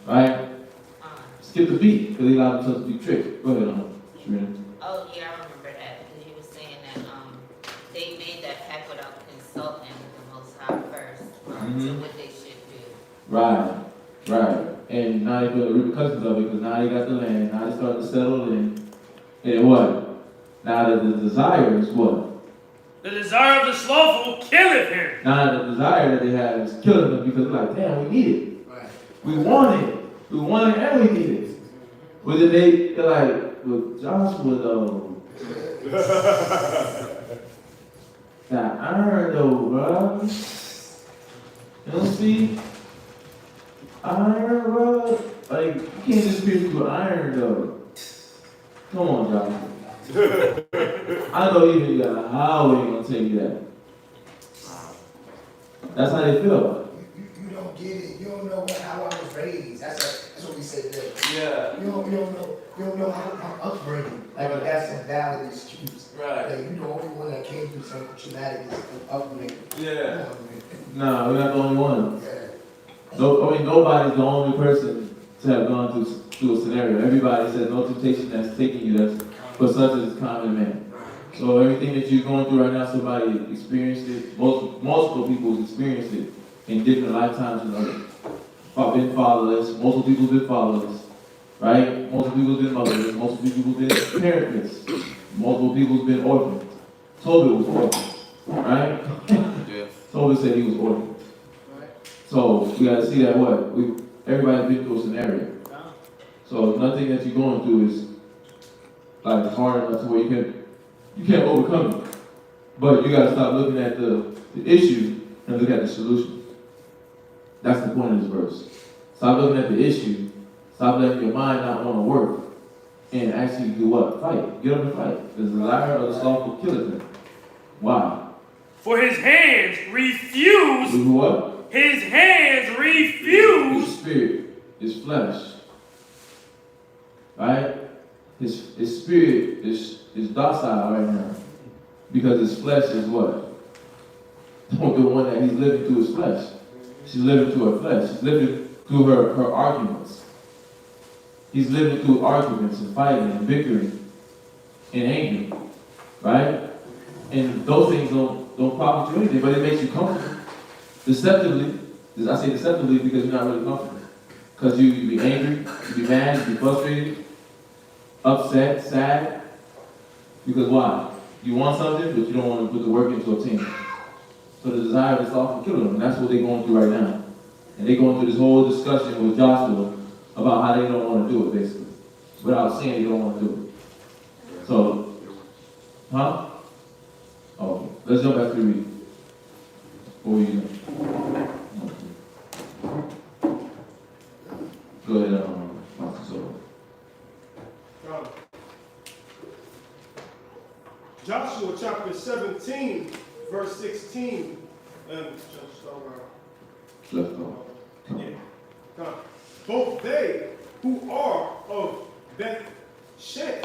Right? Skip the beat because they allowed themselves to be tricked. Go ahead, Sharina. Oh yeah, I remember that because you were saying that they made that pact without consulting the Most High first to what they should do. Right. And now they feel the repercussions of it because now they got the land. Now they start to settle in. And what? Now the desire is what? The desire of the slothful killeth him. Now the desire that they have is killing them because they're like, damn, we need it. Right. We want it. We want it and we need it. But then they're like, well, Joshua though. That iron though, bro. You don't see? Iron, bro. Like, you can't just pierce through iron though. Come on, Joshua. I know even you got a highway ain't gonna tell you that. That's how they feel. You don't get it. You don't know how I was raised. That's what we say today. Yeah. You don't know how I'm upbringing. Like that's a valid excuse. Right. Like, you're the only one that came through some traumatic upbringing. Yeah. No, we're not the only one. Yeah. No, I mean, nobody's the only person to have gone through a scenario. Everybody says no temptation that's taking you, that's for such as common man. So everything that you're going through right now, somebody experienced it. Multiple people have experienced it in different lifetimes. Been fatherless. Multiple people have been fatherless, right? Multiple people have been motherless. Multiple people have been parentless. Multiple people have been orphaned. Tobit was orphaned, right? Yeah. Tobit said he was orphaned. So we got to see that everybody's been through a scenario. So nothing that you're going through is like hard enough to where you can't overcome it. But you got to stop looking at the issue and look at the solution. That's the point of this verse. Stop looking at the issue. Stop letting your mind not want to work. And actually do what? Fight. Get up and fight. The desire of the slothful killeth him. Why? For his hands refuse. Do what? His hands refuse. His spirit, his flesh. Right? His spirit is docile right now. Because his flesh is what? The one that he's living through his flesh. She's living through her flesh. She's living through her arguments. He's living through arguments and fighting and bickering and anger, right? And those things don't profit you anything, but it makes you comfortable. Deceptively, I say deceptively because you're not really comfortable. Because you be angry, you be mad, you be frustrated, upset, sad. Because why? You want something, but you don't want to put the work in to obtain it. So the desire is often killing them, and that's what they're going through right now. And they're going through this whole discussion with Joshua about how they don't want to do it, basically. Without saying they don't want to do it. So, huh? Okay, let's jump back to the reading. What were you doing? Go ahead, Pastor Soul. Joshua chapter 17, verse 16. And Let's go. yeah. Both they who are of Beth Shem,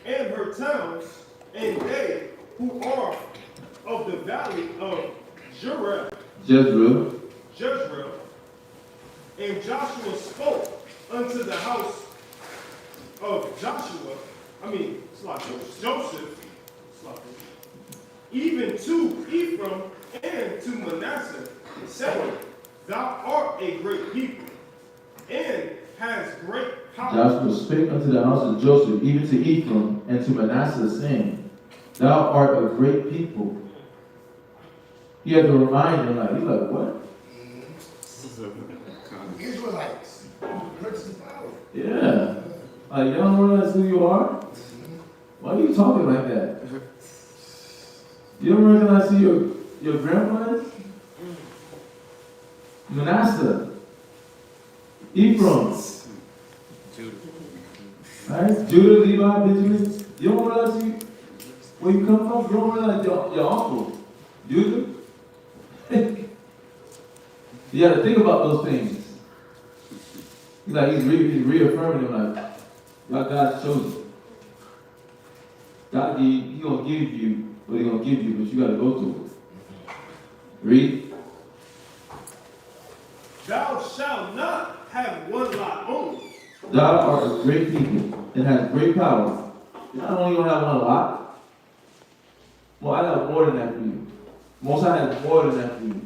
and her towns, and they who are of the valley of Jezreel, and Joshua spoke unto the house of Joseph, even to Ephraim and to Manasseh, saying, Thou art a great people, and has great power. Joshua spake unto the house of Joseph, even to Ephraim and to Manasseh, saying, Thou art a great people. He had to remind them, he's like, what? Israelites. Power. Yeah. Like, y'all don't realize who you are? Why are you talking like that? You don't recognize who your grandma is? Manasseh. Ephraim. Right? Judah, Levi, Benjamin. You don't realize where you come from? You don't realize your uncle. Judah? You got to think about those things. He's reaffirming them like God chose you. God, He gonna give you what He gonna give you, but you gotta go through it. Read. Thou shalt not have one lot only. Thou art a great people and has great power. Not only gonna have one lot. Well, I got more than that for you. Most High has more than that for you.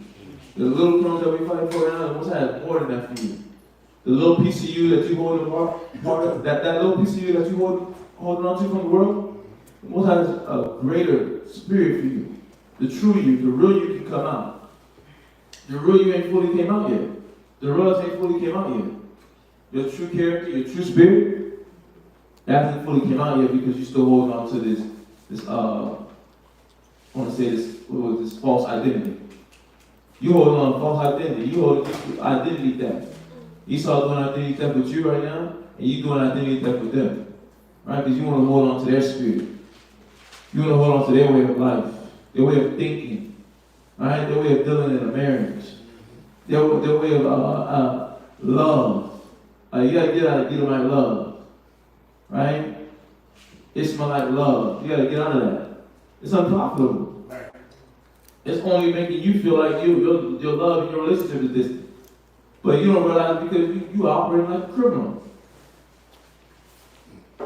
The little crumbs that we fight for right now, the Most High has more than that for you. The little piece of you that you hold part of, that little piece of you that you holding on to from the world, the Most High has a greater spirit for you. The true you, the real you can come out. The real you ain't fully came out yet. The real us ain't fully came out yet. Your true character, your true spirit, that hasn't fully came out yet because you still holding on to this false identity. You holding on to false identity. You hold identity theft. Esau doing identity theft with you right now, and you doing identity theft with them. Right? Because you want to hold on to their spirit. You want to hold on to their way of life, their way of thinking, right? Their way of dealing in a marriage, their way of love. You got to get out of Edomite love, right? Ishmaelite love. You got to get out of that. It's unprofitable. It's only making you feel like your love and your relationship is distant. But you don't realize because you operate like a criminal.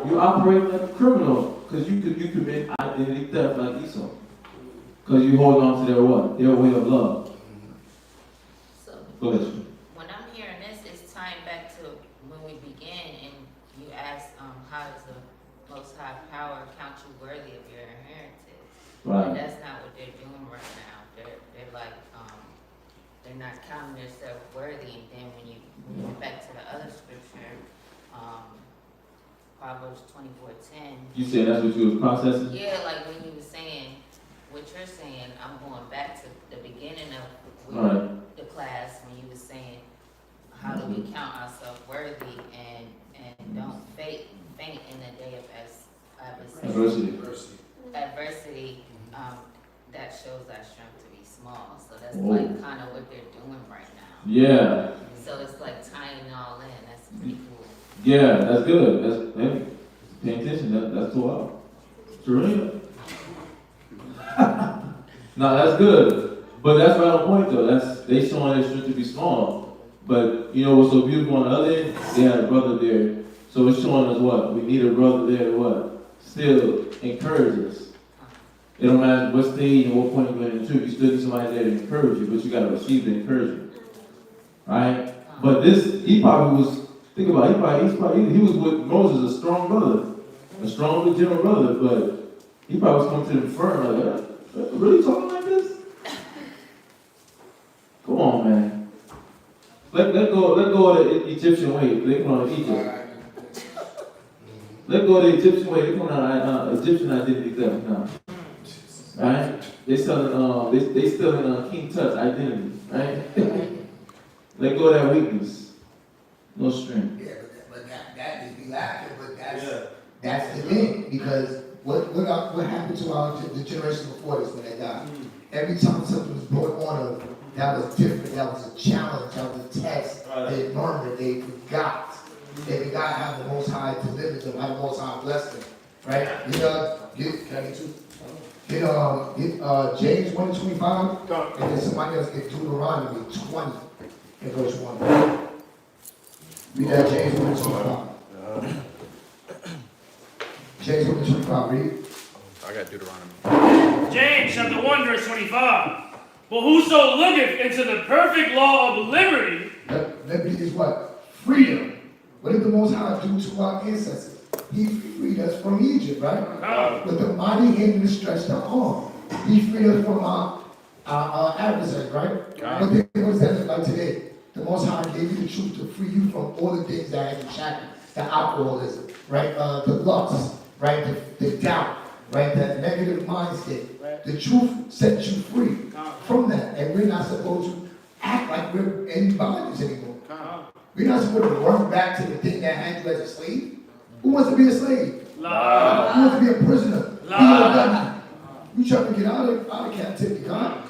You operate like a criminal because you commit identity theft like Esau. Because you hold on to their what? Their way of love. So, go ahead. When I'm hearing this, it's tying back to when we began and you asked, how does the Most High power count you worthy of your inheritance? Right. And that's not what they're doing right now. They're like, they're not counting themselves worthy. And then when you get back to the other scripture, Proverbs 24:10. You said that's what you was processing? Yeah, like when you were saying what you're saying, I'm going back to the beginning of the class when you were saying how do we count ourselves worthy and don't faint in the day of adversity. That shows our strength to be small. So that's like kind of what they're doing right now. Yeah. So it's like tying it all in. That's pretty cool. Yeah, that's good. Hey, pay attention. That's cool. Serena. No, that's good. But that's right on point though. They showing their strength to be small. But you know what's so beautiful on the other end? They had a brother there. So it's showing us what? We need a brother there to what? Still encourage us. It don't matter what stage and what point you're going into, you still need somebody there to encourage you, but you gotta receive the encouragement. Right? But this, he probably was, think about it, he was with Moses, a strong brother. A strong, legitimate brother, but he probably was coming to them firm, like, really talking like this? Come on, man. Let go of the Egyptian way. They come out of Egypt. Let go of the Egyptian way. They come out of Egyptian identity theft now. Right? They still in King Tut's identity. Right? Let go of that weakness. No strength. Yeah, but that is be laughing, but that's the thing, because what happened to the generation before this when they died? Every time something was brought on them, that was different, that was a challenge, that was a test. They murmured, they forgot. They forgot how the Most High delivered them, how the Most High blessed them. Right? Get James 1:25, and then somebody else get Deuteronomy 20 and verse 1. Read that James 1:25. James 1:25, read. I got Deuteronomy. James chapter 1, verse 25. But whoso looketh into the perfect law of liberty. Liberty is what? Freedom. What did the Most High do to our ancestors? He freed us from Egypt, right? With the mighty hand and the stretched out arm. He freed us from our adversaries, right? What does that look like today? The Most High gave you the truth to free you from all the things that have you shackled. The alcoholism, right? The lust, right? The doubt, right? That negative mindset. The truth sets you free from that. And we're not supposed to act like we're in bondage anymore. We're not supposed to run back to the thing that had you as a slave. Who wants to be a slave? Who wants to be a prisoner? You trying to get out of captivity, God.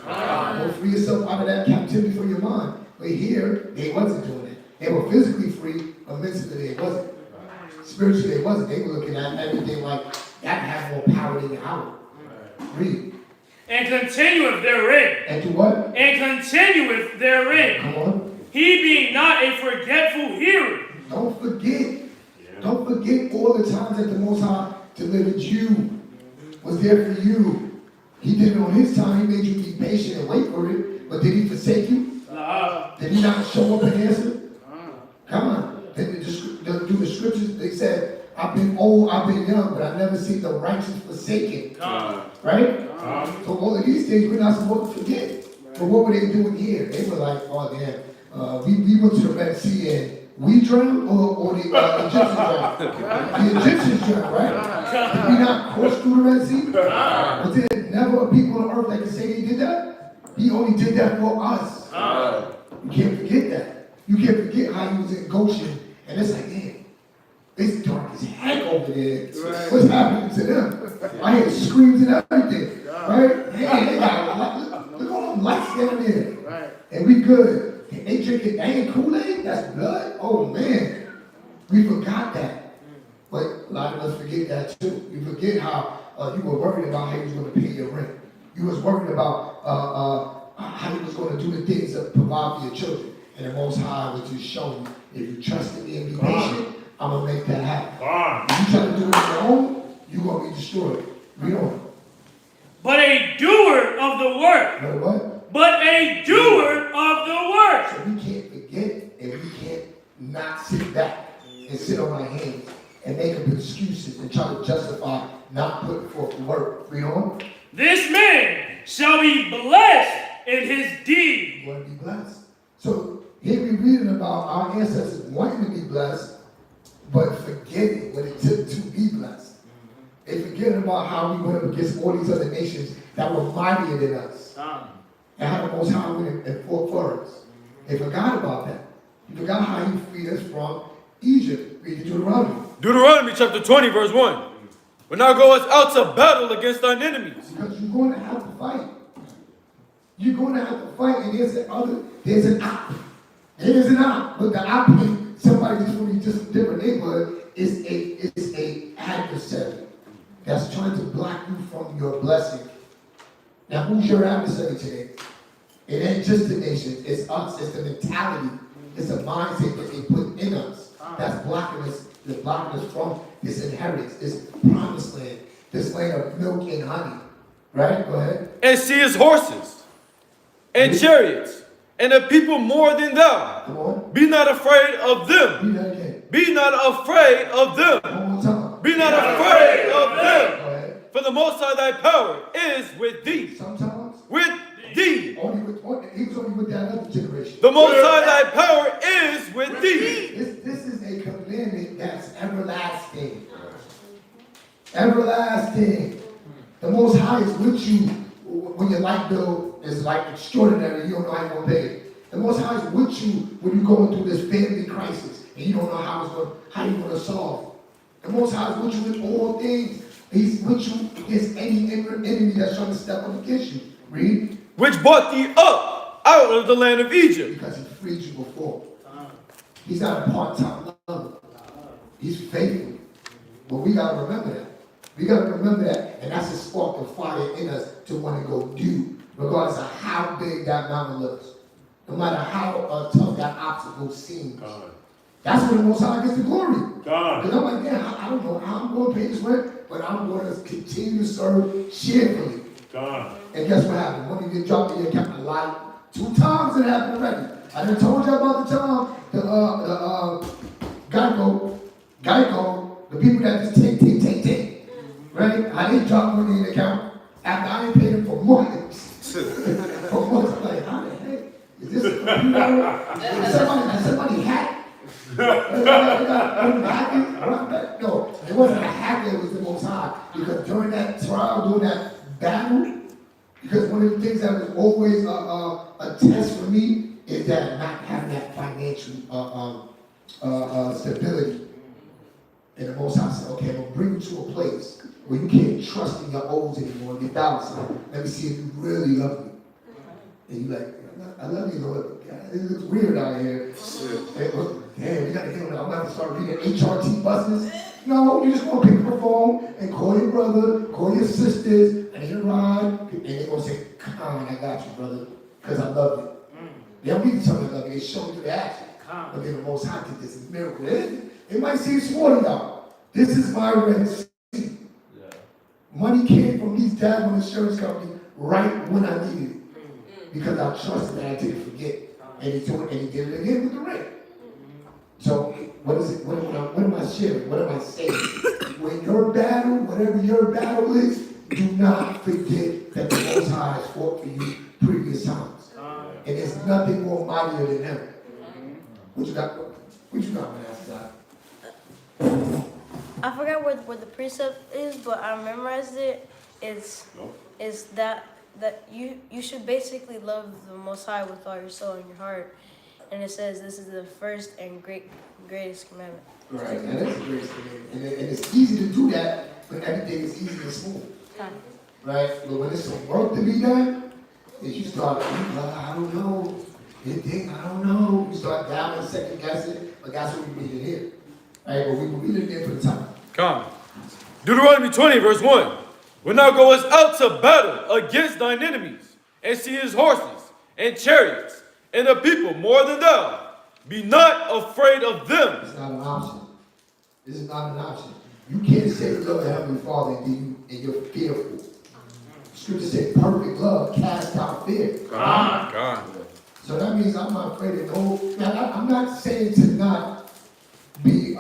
Or free yourself out of that captivity for your mind. But here, they wasn't doing it. They were physically free, but mentally they wasn't. Spiritually they wasn't. They were looking at everything like that has more power than our. Read. And continueth therein. And to what? And continueth therein. Come on. He being not a forgetful hearer. Don't forget. Don't forget all the times that the Most High delivered you. Was there for you. He did it on his time. He made you be patient and wait for it. But did he forsake you? Did he not show up and answer? Come on. Through the scriptures, they said, I've been old, I've been young, but I've never seen the righteous forsaken. Right? So all of these things we're not supposed to forget. But what were they doing here? They were like, oh damn, we went to the Red Sea and we drowned, or the Egyptians drowned? The Egyptians drowned, right? Did we not cross through the Red Sea? Was there never a people on earth that can say they did that? He only did that for us. You can't forget that. You can't forget how he was in Goshen, and it's like, damn, it's dark as heck over there. What's happening to them? I hear screams and everything, right? Hey, they got, look at all them lights down there. And we good. They drinking, that ain't Kool-Aid? That's blood? Oh man, we forgot that. But a lot of us forget that too. You forget how you were worried about how you was going to pay your rent. You was worried about how you was going to do the things that provide for your children. And the Most High was just showing you, if you trust in me and be patient, I'm going to make that happen. If you try to do it on your own, you're going to be destroyed. Read on. But a doer of the work. But what? But a doer of the work. So we can't forget, and we can't not sit back and sit on our hands and make up excuses and try to justify not putting forth the work. Read on. This man shall be blessed in his deed. You want to be blessed. So here we're reading about our ancestors wanting to be blessed, but forgetting what it took to be blessed. They forgetting about how we went up against all these other nations that were mightier than us. And how the Most High went and fought for us. They forgot about that. They forgot how he freed us from Egypt. Read Deuteronomy. Deuteronomy chapter 20, verse 1. When thou goest out to battle against thine enemies. Because you're going to have to fight. You're going to have to fight, and there's an op. There's an op, but the op ain't somebody just from just a different neighborhood. It's a adversary that's trying to block you from your blessing. Now, who's your adversary today? It ain't just the nation. It's us. It's the mentality It's a mindset that they put in us that's blocking us from this inheritance, this promised land, this land of milk and honey. Right? Go ahead. And see his horses and chariots, and the people more than thou. Come on. Be not afraid of them. Read that again. Be not afraid of them. One more time. Be not afraid of Go them. ahead. For the Most High thy power is with thee. Sometimes. With thee. He was only with that other generation. The Most High thy power is with thee. This is a commandment that's everlasting. Everlasting. The Most High is with you when your light bill is like extraordinary. You don't know how you're going to pay it. The Most High is with you when you're going through this family crisis and you don't know how you're going to solve it. The Most High is with you in all things. He's with you against any enemy that's trying to step up against you. Read. Which brought thee up out of the land of Egypt. Because he freed you before. He's not a part-time lover. He's faithful. But we got to remember that. We got to remember that. And that's a spark of fire in us to want to go do, regardless of how big that mountain looks. No matter how tough that obstacle seems. That's where the Most High gets the glory. Because I'm like, damn, I don't know how I'm going to pay this rent, but I'm going to continue to serve cheerfully. And guess what happened? Money get dropped in your account a lot. 2 times it happened already. I done told you about the time the Geico, the people that just take, right? I didn't drop money in the account after I ain't paid them for months. For months, I'm like, how the heck? Is this a computer? Did somebody hack? No, it wasn't a hacker, it was the Most High. Because during that trial, during that battle, because one of the things that was always a test for me is that not having that financial stability. And the Most High said, okay, I'm going to bring you to a place where you can't trust in your O's anymore, your dollars. Let me see if you really love me. And you're like, I love you, Lord. God, it looks weird out here. Damn, we got to get on that. I'm going to have to start reading HRT buses. No, you just want to pick up the phone and call your brother, call your sisters, and you ride, and they're going to say, come on, I got you, brother, because I love you. They don't need to tell me I love you. They show me through the action. But then the Most High did this miracle. It might seem small to y'all. This is my Red Sea. Yeah. Money came from these daggone insurance companies right when I needed it. Because I trusted that I didn't forget. And he did it again with the rent. So what is it? What am I sharing? What am I saying? When your battle, whatever your battle is, do not forget that the Most High has fought for you previous times. And there's nothing more mightier than him. What you got, Manasseh? I forgot what the precept is, but I memorized it. It's that you should basically love the Most High with all your soul and your heart. And it says this is the first and greatest commandment. Right, and that's the greatest commandment. And it's easy to do that when everything is easy and smooth. Right? But when there's some work to be done, if you start, I don't know. I don't know. You start doubting, second guessing, but that's what we read it here. Right? But we read it again for the time. Come. Deuteronomy 20, verse 1. When thou goest out to battle against thine enemies, and see his horses and chariots, and the people more than thou, be not afraid of them. It's not an option. This is not an option. You can't say you love the Heavenly Father and you're fearful. Scripture says perfect love casts out fear. God. So that means I'm not afraid of no. Now, I'm not saying to not be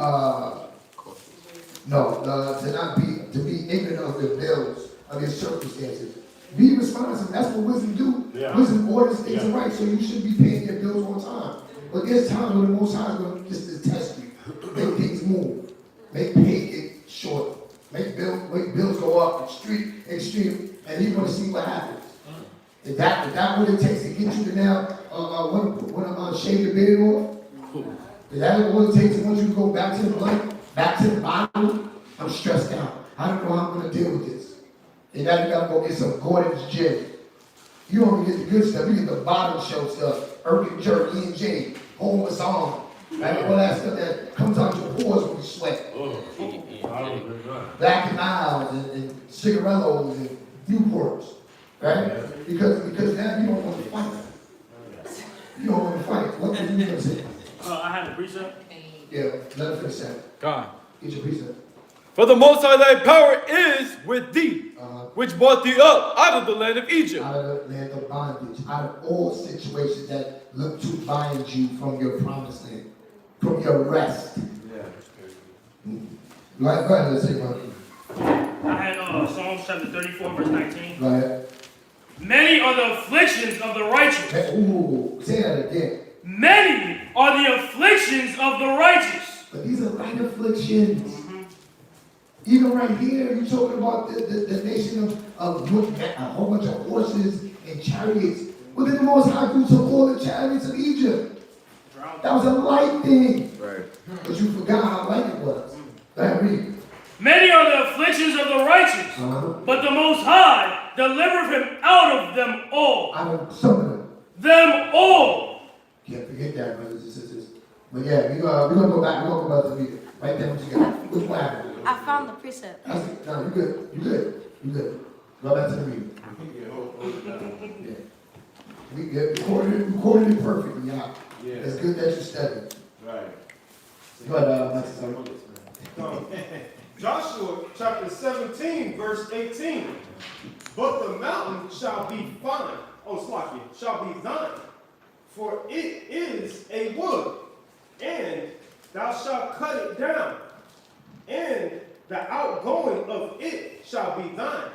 to be ignorant of your bills, of your circumstances. Be responsible. That's what wisdom do. Yeah. Wisdom orders things right, so you should be paying your bills on time. But there's times when the Most High is going to just test you, make things move, make pay get short, make bills go up extreme, and you want to see what happens. Is that what it takes to get you to now shave the beard off? Is that what it takes to want you to go back to the blank, back to the bottom? I'm stressed out. I don't know how I'm going to deal with this. And now you got to go get some Gordon's gym. You don't even get the good stuff. You get the bottom show stuff. Urban Jerk, E&J, home massage. Right? All that stuff that comes out your pores when you sweat. Black and Miles and cigarillos and Newports. Right? Because now you don't want to fight. You don't want to fight. What are you going to say? I had a precept. Yeah, let him finish that. God. Get your precept. For the Most High thy power is with thee, Uh-huh. which brought thee up out of the land of Egypt. Out of the land of bondage, out of all situations that look to bind you from your promised land, from your rest. Yeah. Go ahead, let's say one. I had Psalms chapter 34, verse 19. Go ahead. Many are the afflictions of the righteous. Hey, ooh, say that again. Many are the afflictions of the righteous. But these are right afflictions. Even right here, you're talking about the nation of a whole bunch of horses and chariots. What did the Most High do to all the chariots of Egypt? That was a light thing. Right. But you forgot how light it was. Go ahead, read. Many are the afflictions of the righteous, but the Most High delivereth him out of them all. Out of some of them. Them all. Can't forget that, brothers and sisters. But yeah, we're gonna go back. We're gonna go back to read it. Write down what you got. Which one happened? I found the precept. No, you good. You good. You good. Go back to the reading. Yeah. We get recorded it perfectly, y'all. Yeah. It's good that you studied. Right. Go ahead, Master Son. Joshua chapter 17, verse 18. But the mountain shall be fine. Oh, Slakia, shall be thine. For it is a wood, and thou shalt cut it down, and the outgoing of it shall be thine.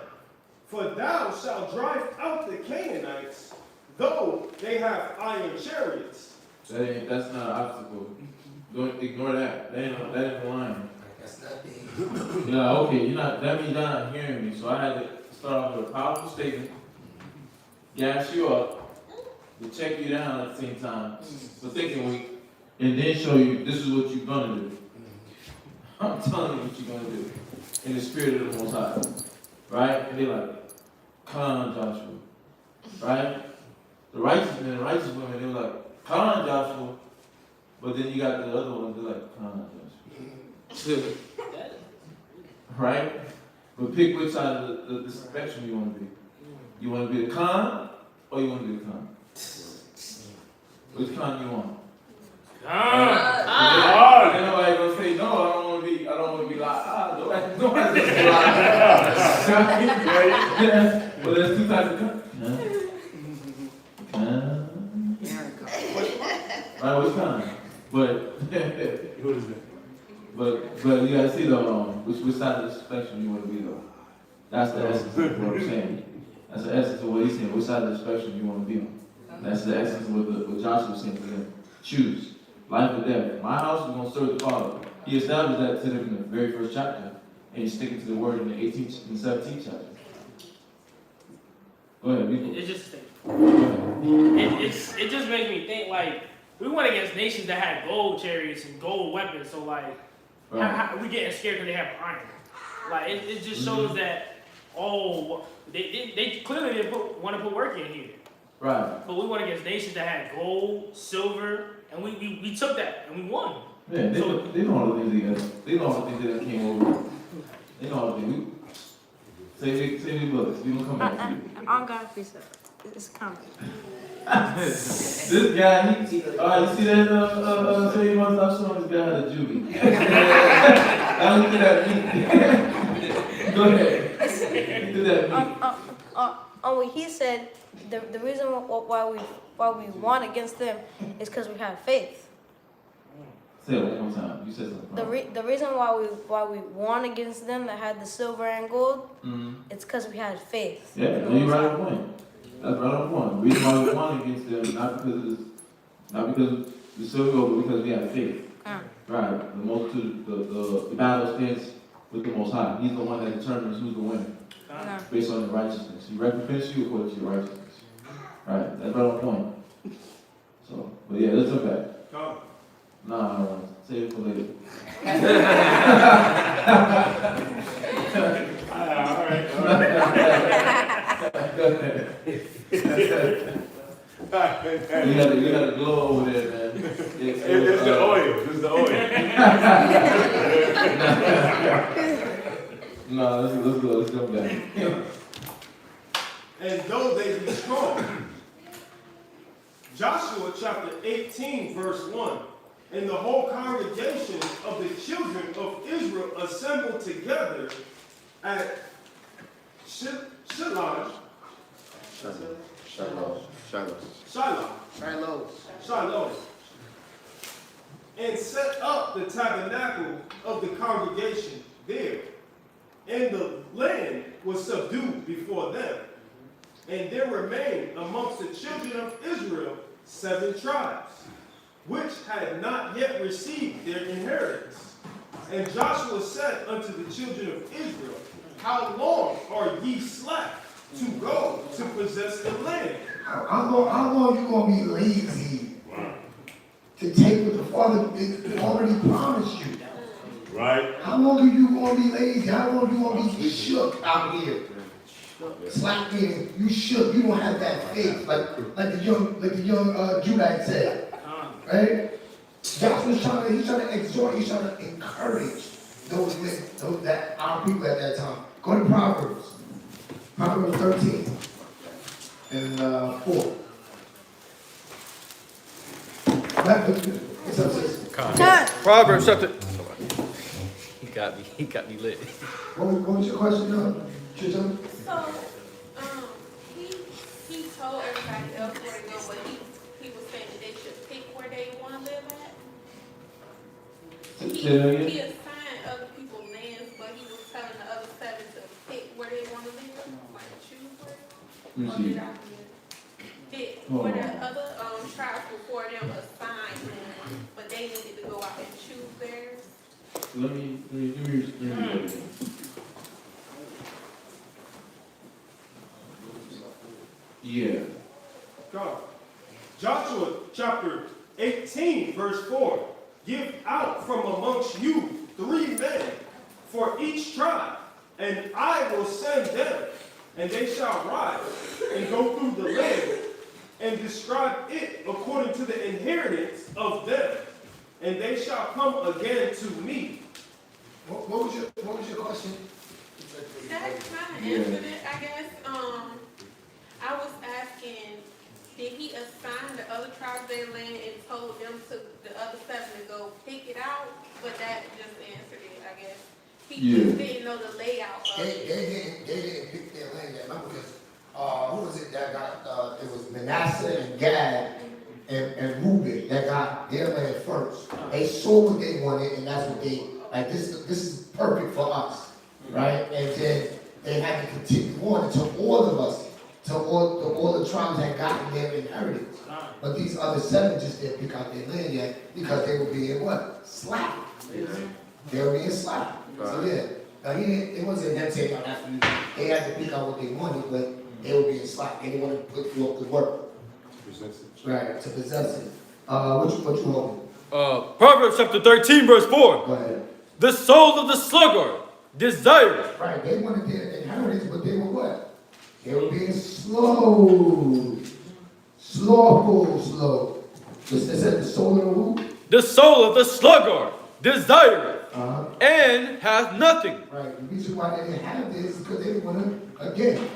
For thou shalt drive out the Canaanites, though they have iron chariots. That's not an obstacle. Don't ignore that. That ain't the line. That's not big. Yeah, okay, that means you're not hearing me. So I had to start off with a powerful statement, gas you up, to check you down at the same time, for thinking week, and then show you this is what you're gonna do. I'm telling you what you're gonna do in the spirit of the Most High, right? And they're like, come on, Joshua, right? The righteous men, the righteous women, they were like, come on, Joshua. But then you got the other ones, they're like, come on, Joshua. Right? But pick which side of the spectrum you want to be. You want to be the con, or you want to be the con? Which con you want? Ain't nobody gonna say no. I don't want to be like nobody's gonna say like. But there's two types of con. Right, which con? But but you gotta see which side of the spectrum you want to be though. That's the essence of what I'm saying. That's the essence of what he's saying. Which side of the spectrum you want to be on? That's the essence of what Joshua was saying to them. Choose life or death. My house is going to serve the Father. He established that to them in the very first chapter, and he's sticking to the word in the 18th and 17th chapter. Go ahead, people. It's just it just makes me think like we went against nations that had gold chariots and gold weapons. So like, how we getting scared because they have iron? Like it just shows that they clearly didn't want to put work in here. Right. But we went against nations that had gold, silver, and we took that and we won. Yeah, they know all the things they know all the things that came over. They know all the things. Say the books. We don't come back to you. I got a precept. It's coming. This guy, you see that? Say you must stop showing this guy how to juvie. I look at me. Go ahead. Do that. What he said, the reason why we won against them is because we have faith. Say it one more time. You said something. The reason why we won against them that had the silver and gold, it's because we had faith. Yeah, no, you're right on point. That's right on point. The reason why we won against them, not because of the silver and gold, but because we had faith. Right. The battle stands with the Most High. He's the one that determines who's the winner. Based on your righteousness. He recompenses you according to your righteousness. Right. That's right on point. So, but yeah, let's look back. Come. Nah, I don't want to. Save it for later. All right. Go ahead. You got to glow over there, man. It's the oil. It's the oil. No, let's go back. And though they be strong. Joshua chapter 18, verse 1. And the whole congregation of the children of Israel assembled together at Shiloh. And set up the tabernacle of the congregation there. And the land was subdued before them. And there remained amongst the children of Israel 7 tribes, which had not yet received their inheritance. And Joshua said unto the children of Israel, how long are ye slack to go to possess the land? How long you gonna be lazy to take what the Father already promised you? Right. How long are you gonna be lazy? How long are you gonna be shook out here? Slack meaning you shook. You don't have that faith like the young Judite said, right? Joshua's he's trying to exhort, he's trying to encourage those that our people at that time. Go to Proverbs 13 and 4. What's up, sis? Proverbs chapter. He got me lit. What was your question, Tristan? So, he told everybody else where to go, but he was saying that they should pick where they want to live at. He assigned other people lands, but he was telling the other 7 to pick where they want to live, like choose where. Where the other tribes before them assigned them, but they needed to go out and choose theirs. Let me read it again. Yeah. God. Joshua chapter 18, verse 4. Give out from amongst you 3 men for each tribe, and I will send them, and they shall rise and go through the land and describe it according to the inheritance of them, and they shall come again to me. What was your question? That kind of answered it, I guess. I was asking, did he assign the other tribes their land and told them to the other 7 to go pick it out? But that just answered it, I guess. He just didn't know the layout of it. They didn't pick their land yet. Remember, because who was it that got? It was Manasseh and Gad and Reuben that got their land first. They saw what they wanted, and that's what they like. This is perfect for us, right? And then they had to continue on until all of us. So all the tribes had gotten their inheritance. But these other 7 just didn't pick out their land yet because they were being what? Slack. They were being slack. So yeah. Now it wasn't them saying, oh, that's what you do. They had to pick out what they wanted, but they were being slack. They didn't want to put you up to work. Right, to possess it. What you holding? Proverbs chapter 13, verse 4. Go ahead. The soul of the sluggard desires. Right, they wanted their inheritance, but they were what? They were being slow. Slow. It said the soul of the who? The soul of the sluggard desireth, and hath nothing. Right. The reason why they didn't have this is because they didn't want to, again,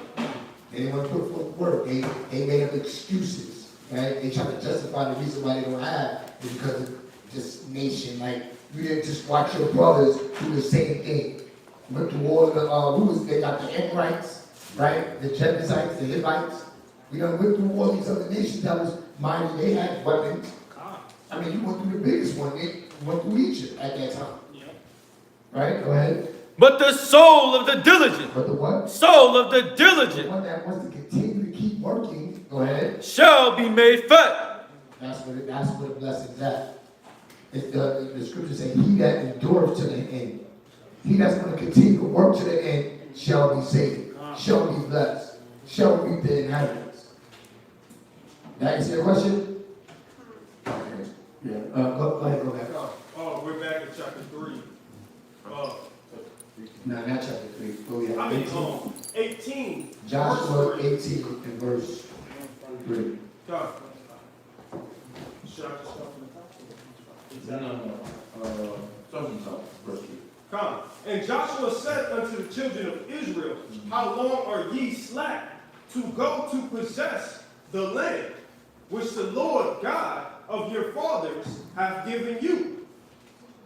they didn't want to put forth work. They made up excuses. Right? They try to justify the reason why they don't have is because of this nation. Like, you didn't just watch your brothers do the same thing. Went through all they got the Amorites, right? The Jebusites, the Hivites. We done went through all these other nations that was mighty. They had weapons. I mean, you went through the biggest one. They went through Egypt at that time. Right? Go ahead. But the soul of the diligent. But the what? Soul of the diligent. The one that wants to continue to keep working. Go ahead. Shall be made fat. That's where the blessing's at. It's the scripture says, he that endureth to the end. He that's going to continue to work to the end shall be saved. Shall be blessed. Shall reap the inheritance. That answer your question? Okay. Yeah. Go ahead, go back. We're back in chapter 3. No, not chapter 3. Go ahead. 18. Joshua 18 and verse 3. God. Should I just start from the top? No. Verse 3. Come. And Joshua said unto the children of Israel, how long are ye slack to go to possess the land which the Lord God of your fathers have given you.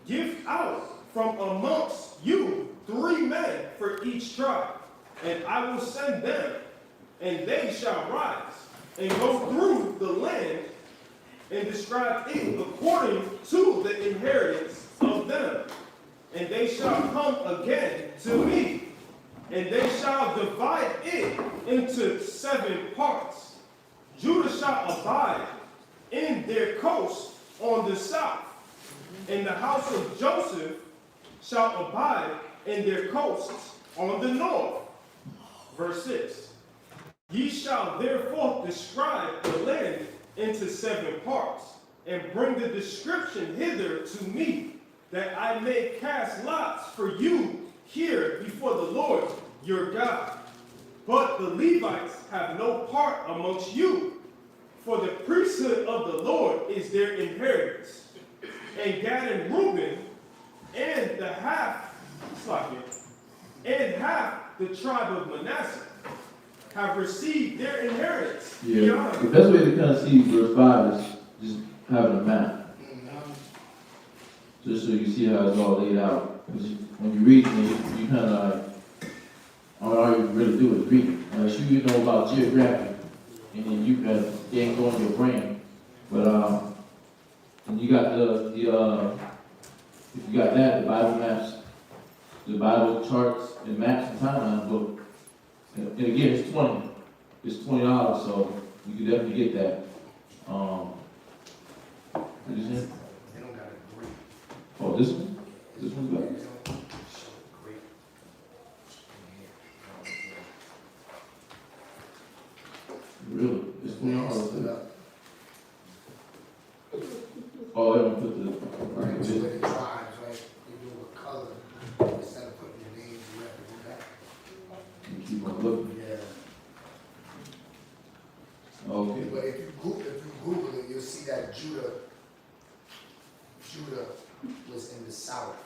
Give out from amongst you 3 men for each tribe, and I will send them, and they shall rise and go through the land and describe it according to the inheritance of them. And they shall come again to me, and they shall divide it into 7 parts. Judah shall abide in their coast on the south, and the house of Joseph shall abide in their coasts on the north. Verse 6. Ye shall therefore describe the land into 7 parts, and bring the description hither to me, that I may cast lots for you here before the Lord your God. But the Levites have no part amongst you, for the priesthood of the Lord is their inheritance. And Gad and Reuben, and half the tribe of Manasseh, have received their inheritance. Yeah, the best way to kind of see verse 5 is just having a map. Just so you see how it's all laid out. Because when you read it, you kind of like, all you really do is read it. Unless you know about geography, and then you can ain't go in your brain. But and you got if you got that, the Bible maps, the Bible charts and maps and timeline book. And again, it's $20. It's $20, so you can definitely get that. What is it? They don't got a great. Oh, this one? This one's better. Really? It's $20. Oh, they don't put the Right, two of the tribes, right? They do a color instead of putting your names, you have to go back. You keep on looking. Yeah. Okay. But if you Google it, you'll see that Judah was in the south.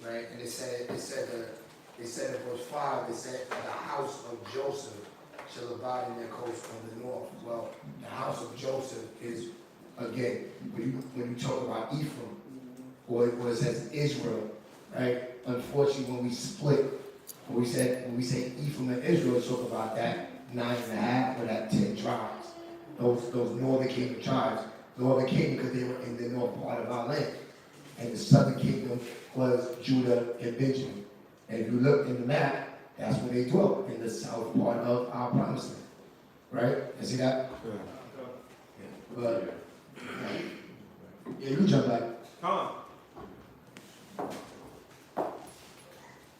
Right? And it said in verse 5, it said the house of Joseph shall abide in their coast on the north. Well, the house of Joseph is, again, when you talk about Ephraim, or it says Israel, right? Unfortunately, when we split, when we say Ephraim and Israel, talk about that 9.5 or that 10 tribes. Those northern kingdom tribes. Northern kingdom because they were in the north part of our land. And the southern kingdom was Judah and Benjamin. And if you look in the map, that's where they dwelt, in the south part of our promised land. Right? You see that? Yeah. But, yeah, you jump back. Come on.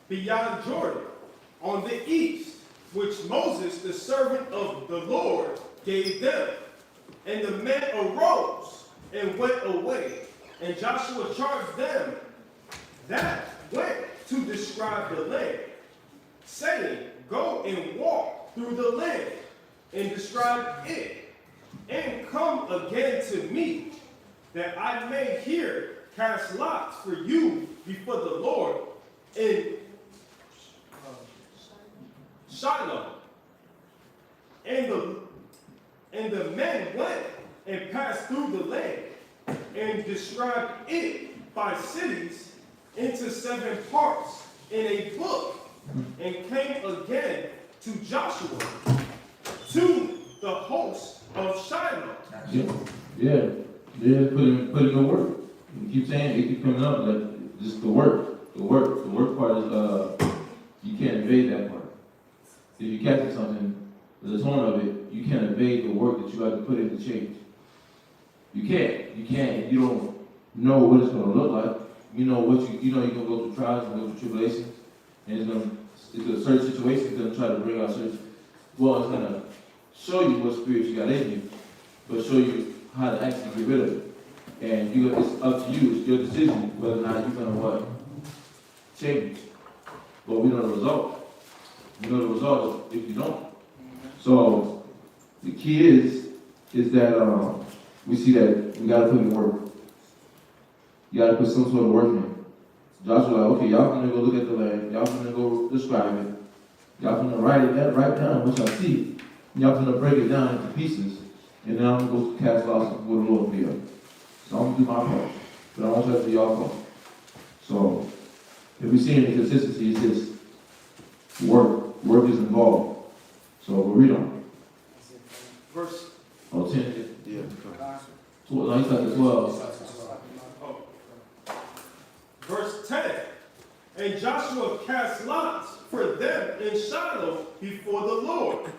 Beyond Jordan, on the east, which Moses, the servant of the Lord, gave them. And the men arose and went away. And Joshua charged them that went to describe the land, saying, go and walk through the land and describe it, and come again to me, that I may here cast lots for you before the Lord in Shiloh. And the men went and passed through the land and described it by cities into 7 parts in a book, and came again to Joshua, to the host of Shiloh. Yeah, put in the work. You keep saying it, keep coming up, like just the work. The work part is you can't evade that part. If you capture something, there's a tone of it, you can't evade the work that you have to put in to change. You can't. You don't know what it's going to look like. You know you're going to go through trials and go through tribulations, and it's a certain situation is going to try to bring out certain. Well, it's going to show you what spirit you got in you, but show you how to actually get rid of it. And it's up to you. It's your decision whether or not you're going to change. But we know the result. You know the result if you don't. So the key is that we see that we got to put in work. You got to put some sort of work in. Joshua like, okay, y'all gonna go look at the land. Y'all gonna go describe it. Y'all gonna write down what y'all see. Y'all gonna break it down into pieces. and then I'm gonna go cast lots with the Lord for you. So I'm gonna do my part, but I want you to do y'all part. So if we see any consistency, it's just work. Work is involved. So we'll read on. Verse 10. Yeah. No, he started at 12. Verse 10. And Joshua cast lots for them in Shiloh before the Lord.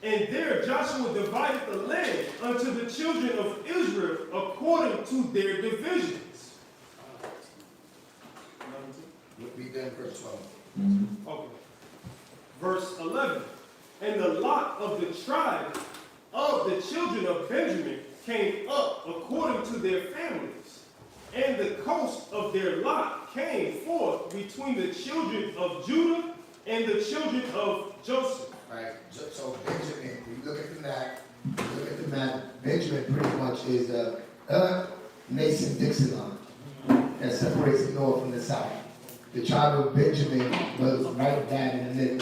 And there Joshua divided the land unto the children of Israel according to their divisions. Read that in verse 12. Okay. Verse 11. And the lot of the tribe of the children of Benjamin came up according to their families. And the coast of their lot came forth between the children of Judah and the children of Joseph. Right. So Benjamin, when you look at the map, Benjamin pretty much is a Mason-Dixon line that separates the north from the south. The tribe of Benjamin was right down in the middle.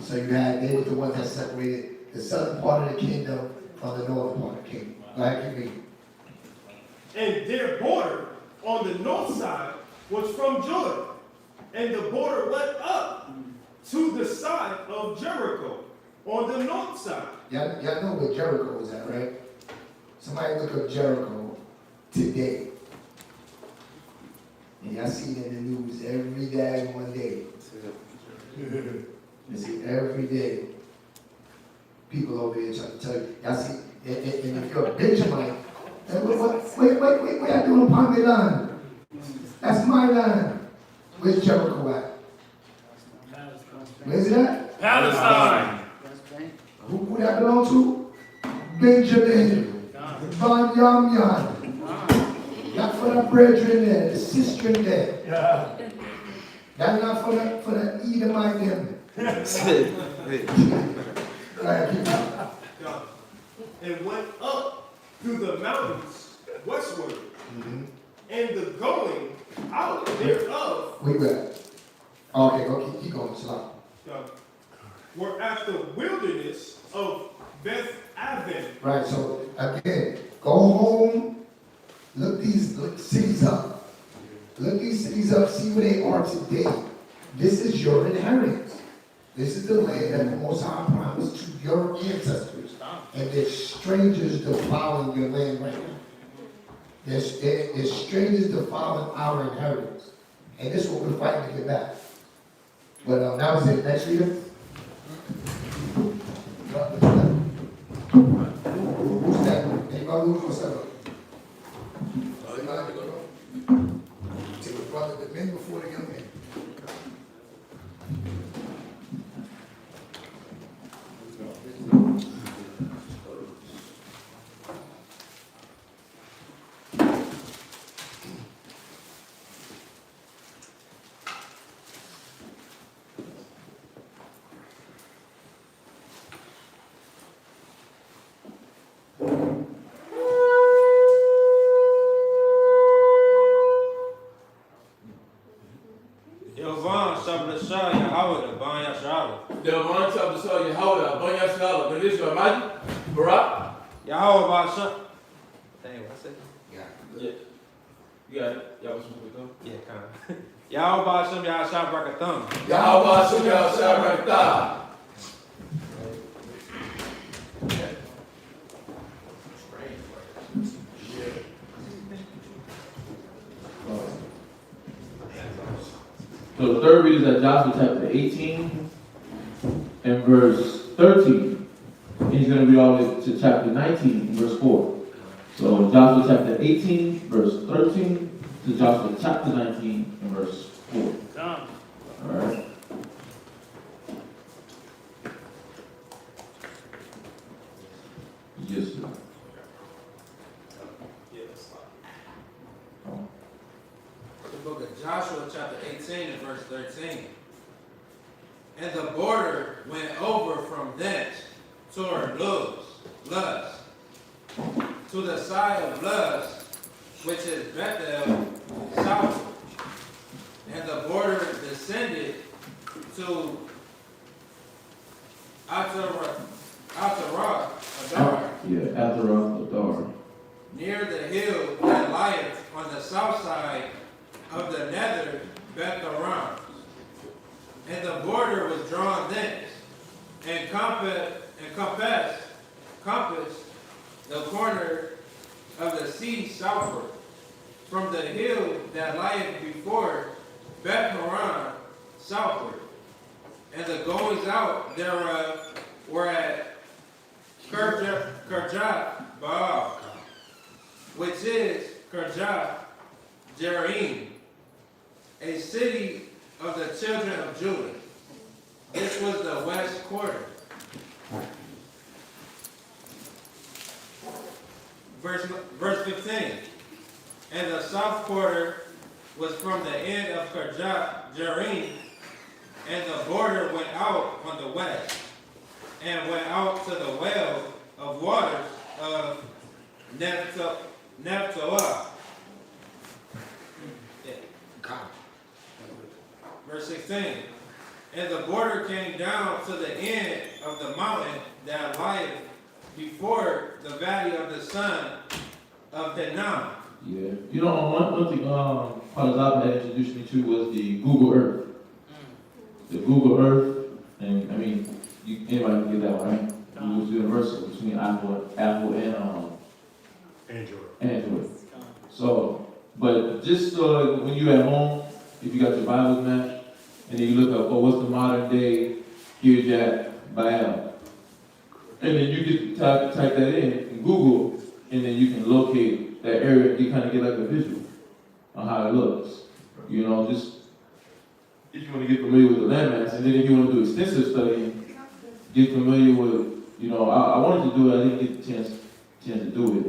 So they were the ones that separated the southern part of the kingdom from the northern part of the kingdom. Go ahead, keep reading. And their border on the north side was from Jordan, and the border went up to the side of Jericho on the north side. Y'all know where Jericho is at, right? Somebody look up Jericho today. And y'all see it in the news every day, one day. You see every day. People over here trying to tell you. Y'all see, and if you're a Benjamite, wait, what y'all doing upon my land? That's my land. Where's Jericho at? Where's it at? Palestine. Who that belong to? Benjamin. Van Yamyan. Not for the brethren there, the sister there. That's not for the Edomite them. And went up through the mountains westward, and the going out thereof Wait, wait. Okay, go keep going, slow. were at the wilderness of Beth Aven. Right, so again, go home, look these cities up. Look these cities up, see where they are today. This is your inheritance. This is the land that the Most High promised to your ancestors. And there's strangers defiling your land right now. There's strangers defiling our inheritance. And this is what we're fighting to get back. But now is it next reader? Who's that? Anybody lose what's up? Anybody go to? Take the brother, the men before the young men. Devon chapter Shah Yahweh, Banya Shala, but Israel, Imagine, Barak. Yahweh Basha. Dang, what's it? Yeah. You got it. Y'all was supposed to go? Yeah, kind of. Yahweh Basha, Yahshua Brakatham. Yahweh Shem Yahshua Rakta. So the third reading is at Joshua chapter 18 and verse 13. And he's going to read all the way to chapter 19, verse 4. So Joshua chapter 18, verse 13 to Joshua chapter 19 and verse 4. Come. All right. Yes, sir. The book of Joshua, chapter 18 and verse 13. And the border went over from thence toward Luz, to the side of Luz, which is Bethel, south. And the border descended to Atarah, Adar. Yeah, S.O.W. near the hill that lieth on the south side of the nether Beth Aram. And the border was drawn thence, and compassed the corner of the sea southward, from the hill that lieth before Beth Horon southward. And the goings out thereof were at Kirjath Baal, which is Kirjath Jearim, a city of the children of Judah. This was the west quarter. Verse 15. And the south quarter was from the end of Kirjath Jearim, and the border went out on the west, and went out to the well of waters of Nephtoah. Verse 16. And the border came down to the end of the mountain that lieth before the valley of the son of Hinnom. Yeah. You know, one thing Father had introduced me to was the Google Earth. The Google Earth, and I mean, anybody can get that one, right? Google's universal between Apple and Android. So, but just when you're at home, if you got your Bibles, man, and then you look up, what's the modern day Kirjath Baal? And then you get to type that in Google, and then you can locate that area, and you kind of get like a visual on how it looks. You know, just if you want to get familiar with the landmass, and then if you want to do extensive studying, get familiar with, you know, I wanted to do it, I didn't get the chance to do it,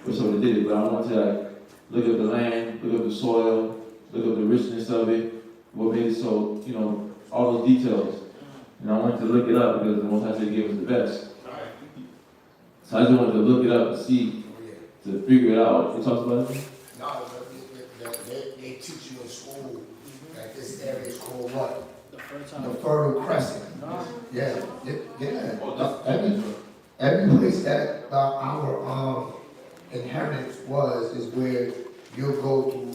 or so I did it, but I wanted to like, look at the land, look at the soil, look at the richness of it, what made it so, you know, all those details. And I wanted to look it up because the Most High said gave us the best. So I just wanted to look it up and see, to figure it out. It talks about it? No, they teach you in school that this area is called what? The Fertile Crescent. Yeah. Every place that our inheritance is where you'll go through,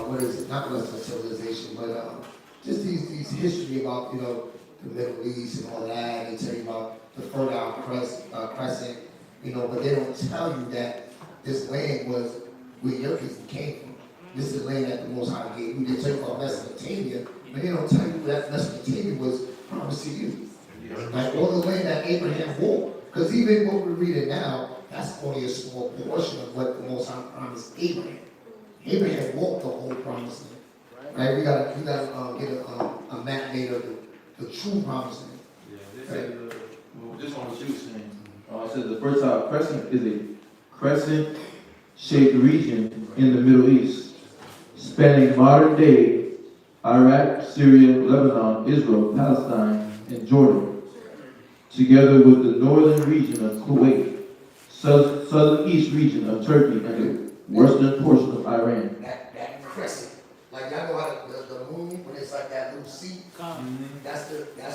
what is it, not Western civilization, but just these history about, you know, the Middle East and all that. They tell you about the Fertile Crescent, you know, but they don't tell you that this land was where your people came from. This is the land that the Most High gave you. They tell you about Mesopotamia, but they don't tell you that Mesopotamia was promised to you. Like all the land that Abraham walked. Because even what we're reading now, that's only a small portion of what the Most High promised Abraham. Abraham walked the whole promised land. Right? We gotta get a map made of the true promised land. Yeah, this said, this one was you saying. It says the Fertile Crescent is a crescent-shaped region in the Middle East, spanning modern-day Iraq, Syria, Lebanon, Israel, Palestine, and Jordan, together with the northern region of Kuwait, southern east region of Turkey, and the western portion of Iran. That crescent, like y'all know how the moon, when it's like that little seat, that's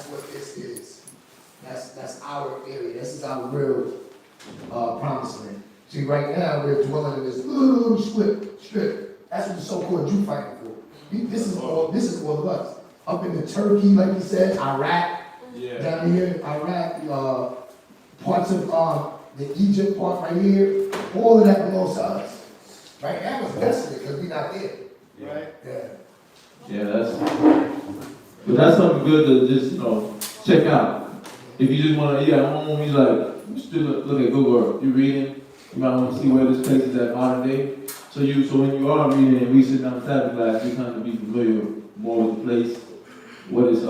what this is. That's our area. This is our real promised land. See, right now we're dwelling in this little strip. That's what the so-called Jew fighting for. This is all of us. Up in the Turkey, like you said, Iraq, down here, Iraq, parts of the Egypt part right here, all of that belongs to us. Right now it's desolate because we're not there. Right? Yeah, that's something good to just, you know, check out. If you just want to, at home, you like, still look at Google Earth. You're reading, you might want to see where this place is at modern day. So when you are reading and we sit down in Sabbath class, you kind of be familiar more with the place, what's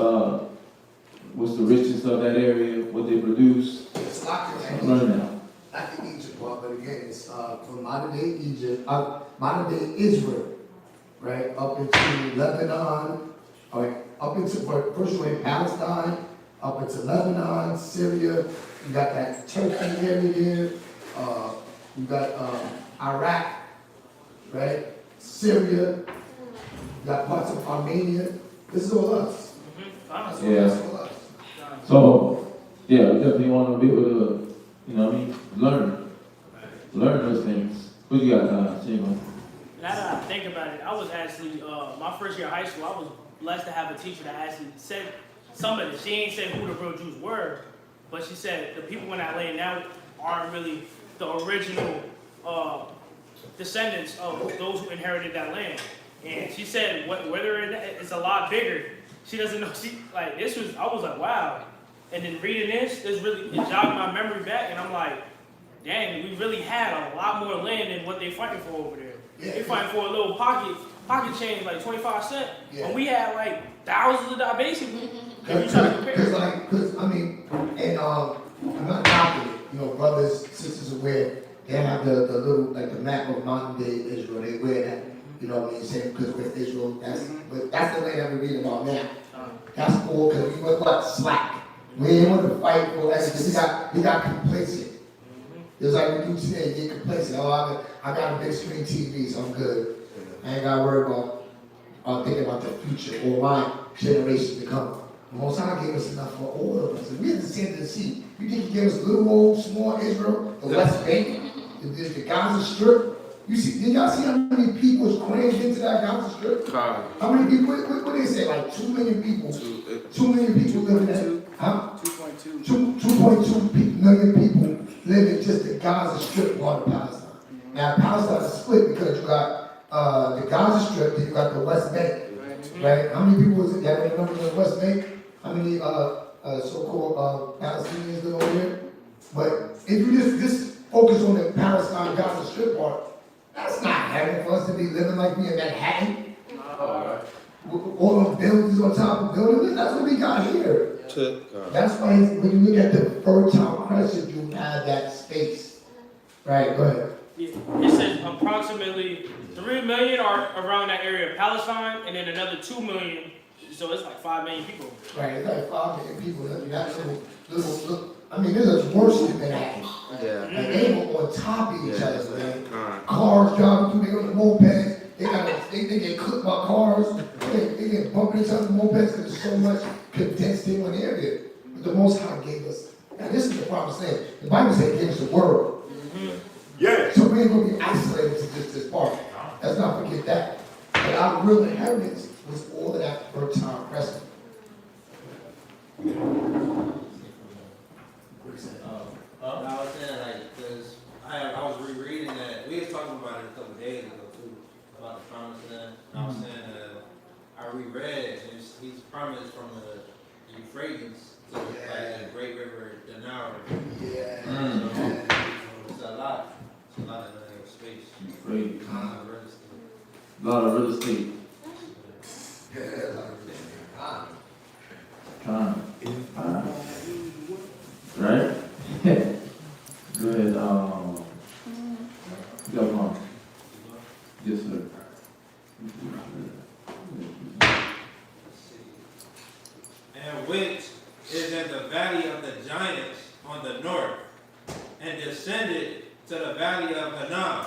the richness of that area, what they produce. It's locked in Learn now. Not the Egypt part, but again, it's from modern day Egypt, modern day Israel, right, up into Lebanon, up into first way Palestine, up into Lebanon, Syria. You got that Turkey area there. You got Iraq, right? Syria. You got parts of Armenia. This is all us. This is all us. So, we definitely want to be able to, you know what I mean, learn. Learn those things. What you got, Shima? Now that I think about it, I was actually, my first year of high school, I was blessed to have a teacher that actually said some of it. She ain't said who the real Jews were, but she said the people in that land now aren't really the original descendants of those who inherited that land. And she said whether it's a lot bigger, she doesn't know. She like this was, I was like, wow. And then reading this, it jogged my memory back, and I'm like, dang, we really had a lot more land than what they fighting for over there. Yeah. They fighting for a little pocket change, like 25 cents. Yeah. And we had like thousands of dollars, basically. If you try to compare. Because I mean, and I'm not knocking it. You know, brothers, sisters are wear, they have the little, like the map of modern day Israel. They wear that. You know what I mean? Saying because we're Israel, but that's the land that we're reading about now. That's cool because we were what? Slack. We didn't want to fight for that. We got complacent. It's like we do today, you get complacent. Oh, I got a big screen TV, so I'm good. I ain't got to worry about thinking about the future or my generation to come. The Most High gave us enough for all of us. And we at the center of the sea. You think He gave us little old small Israel, the West Bank, the Gaza Strip? You see, did y'all see how many people is crammed into that Gaza Strip? How many people? What they say? Like 2 million people. 2 million people live in that. Huh? 2.2 million people live in just the Gaza Strip, part of Palestine. Now Palestine is split because you got the Gaza Strip, then you got the West Bank. Right? How many people is it that remember the West Bank? How many so-called Palestinians live over there? But if you just focus on the Palestine Gaza Strip part, that's not heaven for us to be living like we in Manhattan. All those buildings on top of buildings, that's what we got here. That's why when you look at the Fertile Crescent, you have that space. Right, go ahead. Yeah, it says approximately 3 million are around that area of Palestine, and then another 2 million, so it's like 5 million people. Right, it's like 5 million people. That's little, I mean, this is worse than Manhattan. Yeah. Like they were on top of each other, man. Cars driving through, they on the mopeds. They get clipped by cars. They get bumped into other mopeds because there's so much condensed in one area. But the Most High gave us. Now this is the promised land. The Bible said He gave us the world. Yeah. So we ain't gonna be isolated to just this part. Let's not forget that. But our real inheritance was all of that fertile crescent. I was saying, like, because I was rereading that. We was talking about it a couple days ago, too, about the promised land. And I was saying, I reread it, and He's promised from the Euphrates to like, the great river, the Nile River. Yeah. So it's a lot. It's a lot of space. Euphrates. A lot of real estate. A lot of real estate. Right? Go ahead. Go on. Yes, sir. And which is in the valley of the giants on the north, and descended to the valley of Hanam,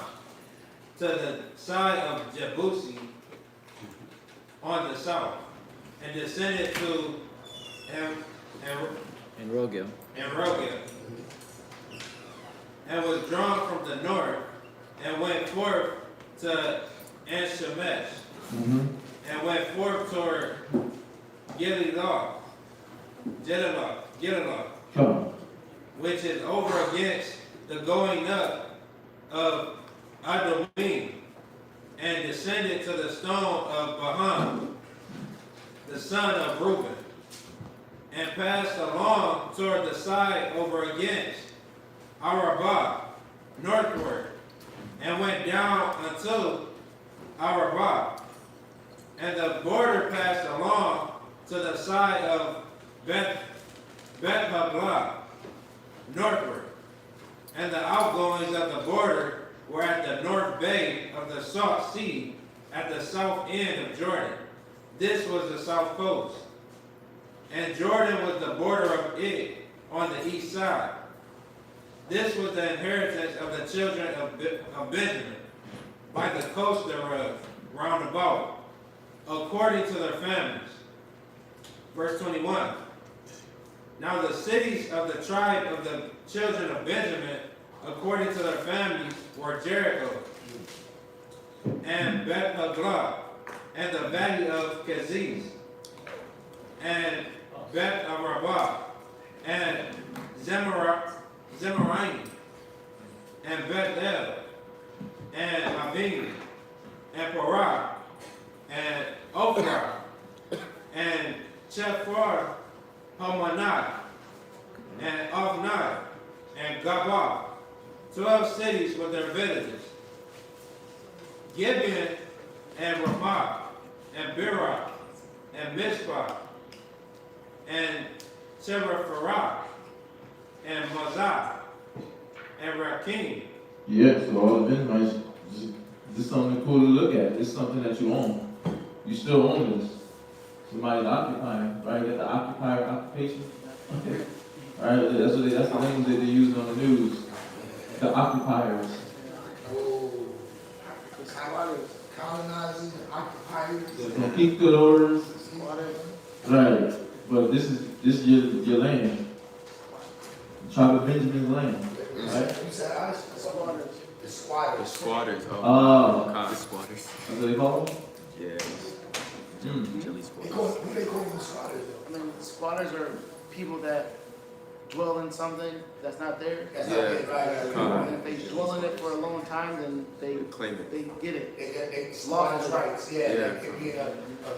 to the side of Jebusi on the south, and descended to And Rogel. and was drawn from the north, and went forth to En-Shemesh, and went forth toward Gelilah, which is over against the going up of Adumim, and descended to the stone of Baham, the son of Reuben, and passed along toward the side over against Arabah, northward, and went down unto Arabah, and the border passed along to the side of Beth-Haglah, northward, and the outgoings of the border were at the north bay of the Salt Sea, at the south end of Jordan. This was the south coast. And Jordan was the border of it on the east side. This was the inheritance of the children of Benjamin, by the coast thereof, round about, according to their families. Verse 21. Now the cities of the tribe of the children of Benjamin according to their families, were Jericho, and Beth Haglah, and the valley of Keziz, and Beth Arabah, and Zemaraim, and Bethel, and Avin, and Parah, and Ophrah, and Chephar Hamanah, and Avnai, and Gabah, 12 cities with their villages. Gibeon, and Ramah, and Birah, and Mizpah, and Serapharah, and Mazah, and Rakim. Yeah, so all the Benjamites, this is something cool to look at. It's something that you own. You still own this. Somebody's occupying, right? You got the occupier occupation. Right? That's the language that they're using on the news. The occupiers. Oh, colonizers, occupiers. Don't keep good orders. Right. But this is your land. The tribe of Benjamin's land. Right? You said us? The squatters. The squatters. Oh. The squatters. That's what they call them? Yeah. Chili They squatters. who they call them squatters though? I mean, squatters are people that dwell in something that's not theirs. That's Yeah. not it, right. And if they dwell in it for a long time, then they Claim it. they get it. They squatters' rights, yeah. Yeah. They could be in a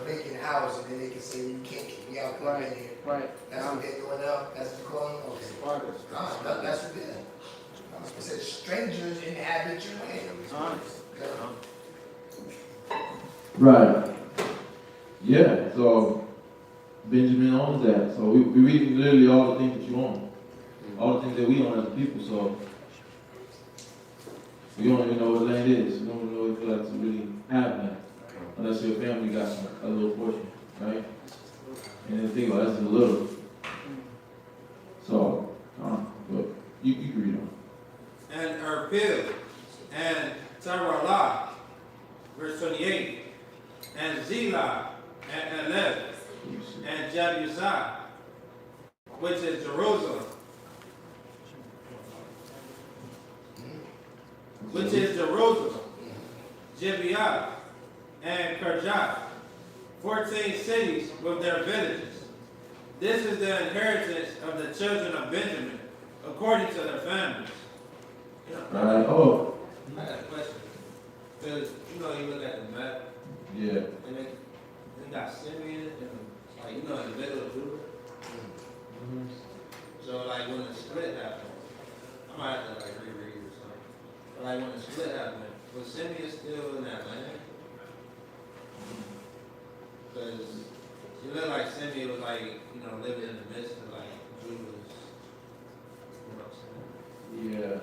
vacant house and then they can say, you can't kick me out, come in here. Right. That's what they're doing now? That's what you call them? Okay. Squatters. That's what they're. It says strangers inhabit your land. Right. Yeah, so Benjamin owns that. So we reading literally all the things that you own. All the things that we own as people, so we don't even know what land is. We don't even know if we like to really have that. Unless your family got a little portion, right? And then think about it, that's a little. So, but you can read on. And Erpil, and Taralah, verse 28, and Zelah, and Elef, and Jebusah, which is Jerusalem, Gibeah, and Kirjath, 14 cities with their villages. This is the inheritance of the children of Benjamin, according to their families. Right. Oh. I got a question. Because, you look at the map, Yeah. and they got Simeon, and, in the middle of Judah. So, when the split happened, I might have to, reread or something. But, when the split happened, was Simeon still in that land? Because it looked like Simeon was, living in the midst of, Judah's, you know what I'm saying? Yeah.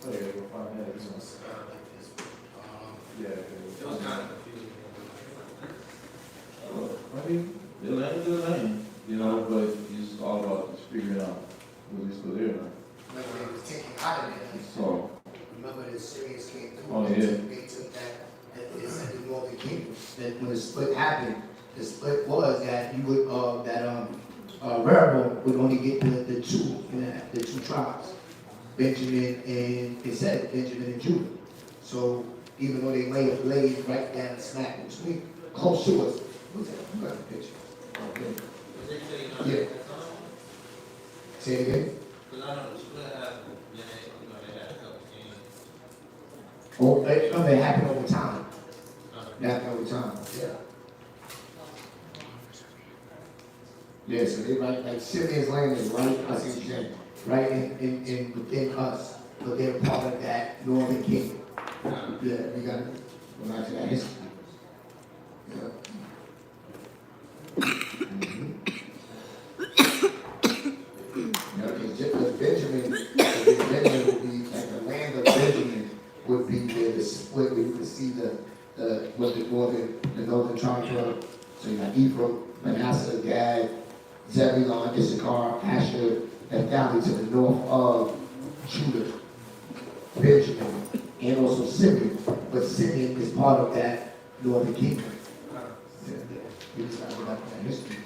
Yeah, you'll find that. Yeah. It was kind of confusing. I mean, the land is the land, but it's all about just figuring out whether it's still there or not. Like when it was taken out of there. So. Remember the Syrians came through. Oh, yeah. They took that, they said the northern kingdom. That when the split happened, the split was that you would, Rehoboam would only get the two tribes, Benjamin and, it said Benjamin and Judah. So even though they laid right down smack between, close to us. What's that? You got the picture. Okay. Yeah. Say it again. Because I know the split happened, then they had a couple games. Oh, they happen over time. They happen over time. Yeah. Yeah, so they like Syria's land is right, I see what you're saying, right in within us, but they're part of that northern kingdom. Yeah, we got to go back to that history. Yeah. Because Benjamin would be, like the land of Benjamin would be where the split, where you can see what the northern tribes were. So you got Ephraim, Manasseh, Gad, Zebulun, Issachar, Asher, that valley to the north of Judah, Benjamin, and also Simeon. But Simeon is part of that northern kingdom. Yeah. We just got to go back to that history.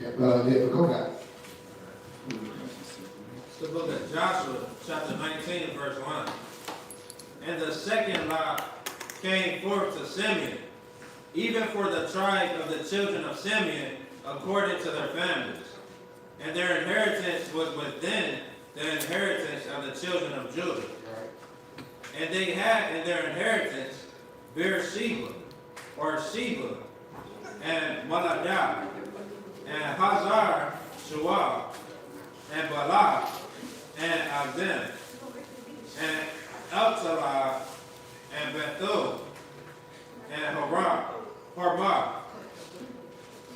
Yeah, go back. It's the book of Joshua chapter 19, verse 1. And the second lot came forth to Simeon, even for the tribe of the children of Simeon, according to their families. And their inheritance was within the inheritance of the children of Judah. And they had in their inheritance Beersheba, or Sheba, and Maladah, and Hazar Shual, and Balak, and Azim, and Eltalah, and Bethel, and Hormah.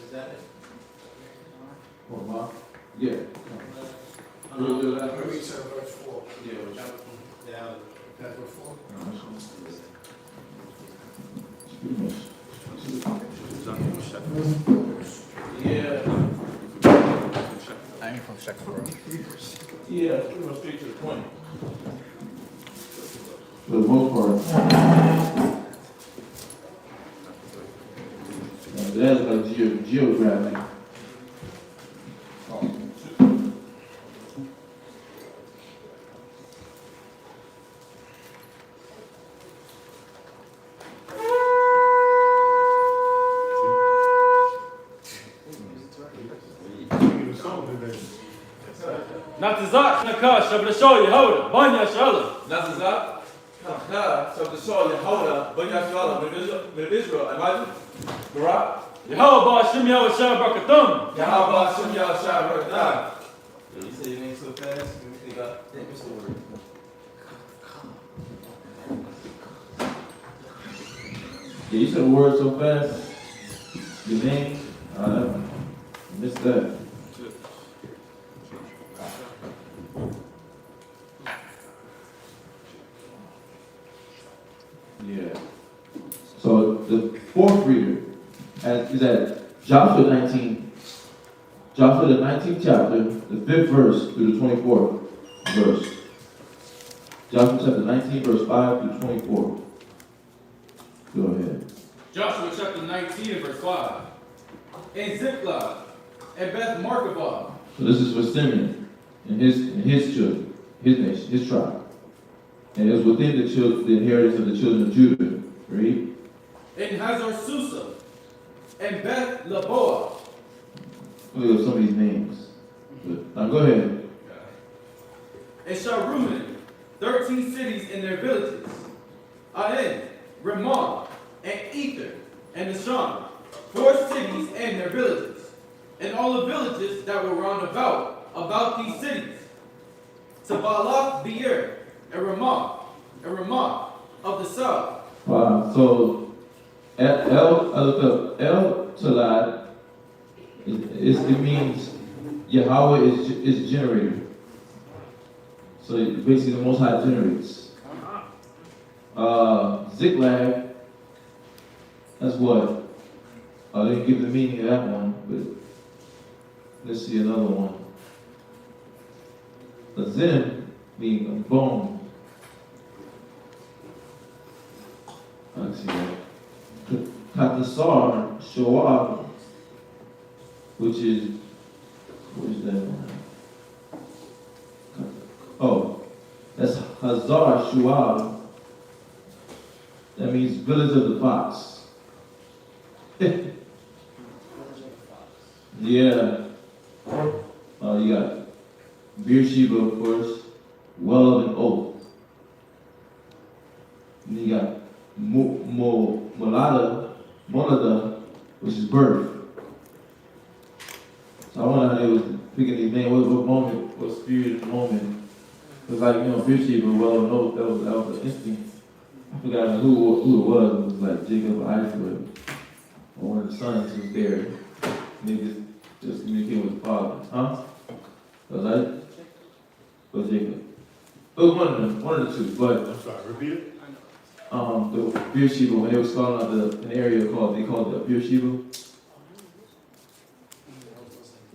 Is that it? Hormah? Yeah. Let me read to verse 4. Yeah. Yeah. That's verse 4. Yeah. I ain't from Shaka, bro. Yeah, pretty much straight to the point. For the most part. That's like geographic. Natazak Naka Shablasho Yehoda, Banya Shala. Nazazak, Kachna, Sabbath, Yehoda, Banyashala, with Israel, imagine. Barak, Yehovah Hashem Yahweh Shah Barakatum. Yahweh, Shem Yah, Shah, Barak. You say your name so fast, you think what's the word? Yeah, you said the word so fast. Your name, missed that. Yeah. So the fourth reader is at Joshua 19. Joshua the 19th chapter, the 5th verse through the 24th verse. Joshua chapter 19, verse 5 through 24. Go ahead. Joshua chapter 19 and verse 5. And Ziklag, and Beth Markabah. So this is for Simeon and his children, his nation, his tribe. And it was within the inheritance of the children of Judah. Read. And Hazar Susa, and Beth Laboa. Look at some of these names. Now go ahead. And Sharuman, 13 cities and their villages. Aden, Ramah, and Ether, and Nishan, 4 cities and their villages. And all the villages that were round about these cities. To Baalach Beer, and Ramah of the south. Wow. So I looked up El Talad. It means Yahweh is generator. So basically the Most High generates. Ziklag, that's what? I didn't give the meaning of that one, but let's see another one. Azim means a bone. I see that. Katasar Shoab, which is, what is that one? Oh, that's Hazar Shuab. That means village of the fox. Yeah. You got Beersheba, of course, well of an oath. And you got Molada, which is birth. So I wonder how they was picking these names. What moment, what spirit of the moment? It was like, Beersheba, well of an oath. That was an instinct. I forgot who it was. It was like Jacob or Isaac, or one of the sons who was there. And they just communicated with the father. Huh? Was that? Was Jacob? It was one of them, one of the two. But I'm sorry, repeat it. The Beersheba, when they was calling out an area they called it Beersheba.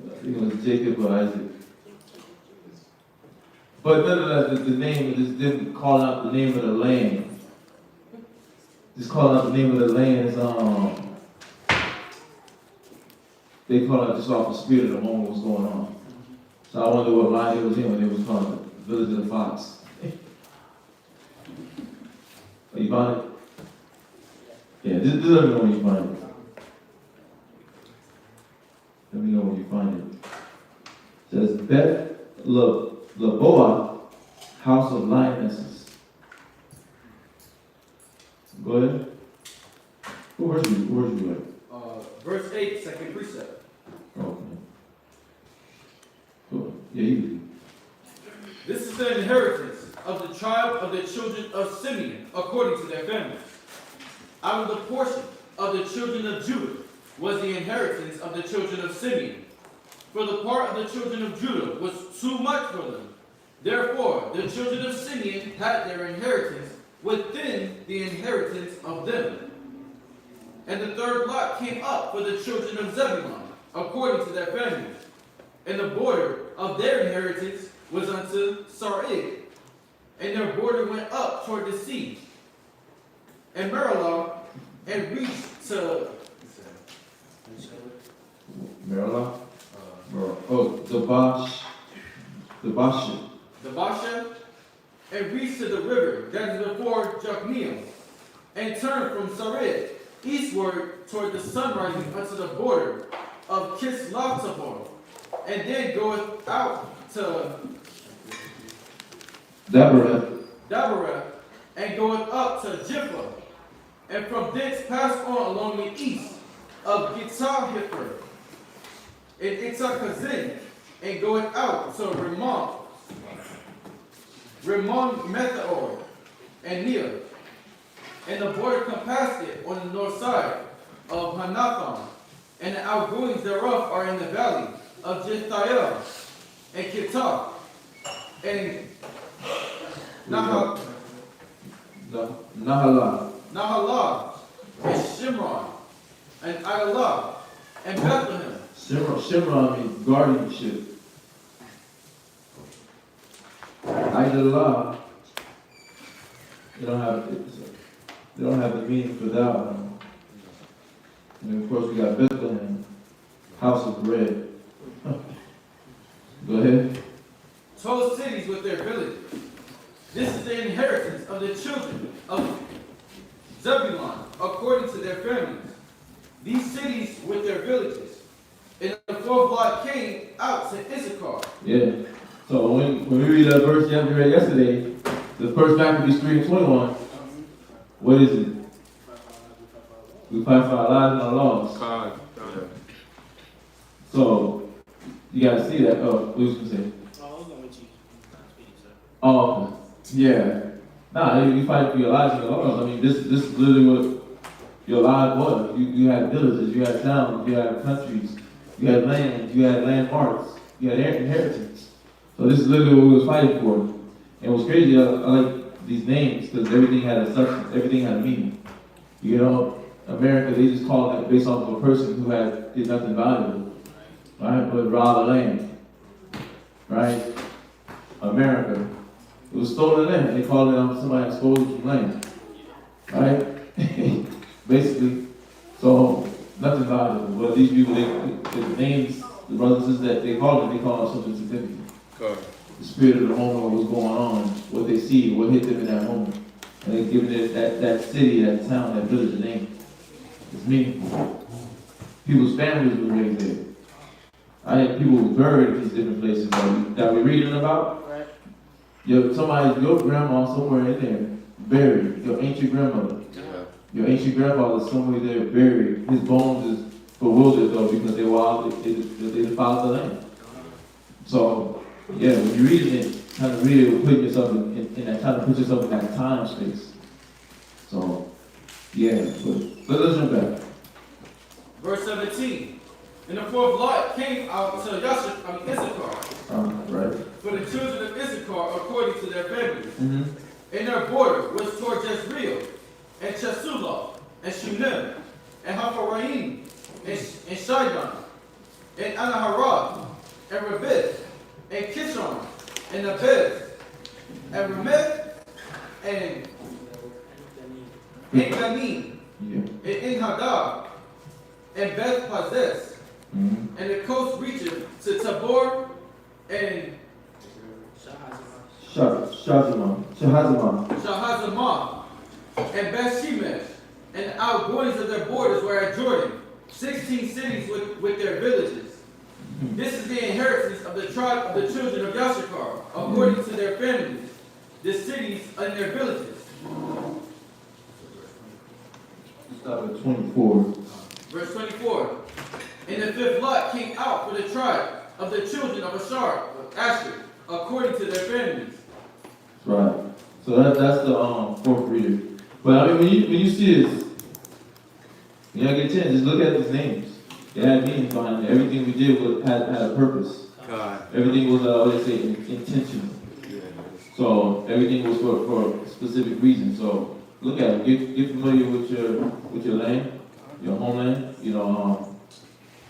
I think it was Jacob or Isaac. But nonetheless, the name of this didn't call out the name of the land. Just calling out the name of the land is they call out just off the spirit of the moment was going on. So I wonder what line it was in when they was calling village of the fox. Oh, you find it? Yeah, just let me know when you find it. Let me know when you find it. It says Beth Laboa, house of lionesses. Go ahead. Where's you at? Verse 8, second precept. Okay. Cool. Yeah, you. This is the inheritance of the tribe of the children of Simeon, according to their families. Out of the portion of the children of Judah was the inheritance of the children of Simeon. For the part of the children of Judah was too much for them. Therefore, the children of Simeon had their inheritance within the inheritance of them. And the third lot came up for the children of Zebulun, according to their families. And the border of their inheritance was unto Sarid. And their border went up toward the sea. And Marilah, and reached to Marilah? The Bashan, and reached to the river that is before Jokneam, and turned from Sarid eastward toward the sunrising unto the border of Kislothtabor, and then goeth out to Dabareth, and goeth up to Jippa, and from thence passed on along the east of Gittahipher, and Itzakazin, and goeth out to Rimmon Methaor, and Near. And the border compassed it on the north side of Hanathon, and the outgoings thereof are in the valley of Jithael, and Kittah, and Nahalah, and Shimron, and Adalah, and Bethlehem. Shimron means guardianship. Adalah, they don't have the meaning for that one. And of course we got Bethlehem, house of bread. Go ahead. 12 cities with their villages. This is the inheritance of the children of Zebulun, according to their families. These cities with their villages. And the fourth lot came out to Issachar. Yeah. So when we read that verse we read yesterday, the first Maccabees 3:21, what is it? We fight for our lives and our laws. God. So you gotta see that. Oh, what was you gonna say? Oh, okay. Yeah. Nah, you fight for your lives and your laws. I mean, this is literally what your life was. You had villages, you had towns, you had countries, you had land, you had landmarks, you had inheritance. So this is literally what we was fighting for. And what's crazy, I like these names because everything had a substance, everything had a meaning. You know, America, they just call it based off of a person who did nothing valuable, right? But robbed the land, right? America, it was stolen land. They called it somebody that stole some land, right? Basically, so nothing valuable. But these people, the names, the brothers and sisters that they call it something significant. The spirit of the moment, what's going on, what they see, what hit them in that moment. And they're giving it that city, that town, that village a name. It's meaningful. People's families were raised there. I had people buried in these different places that we're reading about. Right. Your grandma somewhere in there, buried. Your ancient grandmother. Yeah. Your ancient grandfather somewhere there, buried. His bones is bewildered though because they defiled the land. So, yeah, when you're reading it, kind of read it, put yourself in that, trying to put yourself in that time space. So, yeah, but let's jump back. Verse 17. And the fourth lot came out to Issachar. Right. For the children of Issachar, according to their families. Mm-hmm. And their border was toward Jezreel, and Chesulah, and Shunem, and Hapharaim, and Shidon, and Anaharad, and Rabith, and Kishon, and Abez, and Rameth, and Ganim, and En-Hadad, and Beth Pazes, and the coast reacheth to Tabor and Shahazamah, and Beth-Shemesh, and the outgoings of their borders were at Jordan, 16 cities with their villages. This is the inheritance of the tribe of the children of Yashakar, according to their families, the cities and their villages. Stop at 24. Verse 24. And the fifth lot came out for the tribe of the children of Asher, according to their families. Right. So that's the fourth reader. But I mean, when you see this, you gotta get a chance. Just look at these names. They had meanings behind it. Everything we did had a purpose. God. Everything was what they say intentional. So everything was for a specific reason. So look at it. Get familiar with your land, your homeland. You know,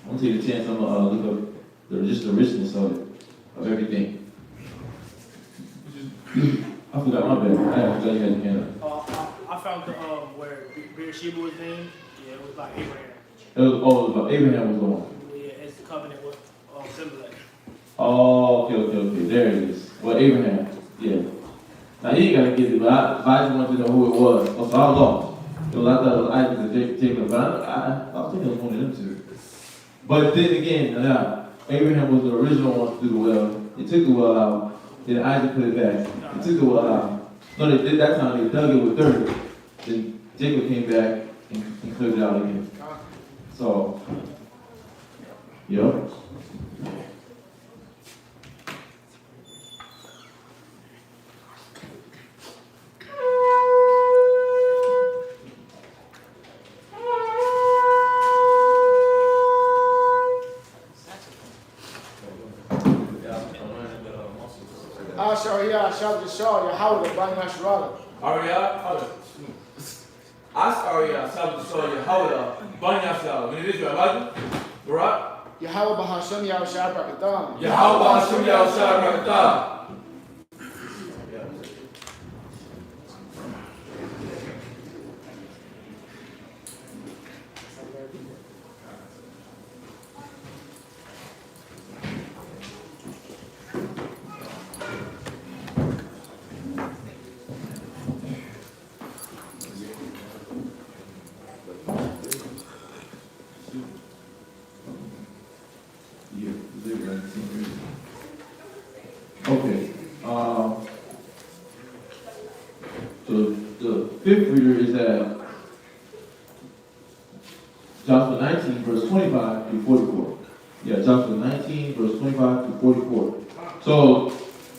I'm gonna take a chance. I'm gonna look up just the richness of it, of everything. I forgot my bad. I forgot you had your hand up. I found where Beersheba was named. Yeah, it was by Abraham. It was about Abraham was the one. Yeah, it's the covenant with Similar. Oh, okay. There it is. Well, Abraham. Yeah. Now he ain't gotta get it, but I just wanted to know who it was. Oh, so I was lost. Because I thought it was Isaac and Jacob, but I was thinking it was one of them two. But then again, Abraham was the original one to do the well. They took the well out. Then Isaac put it back. They took the well out. No, they did that time. They dug it with dirt. Then Jacob came back and cleared it out again. So, yep. Yahweh Bahasham Yahushua Barakatam. Yahweh Hashem Yahushua Barakatam. Okay. So the fifth reader is at Joshua 19, verse 25 through 44. Yeah, Joshua 19, verse 25 through 44. So,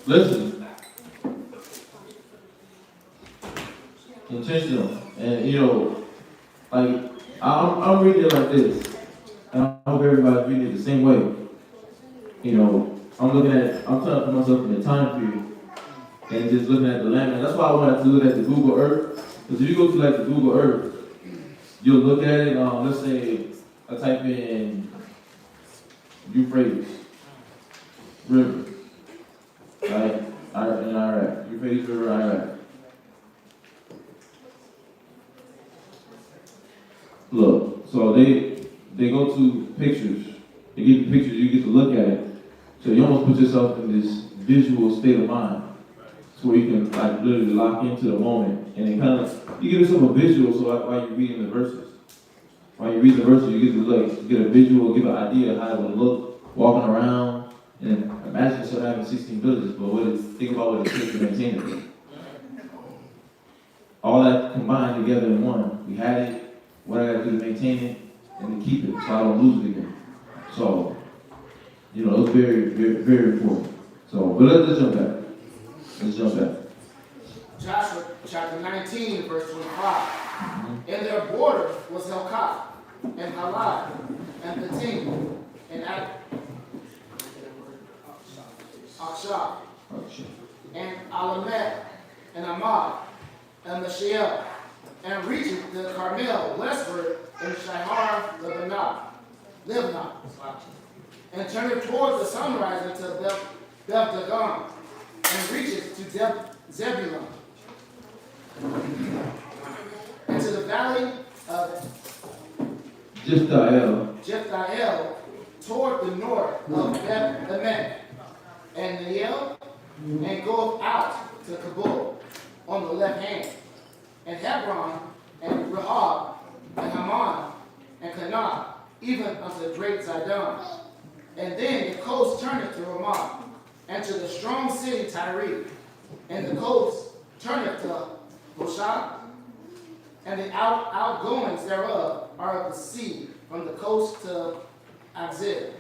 listen. Intentional. And, like, I'm reading it like this. And I hope everybody's reading it the same way. I'm trying to put myself in the time period and just looking at the land. And that's why I wanted to look at the Google Earth. Because if you go to like the Google Earth, you'll look at it, let's say I type in Euphrates River, right? In Iraq. Euphrates River, Iraq. Look, so they go to pictures. They give you pictures, you get to look at it. So you almost put yourself in this visual state of mind. So where you can like literally lock into the moment. And it kind of, you give yourself a visual so while you're reading the verses. While you read the verses, you get to look, get a visual, give an idea of how it would look, walking around. And imagine yourself having 16 villages, but think about what it takes to maintain it. All that combined together in one. We had it, what I gotta do to maintain it, and to keep it so I don't lose it again. So, it's very, very, very important. So, but let's jump back. Joshua chapter 19, verse 25. And their border was Helkah, and Halad, and Patim, and Akshah, and Alamet, and Amad, and Mashiach, and reaching the Carmel westward in Shihar Libnah, and turning towards the sunrise until Beth Dagon, and reaches to Zebulun, and to the valley of Jephthahel, toward the north of Beth Emet, and Neiel, and goeth out to Kabul on the left hand, and Hebron, and Rehob, and Hammon, and Canaan, even unto the great Zidon. And then the coast turneth to Ramah, and to the strong city Tyre, and the coast turneth to Hushah, and the outgoings thereof are of the sea from the coast to Azib.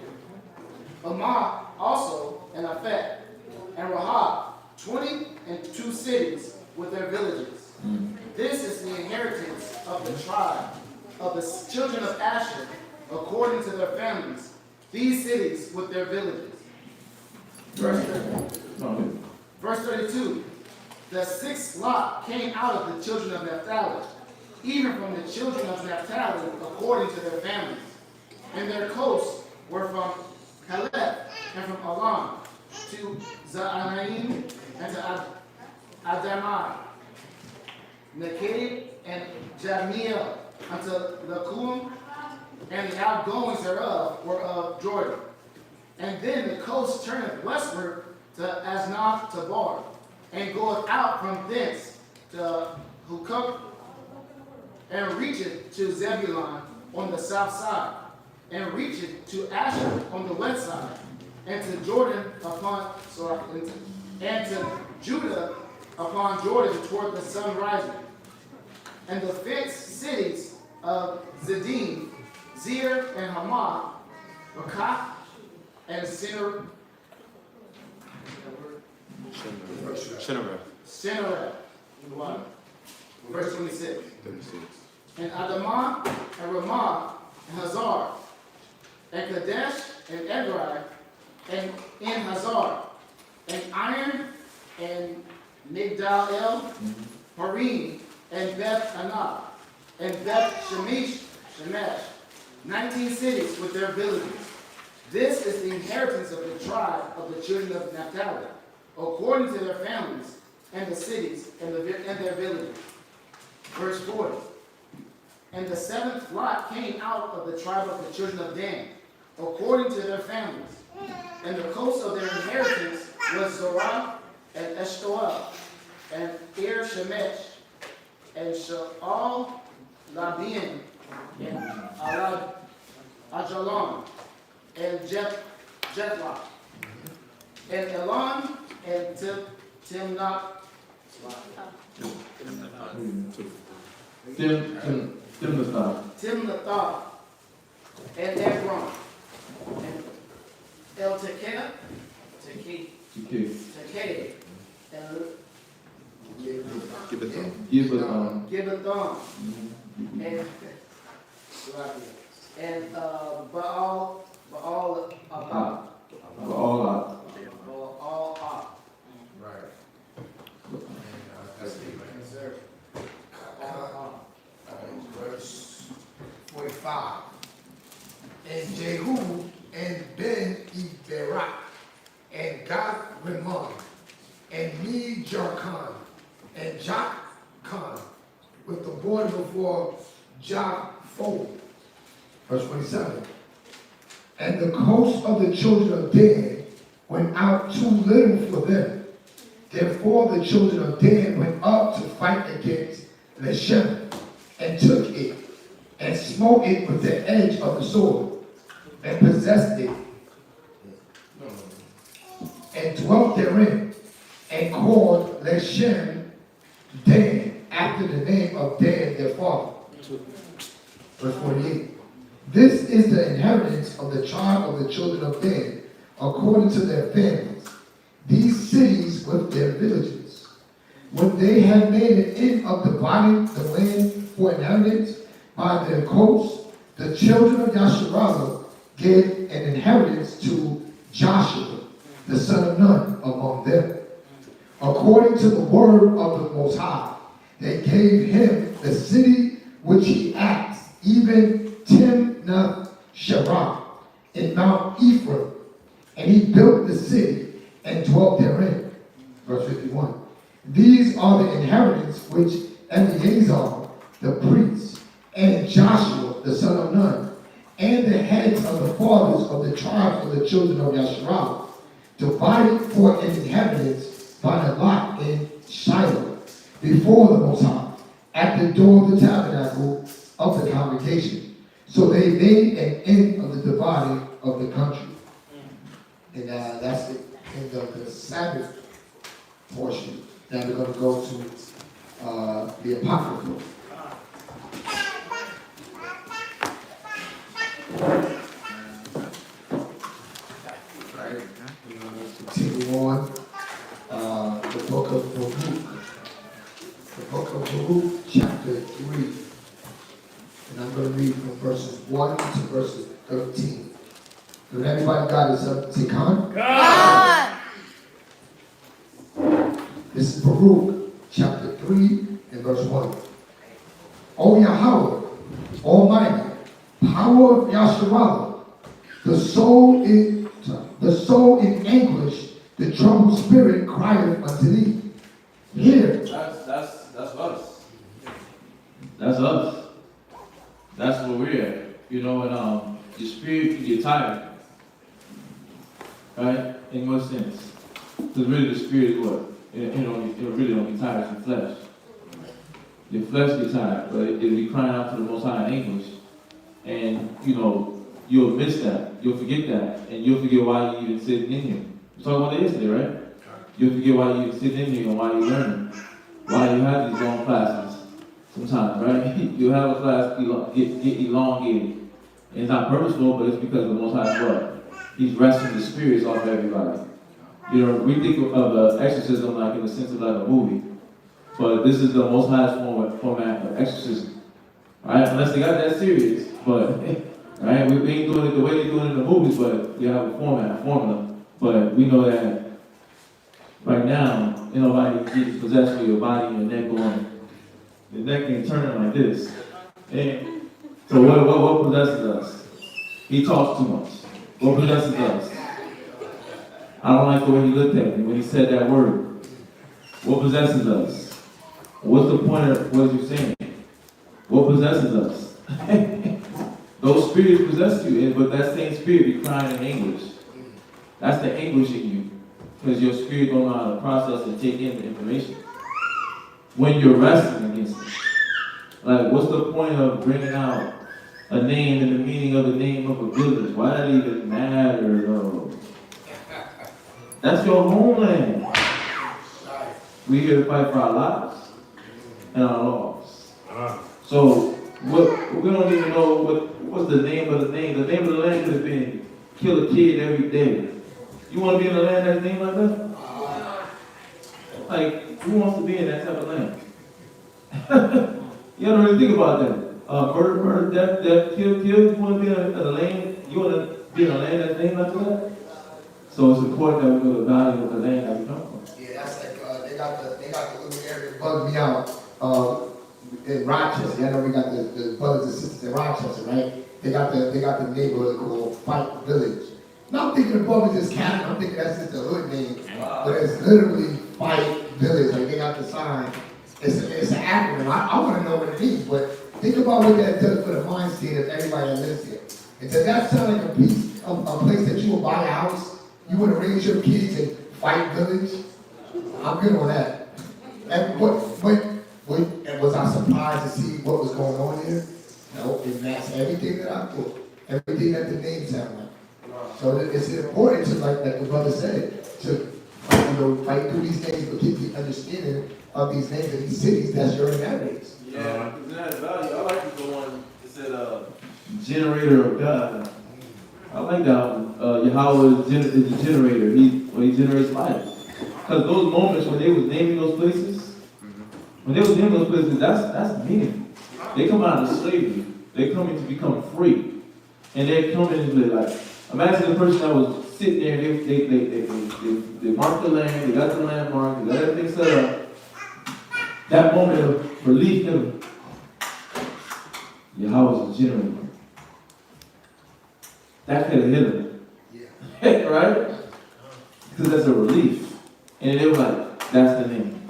Amah also, and Aphet, and Rahab, 22 cities with their villages. This is the inheritance of the tribe of the children of Asher, according to their families, these cities with their villages. Verse 32. The sixth lot came out of the children of Naphtali, even from the children of Naphtali, according to their families. And their coasts were from Caleb, and from Alam, to Zaanaim, and to Adamai, Nekeb, and Jamiel, unto Lakum, and the outgoings thereof were of Jordan. And then the coast turneth westward to Asnath Tabar, and goeth out from thence to Hukok, and reacheth to Zebulun on the south side, and reacheth to Asher on the west side, and to Jordan and to Judah upon Jordan toward the sun rising. And the fenced cities of Zidin, Zir, and Hamath, Rakah, and Sinner. Shinareth. Verse 26. And Adamah, and Ramah, and Hazar, and Kadesh, and Edrei, and in Hazar, and Iron, and Migdal-el, Harim, and Beth-Anah, and Beth-Shemesh, 19 cities with their villages. This is the inheritance of the tribe of the children of Naphtali, according to their families, and the cities, and their villages. Verse 40. And the seventh lot came out of the tribe of the children of Dan, according to their families. And the coast of their inheritance was Zorah, and Eshtaol, and Ir Shemesh, and Sha'al Labin, and Ajalon, and Jetlah, and Elon, and Timnath, Timnath, and Ekron, and El Tekoa, and Gibbethon, and Baal Right. That's it. Verse 45. And Jehu and Ben-Eberak and Gath-Rimmon and Me-Jarkon and Jokkan with the border before Japhon. Verse 27. And the coast of the children of Dan went out too little for them. Therefore the children of Dan went up to fight against Leshem, and took it, and smote it with the edge of the sword, and possessed it, and dwelt therein, and called Leshem Dan, after the name of Dan their father. Verse 48. This is the inheritance of the tribe of the children of Dan, according to their families, these cities with their villages. When they had made an end of dividing the land for inheritance by their coasts, the children of Yasharallah gave an inheritance to Joshua, the son of Nun, among them. According to the word of the Most High, they gave him the city which he asked, even Timnath Sherah in Mount Ephraim, and he built the city and dwelt therein. Verse 51. These are the inheritance which Eleazar the priest, and Joshua the son of Nun, and the heads of the fathers of the tribes of the children of Yasharallah, divided for an inheritance by the lot in before the Most High, at the door of the tabernacle of the congregation. So they made an end of the dividing of the country. And that's the end of the Sabbath portion. Now we're going to go to the Apocryphal. Continue on. The book of Baruch. The book of Baruch, chapter 3. And I'm going to read from verses 1 to verses 13. If everybody got it, say God. God. This is Baruch, chapter 3 and verse 1. O Yahweh, Almighty, power of Yasharallah, the soul in anguish, the troubled spirit crieth unto thee. Hear. That's us. That's us. That's where we're at. You know, and your spirit can get tired. Right? In what sense? Because really the spirit is what? It really only tires your flesh. Your flesh gets tired, but it'll be crying out to the Most High in English. And, you know, you'll miss that. You'll forget that. And you'll forget why you even sitting in here. We talked about that yesterday, right? You'll forget why you even sitting in here and why you're learning. Why you have these long classes sometimes, right? You have a class get elongated. And it's not purposeful, but it's because the Most High is what? He's resting the spirits off of everybody. You know, we think of exorcism like in the sense of like a movie. But this is the Most Highest format of exorcism. Right? Unless they got that serious. But, right? We ain't doing it the way they're doing it in the movies, but you have a formula. But we know that right now, ain't nobody getting possessed with your body and your neck going. The neck ain't turning like this. And so what possesses us? He talks too much. What possesses us? I don't like the way he looked at me when he said that word. What possesses us? What's the point of what you're saying? What possesses us? Those spirits possess you, but that same spirit be crying in anguish. That's the anguish in you. Because your spirit don't know how to process and take in the information. When you're wrestling against it. Like, what's the point of bringing out a name and the meaning of the name of a village? Why does that even matter, though? That's your homeland. We're here to fight for our lives and our laws. So, we don't even know what's the name of the name. The name of the land could have been kill a kid every day. You want to be in a land that's named like that? Like, who wants to be in that type of land? You don't really think about that. Murder, death, kill. You want to be in a land? You want to be in a land that's named like that? So it's important that we know the value of the land that we come from. Yeah, that's like they got the little area that bugged me out in Rochester. I know we got the brothers and sisters in Rochester, right? They got the neighborhood called Fight Village. Now I'm thinking above is this cabin. I'm thinking that's just a hood name, but it's literally Fight Village. Like they got the sign. It's an acronym. I want to know what it means, but think about what that does for the mind state of everybody that lives here. And does that sound like a place that you would buy a house? You want to raise your kids in Fight Village? I'm good on that. And was I surprised to see what was going on here? No, it matched everything that I thought. Everything that the name sounded like. So it's important to, like the brother said, to fight through these things, but get the understanding of these names of these cities that's your nowadays. Yeah, because it has value. I like the one that said, generator of God. I like that one. Yahweh is the generator. He generates life. Because those moments when they was naming those places, that's meaning. They come out of slavery. They're coming to become free. And they're coming to like, imagine the person that was sitting there, they marked the land, they got the landmark, they got everything set up. That moment of relief, Yahweh's the generator. That could have hit him. Yeah. Right? Because that's a relief. And they were like, that's the name.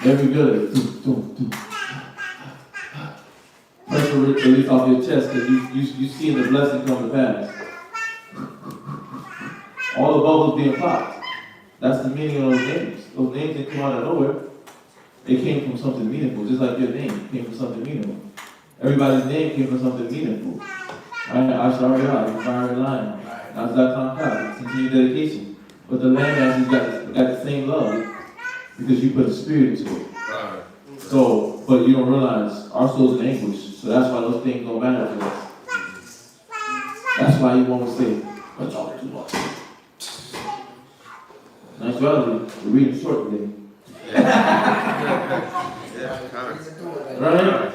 Every village, pressure release off your chest because you see the blessing come to pass. All the bubbles being popped. That's the meaning of those names. Those names didn't come out of nowhere. it came from something meaningful, just like your name came from something meaningful. Everybody's name came from something meaningful. Right? I started out, the fiery lion. That's that Tom Cotton, continue dedication. But the land has got the same love because you put a spirit into it. So, but you don't realize our soul's in anguish. So that's why those things don't matter to us. That's why you won't say, but y'all too much. Nice job, we're reading short today. Right?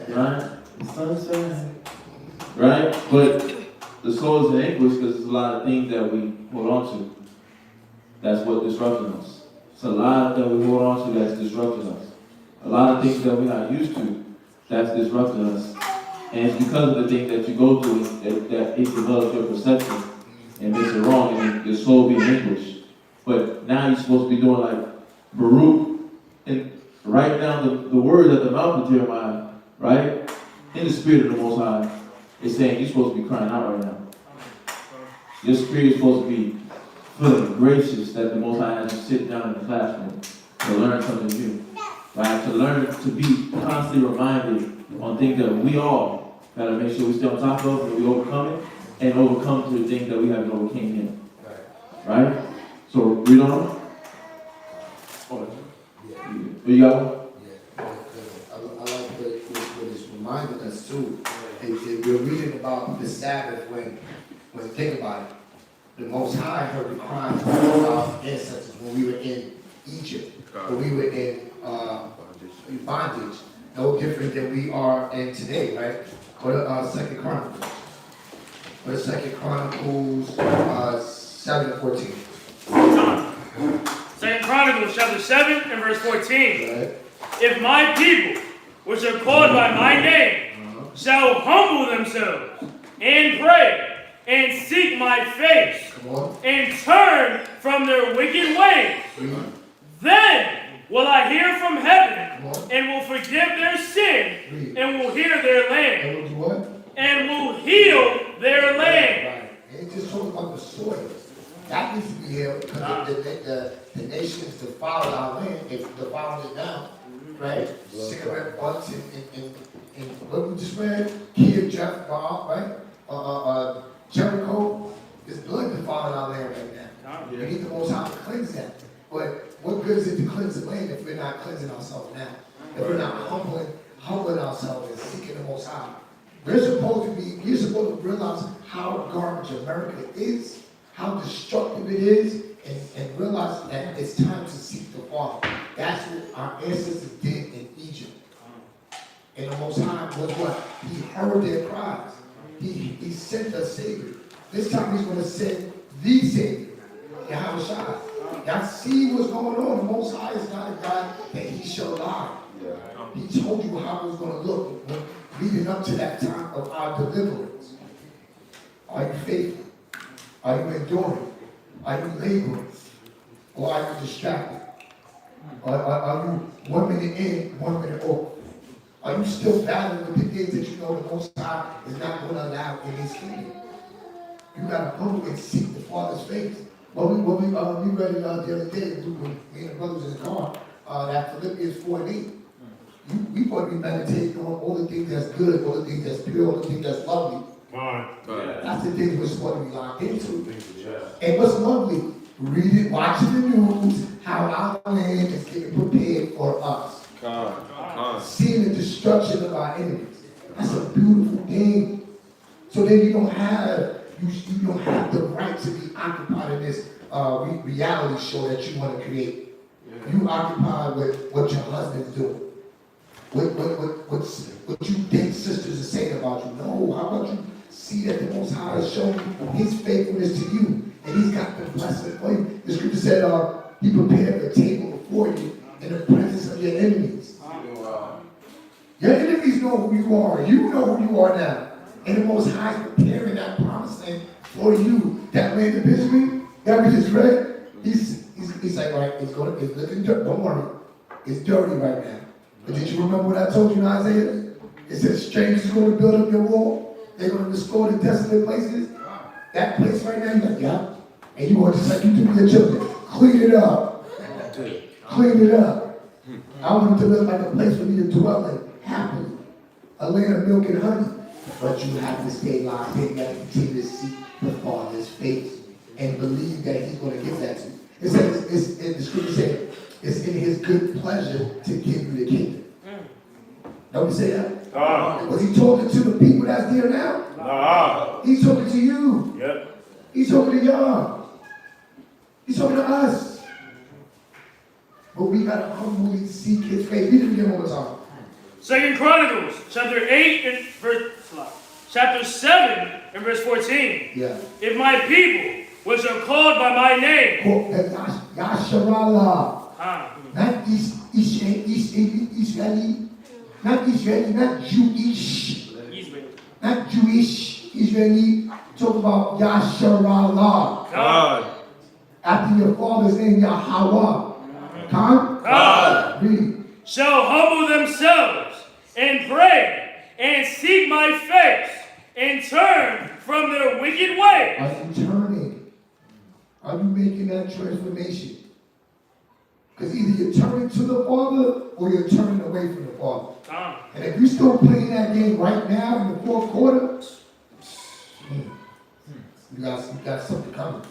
Right? Sunset. Right? But the soul is in anguish because there's a lot of things that we hold on to. That's what disrupting us. It's a lot that we hold on to that's disrupting us. A lot of things that we're not used to that's disrupting us. And it's because of the things that you go through that it develops your perception and makes it wrong and your soul be in anguish. But now you're supposed to be doing like Baruch and write down the words at the mouth of Jeremiah, right? In the spirit of the Most High. It's saying you're supposed to be crying out right now. Your spirit is supposed to be feeling gracious that the Most High has you sit down in the classroom to learn something new. Right? To learn to be constantly reminded on things that we all gotta make sure we stay on top of and we overcome it and overcome to the things that we haven't overcame yet. Right? So read on. You got one? I like what it's reminding us too. We're reading about the Sabbath when think about it. The Most High heard the cries of our ancestors when we were in Egypt, when we were in bondage, no different than we are in today, right? Go to 2 Chronicles. Go to 2 Chronicles 7:14. 2 Chronicles chapter 7 and verse 14. Right. If my people, which are called by my name, shall humble themselves and pray and seek my face and turn from their wicked ways, then will I hear from heaven and will forgive their sin and will heal their land. And will do what? And will heal their land. Right. And it just talks about the soil. That needs to be healed because the nations defiled our land. They defiled it now. Right? Cigarette butts and what we just read, Kid Jeff Bob, right? Jericho, there's blood defiled our land right now. We need the Most High to cleanse that. But what good is it to cleanse the land if we're not cleansing ourselves now? If we're not humbling ourselves and seeking the Most High? We're supposed to realize how garbage America is, how destructive it is, and realize that it's time to seek the Father. That's what our ancestors did in Egypt. And the Most High was what? He heard their cries. He sent a Savior. This time he's going to send the Savior, Yahweh Shai. Y'all see what's going on. The Most High is not a God that he shall lie. He told you how it was going to look leading up to that time of our deliverance. Are you faithful? Are you enduring? Are you laboring? Or are you distracted? Are you 1 minute in, 1 minute off? Are you still battling with the things that you know the Most High is not going to allow in his kingdom? You got to go and seek the Father's face. Well, we read it the other day when me and the brothers in the car, that Philippians 4 and 8. We want to be meditating on all the things that's good, all the things that's pure, all the things that's lovely. That's the things we're supposed to be locked into. And what's lovely? Read it, watching the news, how our land is getting prepared for us. Seeing the destruction of our enemies. That's a beautiful thing. So then you don't have the right to be occupied in this reality show that you want to create. You occupy with what your husband's doing. What you think sisters are saying about you. No, how about you see that the Most High has shown his faithfulness to you, and he's got the blessing for you. The scripture said, he prepared a table before you in the presence of your enemies. Your enemies know who you are. You know who you are now. And the Most High is preparing that promised land for you. That land of misery that we just read, he's like, right, it's looking dirty. Don't worry. It's dirty right now. But did you remember what I told you in Isaiah? It says strangers are going to build up your wall. They're going to restore the desolate places. That place right now, you're like, yeah. And you want just like you do with your children. Clean it up. Clean it up. I want it to look like a place for me to dwell in happily. A land of milk and honey. But you have to stay locked in. You have to continue to seek the Father's face and believe that He's going to give that to you. It says, it's in the scripture says, it's in His good pleasure to give you the kingdom. Don't we say that? Was He talking to the people that's there now? He's talking to you. Yep. He's talking to y'all. He's talking to us. But we got to humbly seek His face. Read it again one more time. 2 Chronicles, chapter 8 and chapter 7 and verse 14. Yeah. If my people, which are called by my name, Yasharallah. Not Israeli, not Jewish, not Jewish, Israeli. Talk about Yasharallah. God. After your father's name, Yahweh. God. Read. Shall humble themselves and pray and seek my face and turn from their wicked way. Are you turning? Are you making that transformation? Because either you're turning to the Father or you're turning away from the Father. And if you're still playing that game right now in the fourth quarter, you got something coming.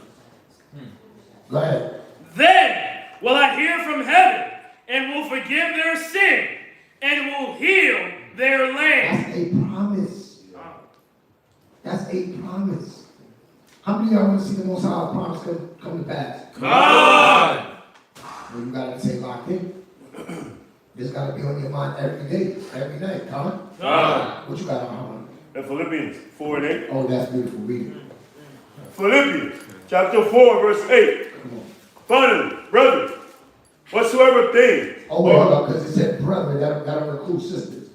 Go ahead. Then will I hear from heaven and will forgive their sin and will heal their land. That's a promise. That's a promise. How many of y'all want to see the Most High promise come to pass? God. Well, you got to stay locked in. This got to be on your mind every day, every night. God. What you got on? In Philippians 4 and 8. Oh, that's beautiful. Read it. Philippians chapter 4, verse 8. Finally, brethren, whatsoever things. Oh, wait, hold up, because it said brother, that don't include sisters.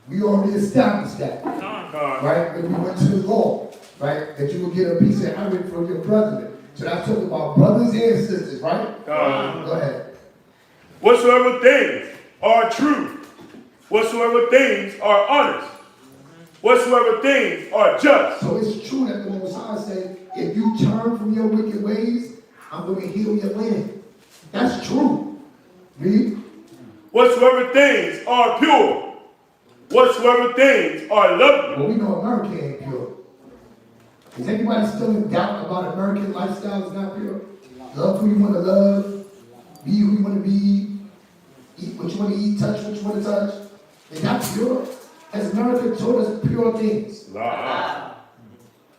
We already established that. Right? When we went to the law, right? That you will get a piece of inheritance from your brethren. So that's talking about brothers and sisters, right? Go ahead. Whatsoever things are true, whatsoever things are honest, whatsoever things are just. So it's true that the Most High said, if you turn from your wicked ways, I'm going to heal your land. That's true. Read. Whatsoever things are pure, whatsoever things are lovely. Well, we know America ain't pure. Is anybody still in doubt about American lifestyle is not pure? Love who you want to love, be who you want to be, eat what you want to eat, touch what you want to touch. They're not pure. As America taught us pure things.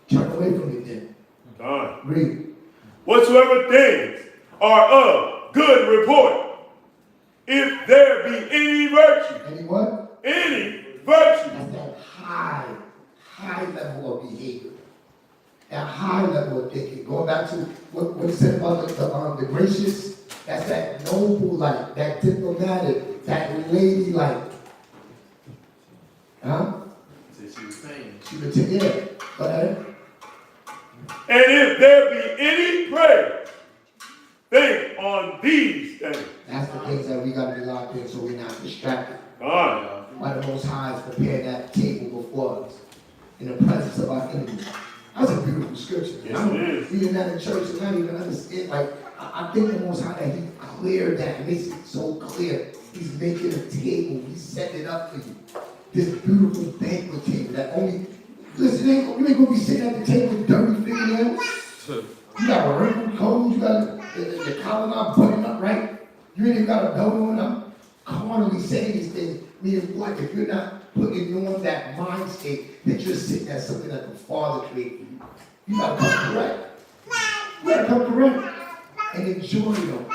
Turn away from it then. Read. Whatsoever things are of good report, if there be any virtue. Any what? Any virtue. That's that high level of behavior. That high level of thinking. Going back to what it said about the gracious, that's that noble life, that diplomatic, that lady life. Huh? She was saying. She was saying, yeah. Go ahead. And if there be any prayer, think on these things. That's the things that we got to be locked in so we're not distracted. Why the Most High is prepared that table before us in the presence of our enemies. That's a beautiful scripture. Yes, it is. Reading that in church and not even understand. Like, I think the Most High that He cleared that, makes it so clear. He's making a table. He's setting it up for you. This beautiful banquet table that only, listen, you ain't going to be sitting at the table with dirty fingernails. You got a wrinkled coat. You got the collar not buttoned up right. You ain't even got a belt on. I'm carnally saying these things. Meaning what? If you're not putting on that mind state that you're sitting at something that the Father created for you, you got to come correct. You got to come correct and enjoy them.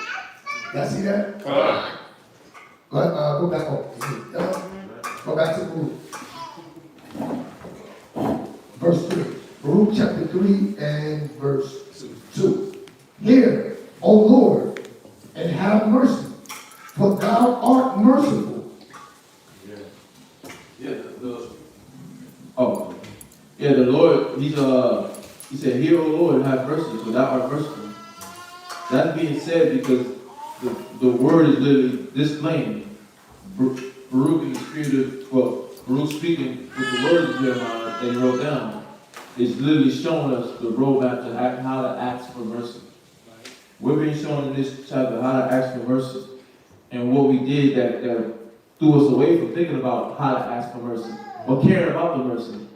Y'all see that? Go back home. Go back to Baruch. Verse 3. Baruch chapter 3 and verse 2. Hear, O Lord, and have mercy, for thou art merciful. The Lord, he said, hear, O Lord, and have mercy, for thou art merciful. That's being said because the word is literally this plain. Baruch in the spirit of, Baruch speaking with the words of Jeremiah that he wrote down is literally showing us the roadmap to how to ask for mercy. We're being shown in this chapter how to ask for mercy. And what we did that threw us away from thinking about how to ask for mercy or caring about the mercy,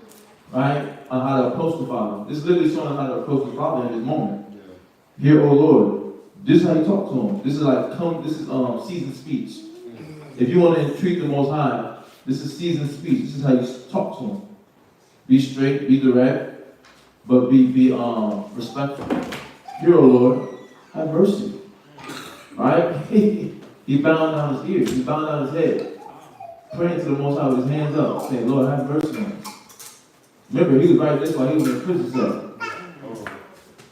right? On how to approach the Father. This is literally showing us how to approach the Father in this moment. Hear, oh Lord, this is how you talk to him. This is like, this is seasoned speech. If you want to entreat the Most High, this is seasoned speech. This is how you talk to him. Be straight, be direct, but be respectful. Hear, oh Lord, have mercy. Right? He bowed down his ears. He bowed down his head. Praying to the Most High with his hands up, saying, Lord, have mercy on us. Remember, he was right this while he was in a prison cell.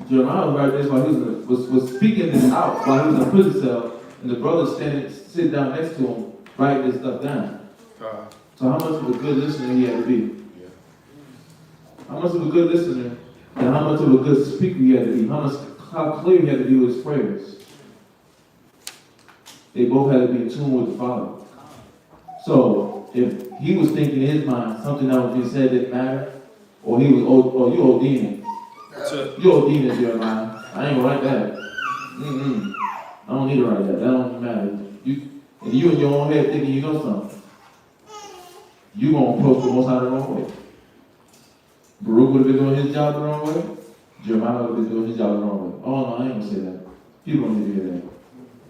Jeremiah was right this while he was speaking this out while he was in a prison cell, and the brothers sit down next to him, writing this stuff down. So how much of a good listener he had to be? How much of a good listener and how much of a good speaker he had to be? How clear he had to be with his prayers? They both had to be in tune with the Father. So if he was thinking in his mind something that was being said didn't matter, or he was, or you ODing it. You ODing it, Jeremiah. I ain't gonna write that. I don't need to write that. That don't matter. If you in your own head thinking you know something, you gonna approach the Most High the wrong way. Baruch would have been doing his job the wrong way. Jeremiah would have been doing his job the wrong way. Oh no, I ain't gonna say that. People don't need to hear that.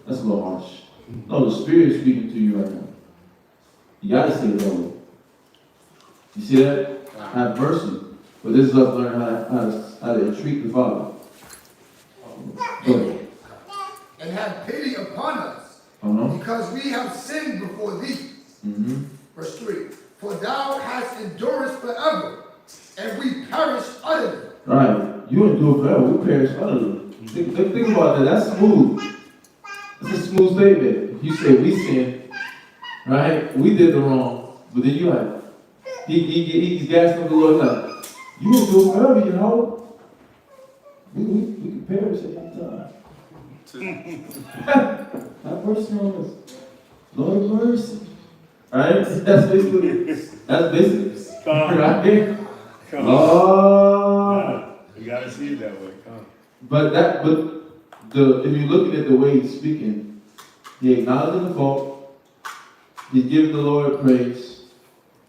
That's a little harsh. No, the Spirit is speaking to you right now. You gotta say it that way. You see that? Have mercy. But this is us learning how to entreat the Father. And have pity upon us, because we have sinned before thee. Verse 3. For thou hast endurance forever, and we perish utterly. Right. You endure forever, we perish utterly. Think about that. That's smooth. That's a smooth statement. You say we sin, right? We did the wrong, but then you like, he's gassing up the Lord like, you endure forever, you know. We can perish at any time. Have mercy on us. Lord of mercy. Right? That's basically right? Oh. You gotta see it that way. But if you're looking at the way he's speaking, he acknowledging the fault, he's giving the Lord praise,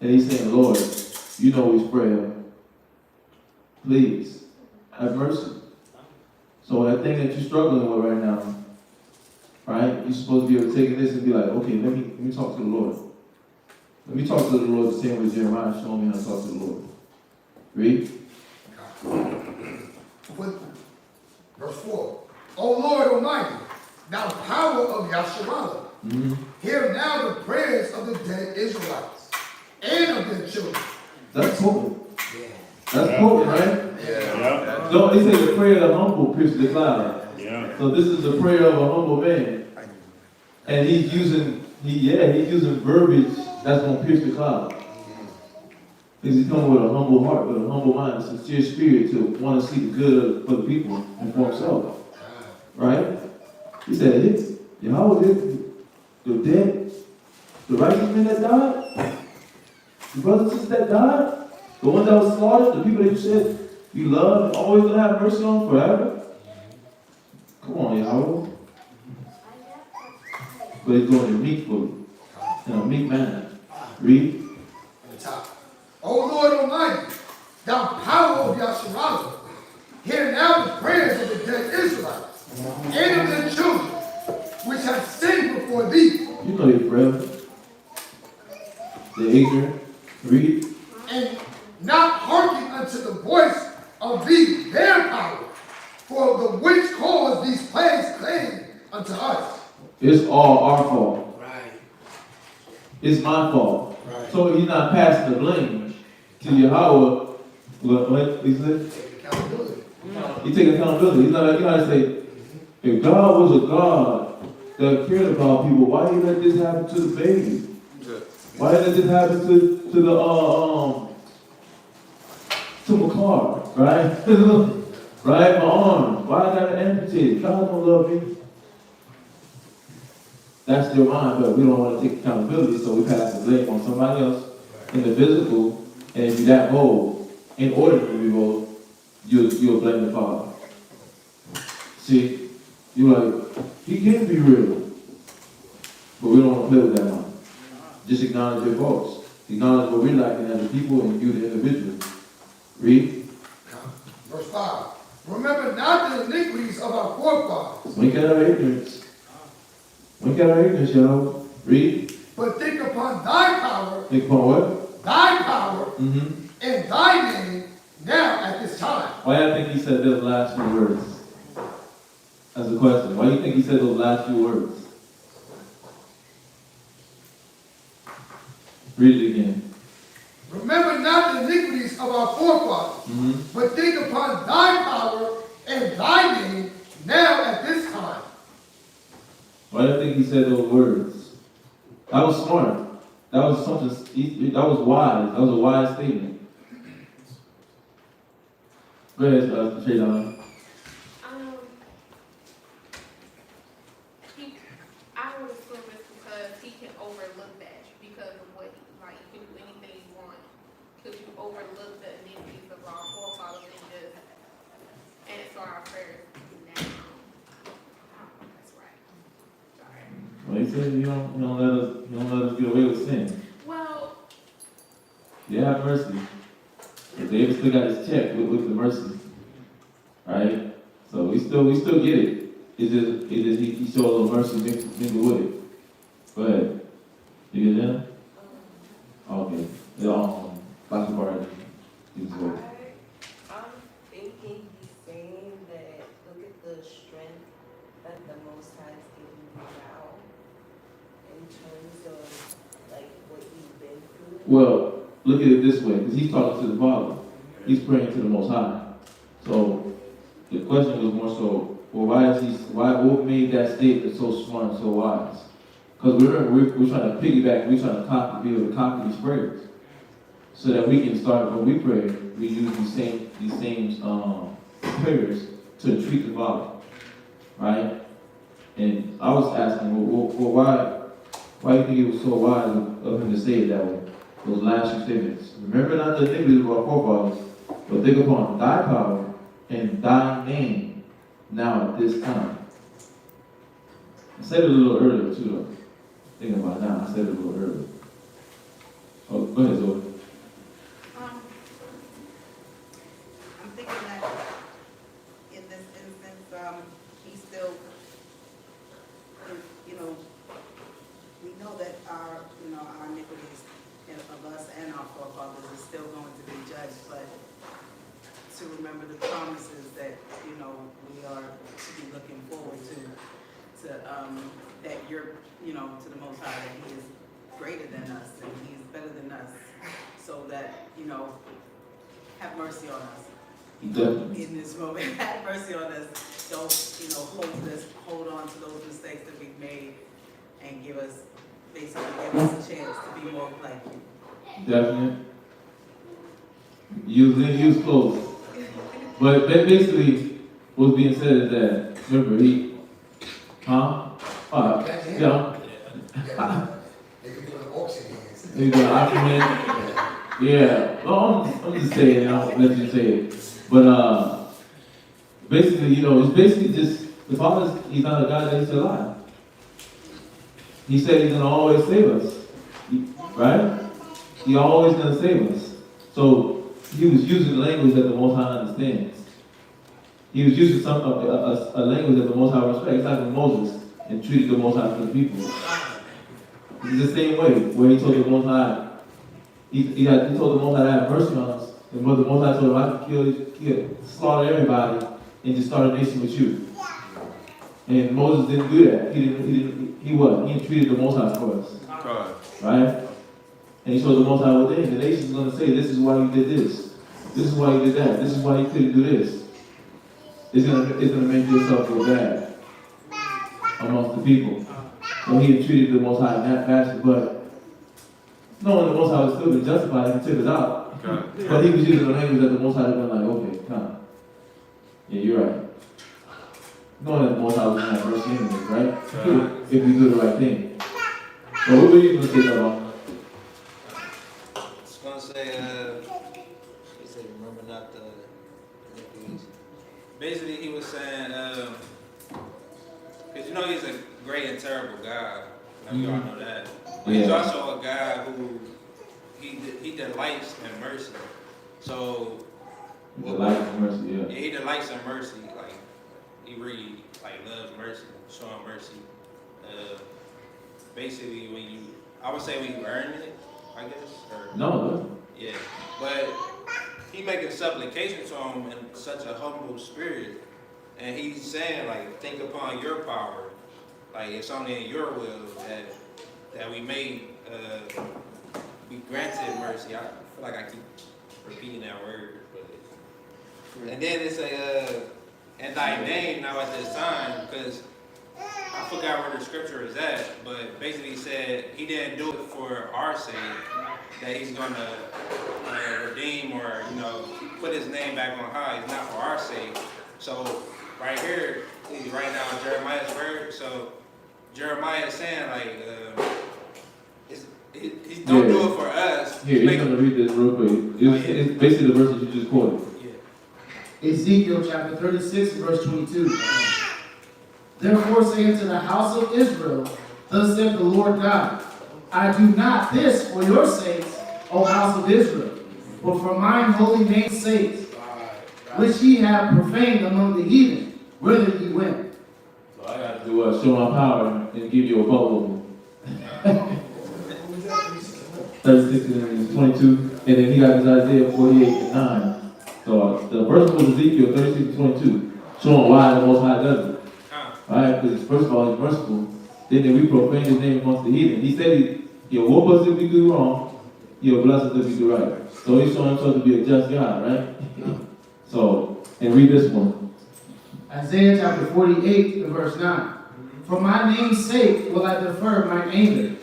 and he's saying, Lord, you know he's frail. Please, have mercy. So that thing that you're struggling with right now, right? You're supposed to be able to take this and be like, okay, let me talk to the Lord. Let me talk to the Lord the same way Jeremiah showed me how to talk to the Lord. Read. Verse 4. O Lord Almighty, thou power of Yasharallah, hear now the prayers of the dead Israelites and of their children. That's potent. That's potent, right? Yeah. No, they say the prayer of the humble pierces the cloud. Yeah. So this is the prayer of a humble man. And he's using verbiage that's going to pierce the cloud. Because he's coming with a humble heart, with a humble mind, a sincere spirit to want to see the good for the people and for himself. Right? He said, Yahweh, the dead, the righteous men that died, the brothers and sisters that died, the ones that was slaughtered, the people that you said you love and always going to have mercy on forever. Come on, Yahweh. But he's doing it meekly, in a meek manner. Read. At the top. O Lord Almighty, thou power of Yasharallah, hear now the prayers of the dead Israelites and of their children, which have sinned before thee. You know you're forever. The ignorant. Read. And not hearken unto the voice of thee, their power, for the which cause these plagues came unto us. It's all our fault. Right. It's my fault. Right. So he's not passing the blame to Yahweh. What he said? Take accountability. He take accountability. He's not like, you know how to say, if God was a God that cared about people, why did he let this happen to the baby? Why did this happen to my car, right? Right, my arm. Why I got to amputate? God don't love me. That's your mind, but we don't want to take accountability, so we pass the blame on somebody else in the physical. And if you're that bold, in order to be bold, you'll blame the Father. See, You're like, he can be real. But we don't want to play with that one. Just acknowledge your faults. Acknowledge what we're lacking as a people and you the individual. Read. Verse 5. Remember not the iniquities of our forefathers. Wink at our ignorance. Wink at our ignorance, y'all. Read. But think upon thy power. Think upon what? Thy power. Mm-hmm. And thy name now at this time. Why do you think he said those last few words? That's a question. Why do you think he said those last few words? Read it again. Remember not the iniquities of our forefathers, but think upon thy power and thy name now at this time. Why do you think he said those words? That was smart. That was something. That was wise. That was a wise statement. Go ahead, Shayla. I would assume it's because he can overlook that because of what he can do anything he wants. Because you overlook the iniquities of our forefathers and answer our prayers now. I don't know if that's right. Sorry. Well, he said you don't let us get away with sin. Well, Yeah, have mercy. But David still got his check with the mercy. Right? So we still get it. It's just he showed a little mercy mingled with it. Go ahead. You get that? Okay. Dr. Barr, please go. I'm thinking he's saying that look at the strength that the Most High is giving you now in terms of like what you've been through. Well, look at it this way, because he's talking to the Father. He's praying to the Most High. So the question was more so, well, what made that statement so smart and so wise? Because we're trying to piggyback, we're trying to be able to copy these prayers. So that we can start, when we pray, we use these same prayers to entreat the Father. Right? And I was asking, well, why do you think it was so wise of him to say it that way? Those last few statements. Remember not the iniquities of our forefathers, but think upon thy power and thy name now at this time. I said it a little earlier too, though. Thinking about it now, I said it a little earlier. Oh, go ahead, Zoe. I'm thinking that in this instance, he's still, we know that our iniquities of us and our forefathers is still going to be judged, but to remember the promises that, we are to be looking forward to that you're, to the Most High, that he is greater than us and he is better than us, so that, have mercy on us. In this moment, have mercy on us. Don't, hold on to those mistakes that we've made and give us a chance to be more like you. Definitely. Use close. But basically, what's being said is that, remember, yeah. He's doing argument. Yeah. Well, I'm just saying, I'll let you say it. But basically, it's basically just, the Father, he's not a God that he's alive. He said he's going to always save us. Right? He's always going to save us. So he was using language that the Most High understands. He was using a language that the Most High respects. It's like when Moses entreated the Most High for the people. It's the same way where he told the Most High, he told the Most High to have mercy on us. And the Most High told him, I can slaughter everybody and just start a nation with you. And Moses didn't do that. He entreated the Most High for us. Right? And he told the Most High, well, dang, the nation's going to say, this is why you did this. This is why you did that. This is why you couldn't do this. It's gonna make yourself feel bad amongst the people. So he entreated the Most High in that fashion, but knowing the Most High was still be justified, he took it out. Okay. But he was using the language that the Most High was like, okay, come. Yeah, you're right. Knowing that the Most High was going to have mercy anyways, right? Okay. If we do the right thing. So what were you going to say about? I was going to say, he said, remember not the iniquities. Basically, he was saying, know he's a great and terrible God. We all know that. But Yeah. he's also a God who he delights in mercy. So Delights in mercy, yeah. he delights in mercy. Like he really loves mercy, showing mercy. Basically, I would say when you earn it, I guess. Or, No. yeah, but he making supplication to him in such a humble spirit, and he's saying like, think upon your power, like it's only in your will that we may be granted mercy. I feel like I keep repeating that word, but and then it's in thy name now at this time, because I forgot where the scripture is at, but basically he said he didn't do it for our sake, that he's gonna redeem or put his name back on high. It's not for our sake. So right here, right now, Jeremiah's word. So Jeremiah is saying like, he don't do it for us. Here, he's gonna read this real quick. It's basically the verses you just quoted. Yeah. Ezekiel chapter 36, verse 22. Therefore say unto the house of Israel, thus saith the Lord God, I do not this for your sakes, O house of Israel, but for mine holy name's sake, which ye have profaned among the heathen, whither ye went. So I got to show my power and give you a bubble. 36 and 22, and then he got his Isaiah 48 and 9. So the first one was Ezekiel 36 and 22, showing why the Most High does it. Alright, because first of all, he's merciful. Then we profane his name amongst the heathen. He said he'll whoop us if we do wrong, he'll bless us if we do right. So he's showing himself to be a just God, right? So, and read this one. Isaiah chapter 48, verse 9. For my name's sake will I defer mine anger,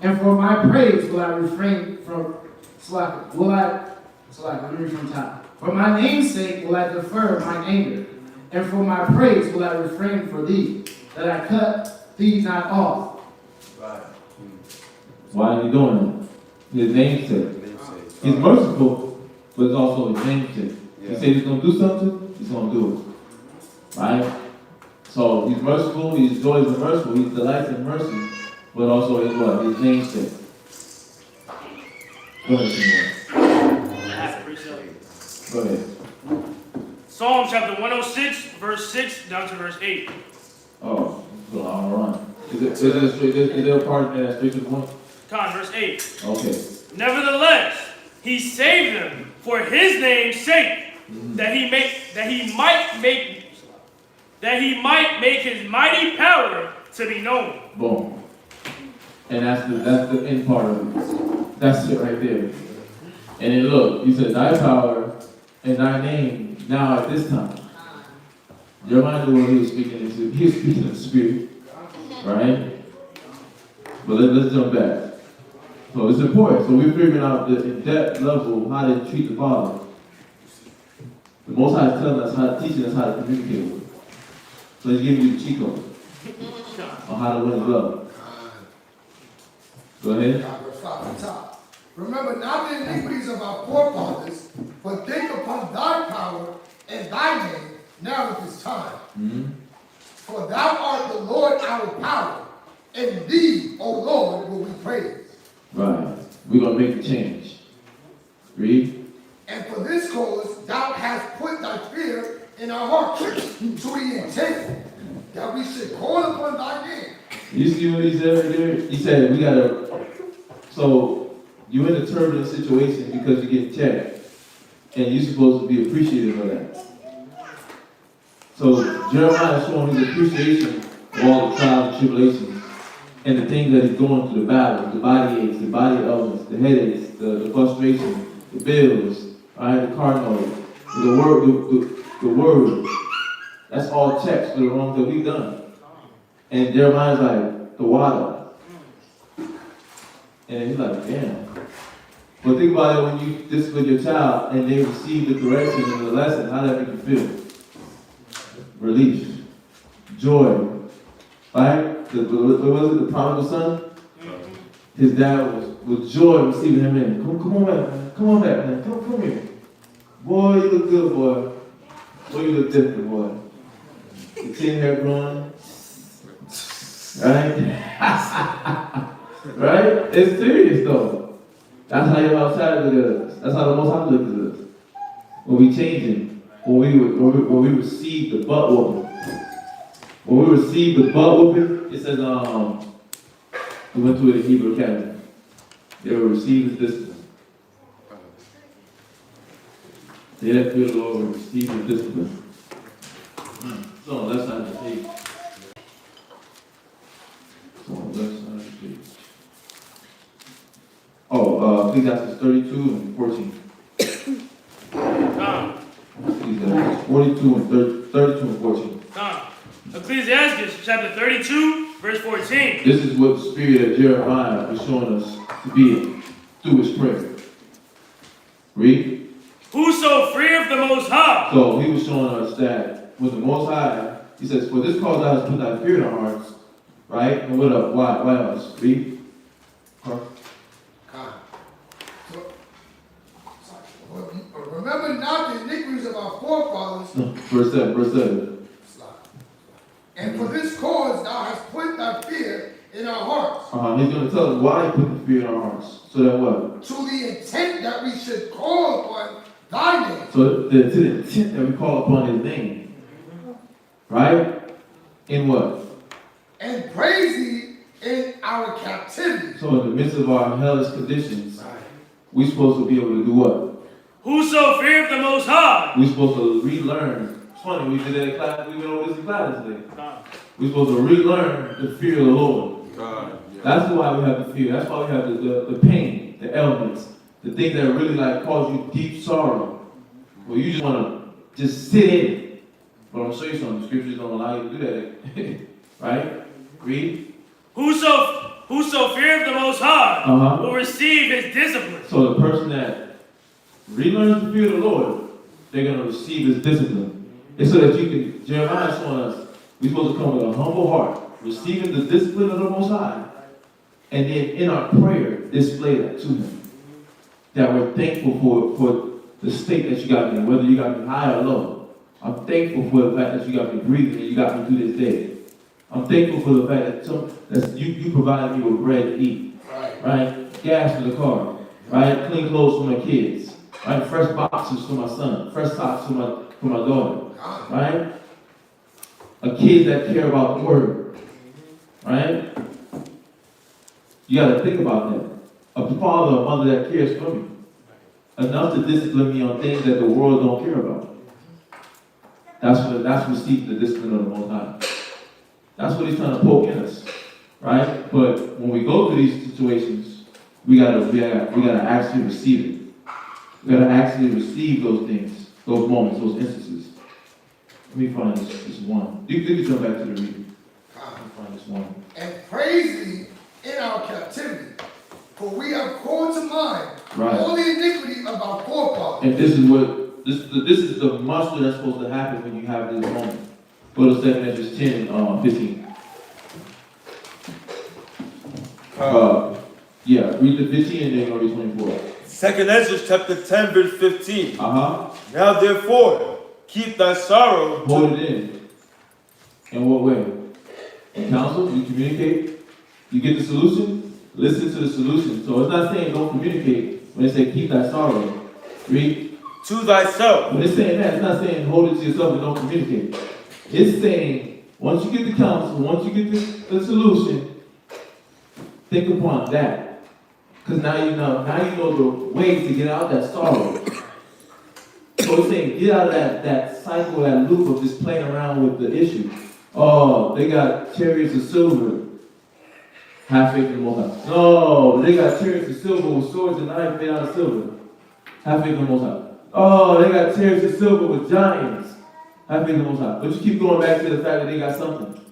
and for my praise will I refrain from slack. Let me read from top. For my name's sake will I defer mine anger, and for my praise will I refrain for thee, that I cut thee not off. Right. Why is he doing it? His namesake. He's merciful, but it's also his namesake. He said he's going to do something, he's going to do it. Right? So he's merciful, he's joyous and merciful, he's delights in mercy, but also his what? His namesake. Go ahead, Go ahead. Psalm chapter 106, verse 6 down to verse 8. Oh, it's a long run. Is there a part in that straight to the point? Con, verse 8. Okay. Nevertheless, he saved them for his name's sake, that he might make his mighty power to be known. Boom. And that's the end part of it. That's it right there. And then look, he said, thy power and thy name now at this time. Jeremiah knew what he was speaking into. He was speaking in the spirit. Right? But let's jump back. So it's important. So we're figuring out the in-depth level how to treat the Father. The Most High is telling us teaching us how to communicate with him. So he's giving you the cheat code on how to win his love. Go ahead. Remember not the iniquities of our forefathers, but think upon thy power and thy name now at this time. For thou art the Lord our power, and thee, O Lord, will we praise. Right. We're going to make the change. Read. And for this cause thou hast put thy fear in our hearts, to the intent that we should call upon thy name. You see what he said right there? He said we got to, so you're in a turbulent situation because you're getting checked. And you're supposed to be appreciative of that. So Jeremiah is showing his appreciation of all the trials and tribulations and the things that he's going through, the battles, the body aches, the body ailments, the headaches, the frustration, the bills, right, the car noise, the word. That's all checks for the wrongs that we've done. And Jeremiah's like, the water. And he's like, damn. But think about it when you discipline your child and they receive the correction and the lesson, how that make you feel? Relief, joy, right? What was it, the prodigal son? His dad was joy receiving him in. Come on back, man. Come on back, man. Come here. Boy, you look good, boy. Boy, you look different, boy. The chin hair growing. Right? Right? It's serious though. That's how your outside look at us. That's how the Most High looks at us. When we changing, when we receive the butt whooping. When we receive the butt whooping, it says, we went to it in Hebrew Academy. They will receive his discipline. They that fear the Lord will receive his discipline. So on the left side of the page. So on the left side of the page. Oh, Ecclesiastes 32 and 14. Ecclesiastes 42 and 32 and 14. Ecclesiastes chapter 32, verse 14. This is what the spirit of Jeremiah was showing us to be through his prayer. Read. Whoso feareth the Most High. So he was showing us that with the Most High, he says, for this cause thou hast put thy fear in our hearts. Right? And what up? Why else? Read. Remember not the iniquities of our forefathers. Verse 7. And for this cause thou hast put thy fear in our hearts. He's going to tell us why he put the fear in our hearts. So that what? To the intent that we should call upon thy name. So to the intent that we call upon his name. Right? In what? And praise thee in our captivity. So in the midst of our hellish conditions, we're supposed to be able to do what? Whoso feareth the Most High. We're supposed to relearn. It's funny, we did that in class, we went over this in class today. We're supposed to relearn the fear of the Lord. That's why we have the fear. That's why we have the pain, the ailments, the things that really like cause you deep sorrow. Well, you just want to just sit in it. But I'm going to show you something. The scriptures don't allow you to do that. Right? Read. Whoso feareth the Most High will receive his discipline. So the person that relearns the fear of the Lord, they're going to receive his discipline. It's so that you can, Jeremiah is showing us, we're supposed to come with a humble heart, receiving the discipline of the Most High, and then in our prayer, display that to him. That we're thankful for the state that you got me in, whether you got me high or low. I'm thankful for the fact that you got me breathing and you got me through this day. I'm thankful for the fact that you provided me with bread to eat. Right? Gas for the car. Right? Clean clothes for my kids. Right? Fresh boxes for my son. Fresh socks for my daughter. Right? A kid that care about the word. Right? You got to think about that. A father or mother that cares for me. Enough to discipline me on things that the world don't care about. That's receiving the discipline of the Most High. That's what he's trying to poke in us. Right? But when we go through these situations, we gotta actually receive it. We gotta actually receive those things, those moments, those instances. Let me find this one. You can jump back to the reading. Let me find this one. And praise thee in our captivity. For we have called to mind all the iniquity of our forefathers. And this is the muster that's supposed to happen when you have this moment. Go to 2 Ezra 10 and 15. Read the 15 and then go to 24. 2 Ezra chapter 10 verse 15. Now therefore, keep thy sorrow. Hold it in. In what way? You counsel, you communicate, you get the solution, listen to the solution. So it's not saying don't communicate when it says keep thy sorrow. Read. To thyself. When it's saying that, it's not saying hold it to yourself and don't communicate. It's saying once you get the counsel, once you get the solution, think upon that. Because now you know the ways to get out that sorrow. So it's saying get out of that cycle, that loop of just playing around with the issue. Oh, they got chariots of silver. Have faith in the Most High. No, they got chariots of silver with swords and knives made out of silver. Have faith in the Most High. Oh, they got chariots of silver with giants. Have faith in the Most High. But you keep going back to the fact that they got something.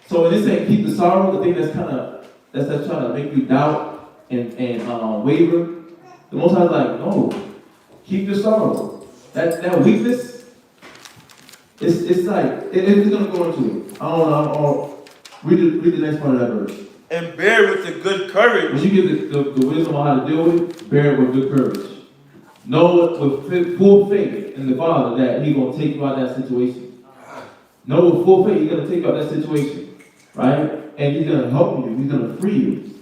So when they say keep the sorrow, the thing that's trying to make you doubt and waver, the Most High is like, no, keep your sorrow. That weakness, it's like, it's going to go into it. I don't know. Read the next part of that verse. And bear with the good courage. When you get the wisdom on how to deal with it, bear it with good courage. Know with full faith in the Father that He's going to take you out of that situation. Know with full faith He's going to take you out of that situation. right? And he's gonna help you, he's gonna free you.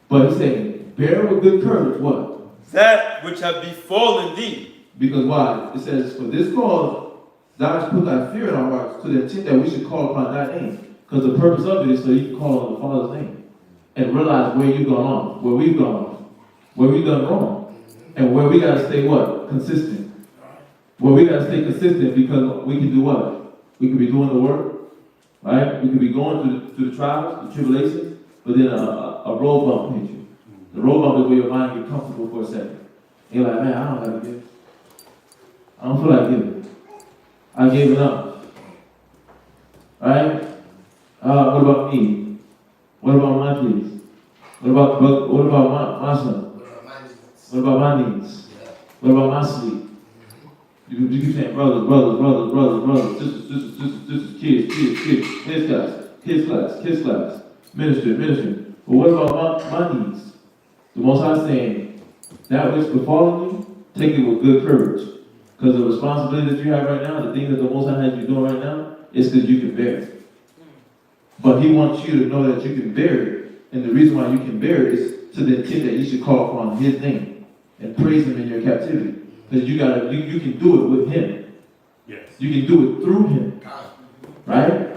But he's saying, bear with good courage, what? That which have befallen thee. Because why? It says, for this cause, thou hast put thy fear in our hearts, to the intent that we should call upon thy name. Because the purpose of it is so you can call on the Father's name. And realize where you've gone off, where we've gone off, where we've done wrong. And where we gotta stay what? Consistent. Where we gotta stay consistent because we can do what? We can be doing the work, right? We can be going through the trials, the tribulations, but then a road bump hits you. The road bump is where your mind gets comfortable for a second. And you're like, man, I don't have to give. I don't feel like giving. I gave it up. Right? What about me? What about my kids? What about my son? What about my needs? What about my sleep? You keep saying brothers, sisters, kids class, ministry. But what about my needs? The Most High saying, that which befallen you, take it with good courage. Because the responsibility that you have right now, the thing that the Most High has you doing right now, is because you can bear it. But He wants you to know that you can bear it. And the reason why you can bear it is to the intent that you should call upon His name and praise Him in your captivity. Because you can do it with Him. Yes. You can do it through Him. Right?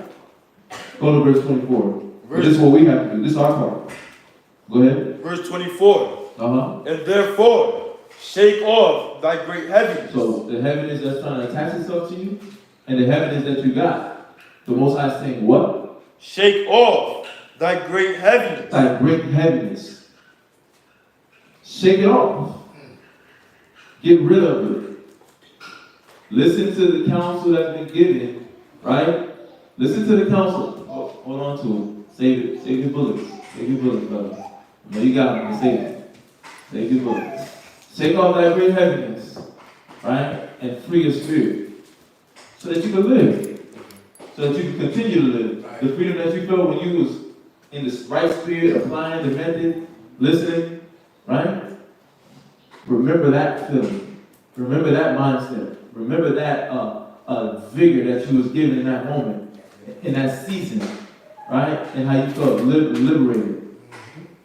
Go to verse 24. This is what we have to do. This is our part. Go ahead. Verse 24. And therefore, shake off thy great heaviness. So the heaviness that's trying to attach itself to you, and the heaviness that you got, the Most High is saying what? Shake off thy great heaviness. Thy great heaviness. Shake it off. Get rid of it. Listen to the counsel that's been given, right? Listen to the counsel. Hold on to it. Save it. Save your bullets. Save your bullets, brother. No, you got them. Save it. Save your bullets. Shake off that great heaviness, right? And free your spirit. So that you can live. So that you can continue to live. The freedom that you felt when you was in the right spirit, applying the method, listening, right? Remember that feeling. Remember that mindset. Remember that vigor that you was given in that moment, in that season, right? And how you felt liberated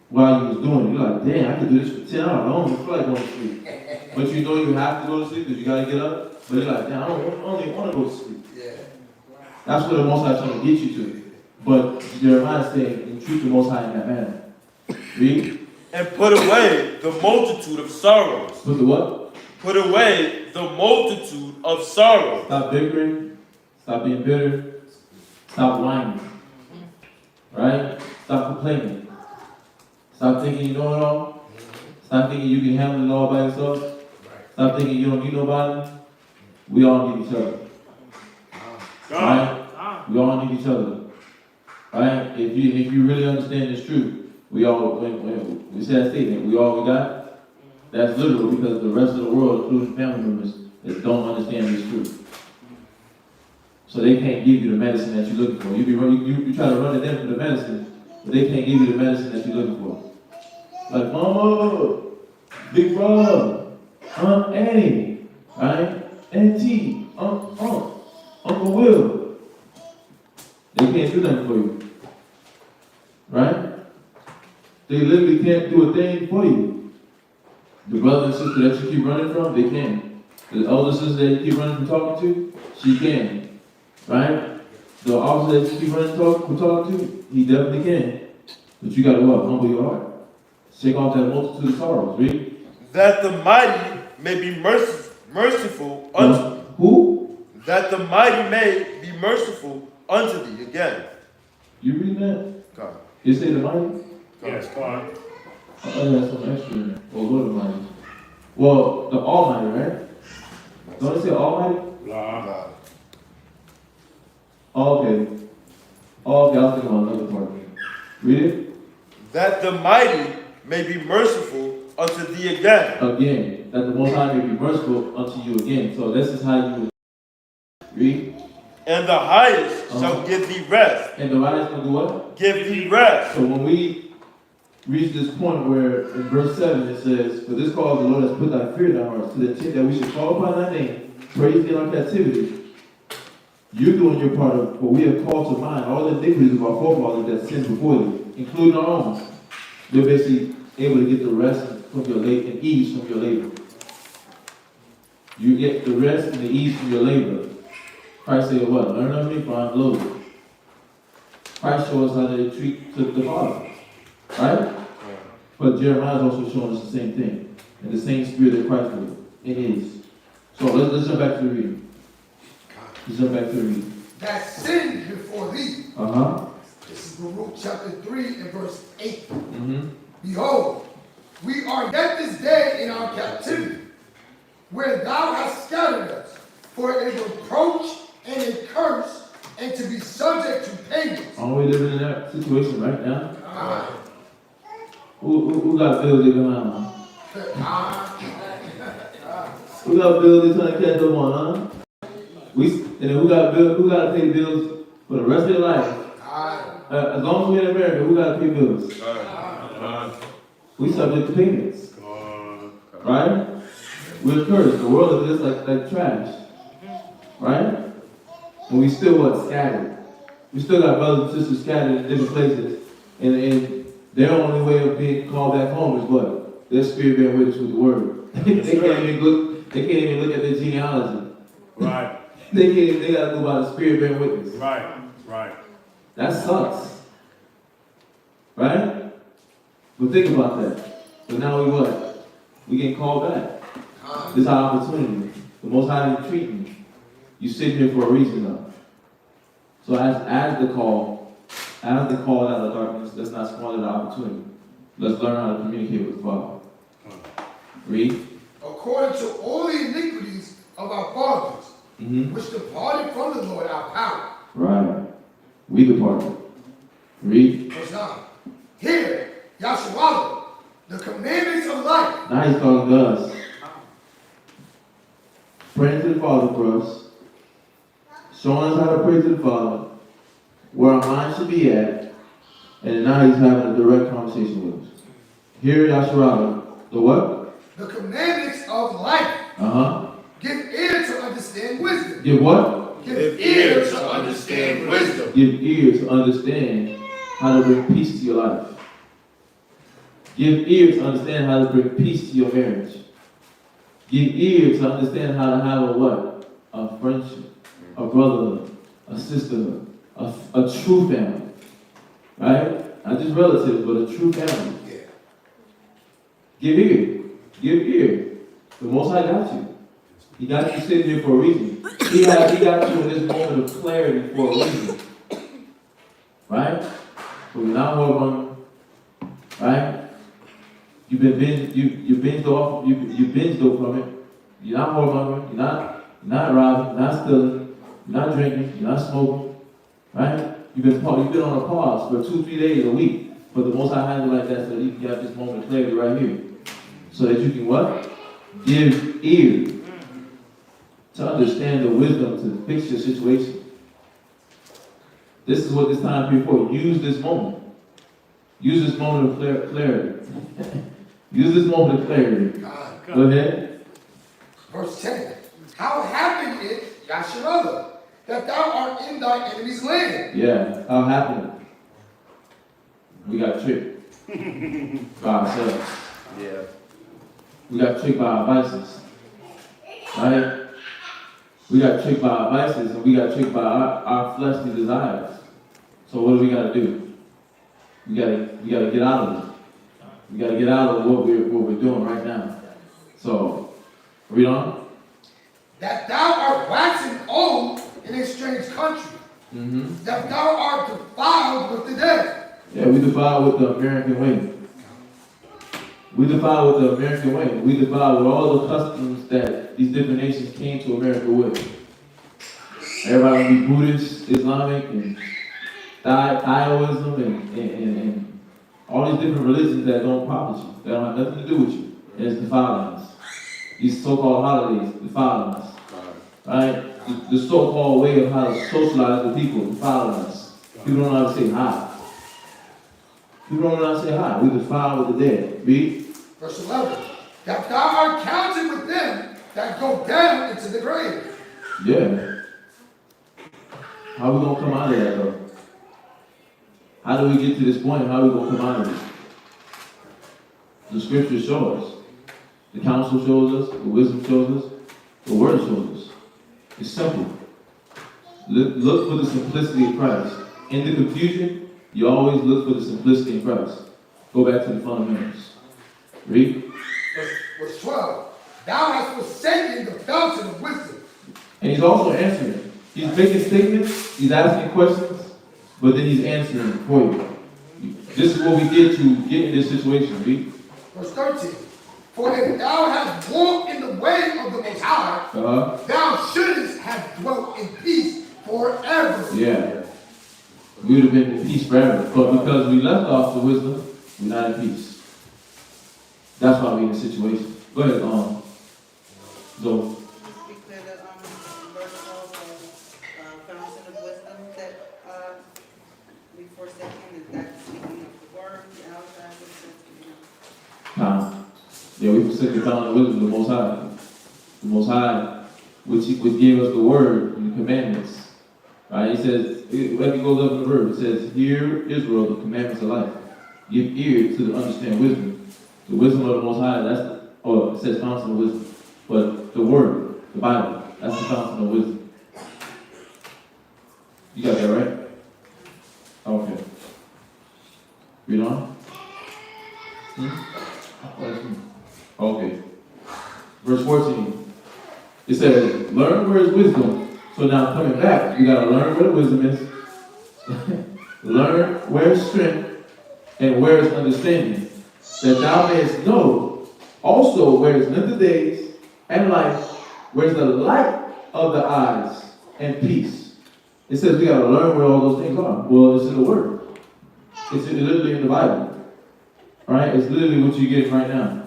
while you was doing it. You're like, damn, I could do this for 10 hours. I don't even feel like going to sleep. But you know you have to go to sleep because you got to get up. But you're like, damn, I don't even want to go to sleep. That's what the Most High is trying to get you to. But Jeremiah is saying, entreat the Most High in that manner. Read. And put away the multitude of sorrows. Put the what? Put away the multitude of sorrows. Stop bickering. Stop being bitter. Stop whining. Right? Stop complaining. Stop thinking you know it all. Stop thinking you can handle it all by yourself. Stop thinking you don't need nobody. We all need each other. Right? We all need each other. Right? If you really understand this truth, we all, when we say that statement, we all we got, that's literal because the rest of the world, including family members, that don't understand this truth. So they can't give you the medicine that you're looking for. You try to run to them for the medicine, but they can't give you the medicine that you're looking for. Like Mama, Big Brother, Aunt Annie, right? Auntie, Uncle Will. They can't do nothing for you. Right? They literally can't do a thing for you. The brother and sister that you keep running from, they can. The older sister that you keep running from talking to, she can. Right? The officer that you keep running from talking to, he definitely can. But you gotta what? Humble your heart. Shake off that multitude of sorrows. Read. That the mighty may be merciful unto who? That the mighty may be merciful unto thee. Again. You reading that? God. You say the mighty? Yes, God. Oh, that's some extra in there. Well, go to the mighty. Well, the Almighty, right? Don't it say Almighty? Nah. Oh, okay. Oh, okay, I was thinking about another part. Read it. That the mighty may be merciful unto thee again. Again. That the Most High may be merciful unto you again. So this is how you read. And the highest shall give thee rest. And the highest will do what? Give thee rest. So when we reach this point where in verse 7 it says, for this cause the Lord has put thy fear in our hearts, to the intent that we should call upon thy name, praise thee in our captivity. You're doing your part of what we have called to mind, all the iniquities of our forefathers that sinned before you, including our own. You're basically able to get the rest from your labor and ease from your labor. You get the rest and the ease from your labor. Christ said what? Learn of me, for I'm lowly. Christ shows us how to treat the Father. Right? But Jeremiah is also showing us the same thing. And the same spirit that Christ was. It is. So let's jump back to the reading. Let's jump back to the reading. That sinned before thee. Uh-huh. This is Baruch chapter 3 and verse 8. Mm-hmm. Behold, we are yet this day in our captivity, where thou hast scattered us, for a reproach and a curse, and to be subject to pagans. Are we living in that situation right now? Who got bills they behind on? Who got bills they trying to catch up on, huh? And then who got to pay bills for the rest of their life? As long as we're in America, who got to pay bills? We subject to payments. Right? We're cursed. The world is just like trash. Right? And we still what? Scattered. We still got brothers and sisters scattered in different places. And their only way of being called back home is what? Their spirit bearing witness with the word. they can't even look at their genealogy. Right. They gotta go by the spirit bearing witness. Right. That sucks. Right? But think about that. But now we what? We getting called back. This is our opportunity. The Most High is treating you. You sit here for a reason though. So as the call out of darkness, let's not squander the opportunity. Let's learn how to communicate with the Father. Read. According to all the iniquities of our fathers, which departed from the Lord our power. Right. We departed. Read. Verse 9. Here, Yahshua, the commandments of life. Now he's talking to us. Praying to the Father for us. Showing us how to pray to the Father. Where our mind should be at. And now he's having a direct conversation with us. Here, Yahshua, the what? The commandments of life. Give ear to understand wisdom. Give what? Give ear to understand wisdom. Give ear to understand how to bring peace to your life. Give ear to understand how to bring peace to your marriage. Give ear to understand how to have a what? A friendship, a brotherhood, a sisterhood, a true family. Right? Not just relatives, but a true family. Yeah. Give ear. Give ear. The Most High got you. He got you sitting here for a reason. He got you in this moment of clarity for a reason. Right? So you're not hormoning. Right? You binged off from it. You're not hormoning. You're not robbing. You're not stealing. You're not drinking. You're not smoking. Right? You've been on a pause for 2-3 days a week. But the Most High has it like that so that you can have this moment of clarity right here. So that you can what? Give ear to understand the wisdom to fix your situation. This is what this time here for. Use this moment. Use this moment of clarity. Use this moment of clarity. Go ahead. Verse 10. How happened it, Yahshua, that thou art in thy enemy's land? Yeah, how happened it? We got tricked by ourselves. Yeah. We got tricked by our vices. Right? We got tricked by our vices and we got tricked by our fleshly desires. So what do we gotta do? We gotta get out of it. We gotta get out of what we're doing right now. So, read on. That thou art waxing old in a strange country. That thou art defiled with the dead. Yeah, we defiled with the American way. We defiled with the American way. We defiled with all the customs that these different nations came to America with. Everybody be Buddhist, Islamic, and Taoism, and all these different religions that don't profit you. They don't have nothing to do with you. And it's defiling us. These so-called holidays defiling us. Right? The so-called way of how to socialize with people defiling us. People don't know how to say hi. People don't know how to say hi. We defile with the dead. Read. Verse 11. That thou art counted with them that go down into the grave. Yeah. How are we going to come out of that, though? How do we get to this point? How are we going to come out of it? The scriptures show us. The counsel shows us. The wisdom shows us. The word shows us. It's simple. Look for the simplicity of Christ. In the confusion, you always look for the simplicity of Christ. Go back to the fundamentals. Read. Verse 12. Thou hast forsaken the fountain of wisdom. And he's also answering. He's making statements, he's asking questions, but then he's answering for you. This is what we did to get in this situation. Read. Verse 13. For if thou hast walked in the way of the Most High, thou shouldest have dwelt in peace forever. Yeah. We would have been in peace forever. But because we left off the wisdom, we're not in peace. That's why we're in this situation. Go ahead, so. Speak to the verse of fountain of wisdom that before second, is that speaking of the word, the outside of the sense? Yeah, we forsake the fountain of wisdom, the Most High. The Most High, which gave us the word and the commandments. Right? He says, when he goes up in the verse, it says, hear Israel, the commandments of life. Give ear to understand wisdom. The wisdom of the Most High, it says fountain of wisdom. But the word, the Bible, that's the fountain of wisdom. You got that right? Okay. Read on. Okay. Verse 14. It says, learn where is wisdom. So now coming back, you gotta learn where the wisdom is. Learn where is strength and where is understanding. That thou mayest know also where is length of days and life, where is the light of the eyes and peace. It says we gotta learn where all those things are. Well, it's in the Word. It's literally in the Bible. Alright? It's literally what you're getting right now.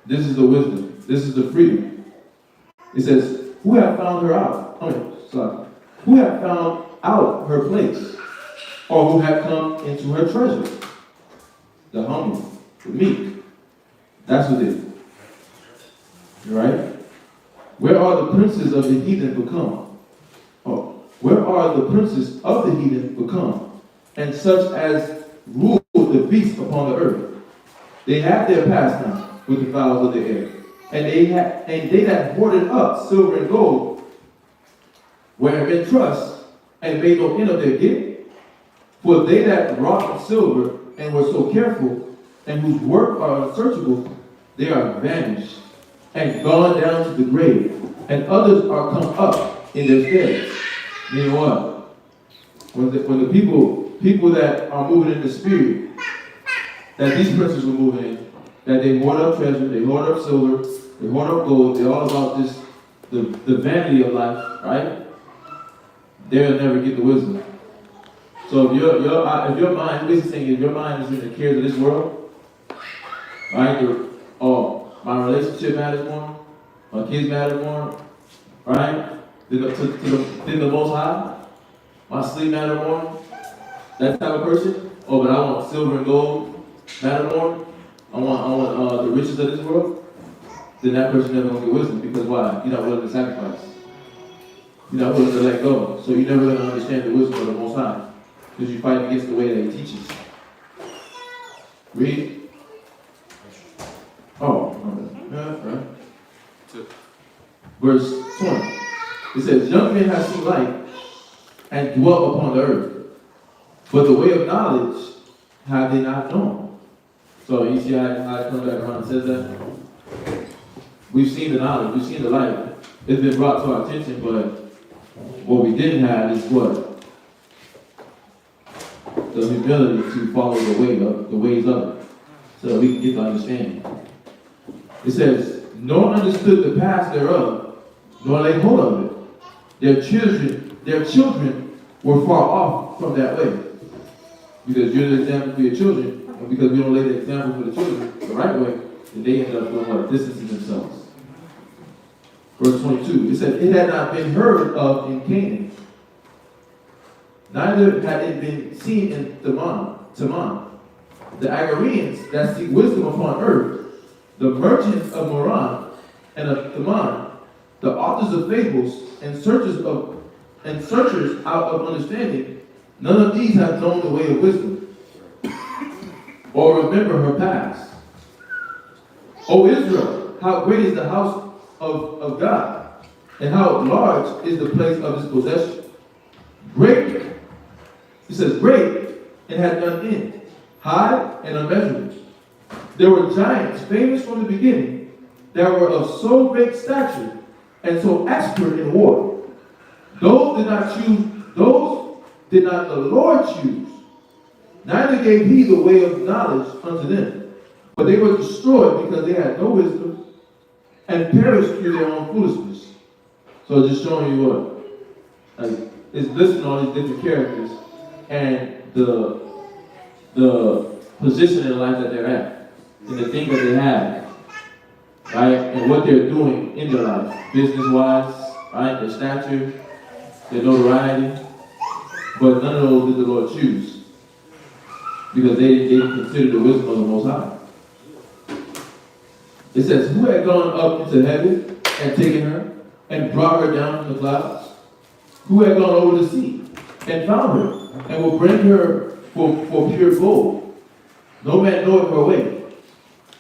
This is the wisdom. This is the freedom. It says, who have found her out? Who have found out her place? Or who have come into her treasure? The humble, the meek. That's what it is. Right? Where are the princes of the heathen become? Oh, where are the princes of the heathen become? And such as rule the beasts upon the earth. They have their pastime with the fowls of the air. And they that hoarded up silver and gold, where have been trust, and made no end of their gift. For they that wrought with silver, and were so careful, and whose work are unsearchable, they are vanished, and gone down to the grave. And others are come up in their stead. Meaning what? When the people that are moving in the spirit, that these princes were moving in, that they hoard up treasure, they hoard up silver, they hoard up gold, they're all about this, the vanity of life, right? They'll never get the wisdom. So if your mind, basically saying if your mind is in the cares of this world, right? My relationship matters more, my kids matter more, right? Than the Most High, my sleep matter more. That type of person. Oh, but I want silver and gold matter more. I want the riches of this world. Then that person never gonna get wisdom because why? You're not willing to sacrifice. You're not willing to let go. So you're never gonna understand the wisdom of the Most High because you fight against the way that He teaches. Read. Right. Verse 20. It says, young men have seen light and dwell upon the earth, but the way of knowledge have they not known. So you see how it comes back around and says that? We've seen the knowledge, we've seen the light. It's been brought to our attention, but what we didn't have is what? The humility to follow the ways of it, so that we can get the understanding. It says, nor understood the paths thereof, nor laid hold of it. Their children were far off from that way. Because you're the example for your children, and because we don't lay the example for the children the right way, then they end up doing what? Distancing themselves. Verse 22, it said, it had not been heard of in Canaan, neither had it been seen in Teman. The Agareans that seek wisdom upon earth, the merchants of Moran and of Teman, the authors of fables and searchers of and searchers out of understanding, none of these have known the way of wisdom, or remember her past. O Israel, how great is the house of God, and how large is the place of his possession. Great, it says great, and had none end, high and unmeasurable. There were giants famous from the beginning that were of so great stature and so expert in war. Those did not the Lord choose, neither gave he the way of knowledge unto them. But they were destroyed because they had no wisdom and perished through their own foolishness. So just showing you what, like, it's listing all these different characters and the position in life that they're at, and the things that they have, right, and what they're doing in their life, business-wise, right, their stature, their notoriety. But none of those did the Lord choose, because they didn't consider the wisdom of the Most High. It says, who had gone up into heaven and taken her and brought her down from the clouds? Who had gone over the sea and found her and will bring her for pure gold? No man knoweth her way,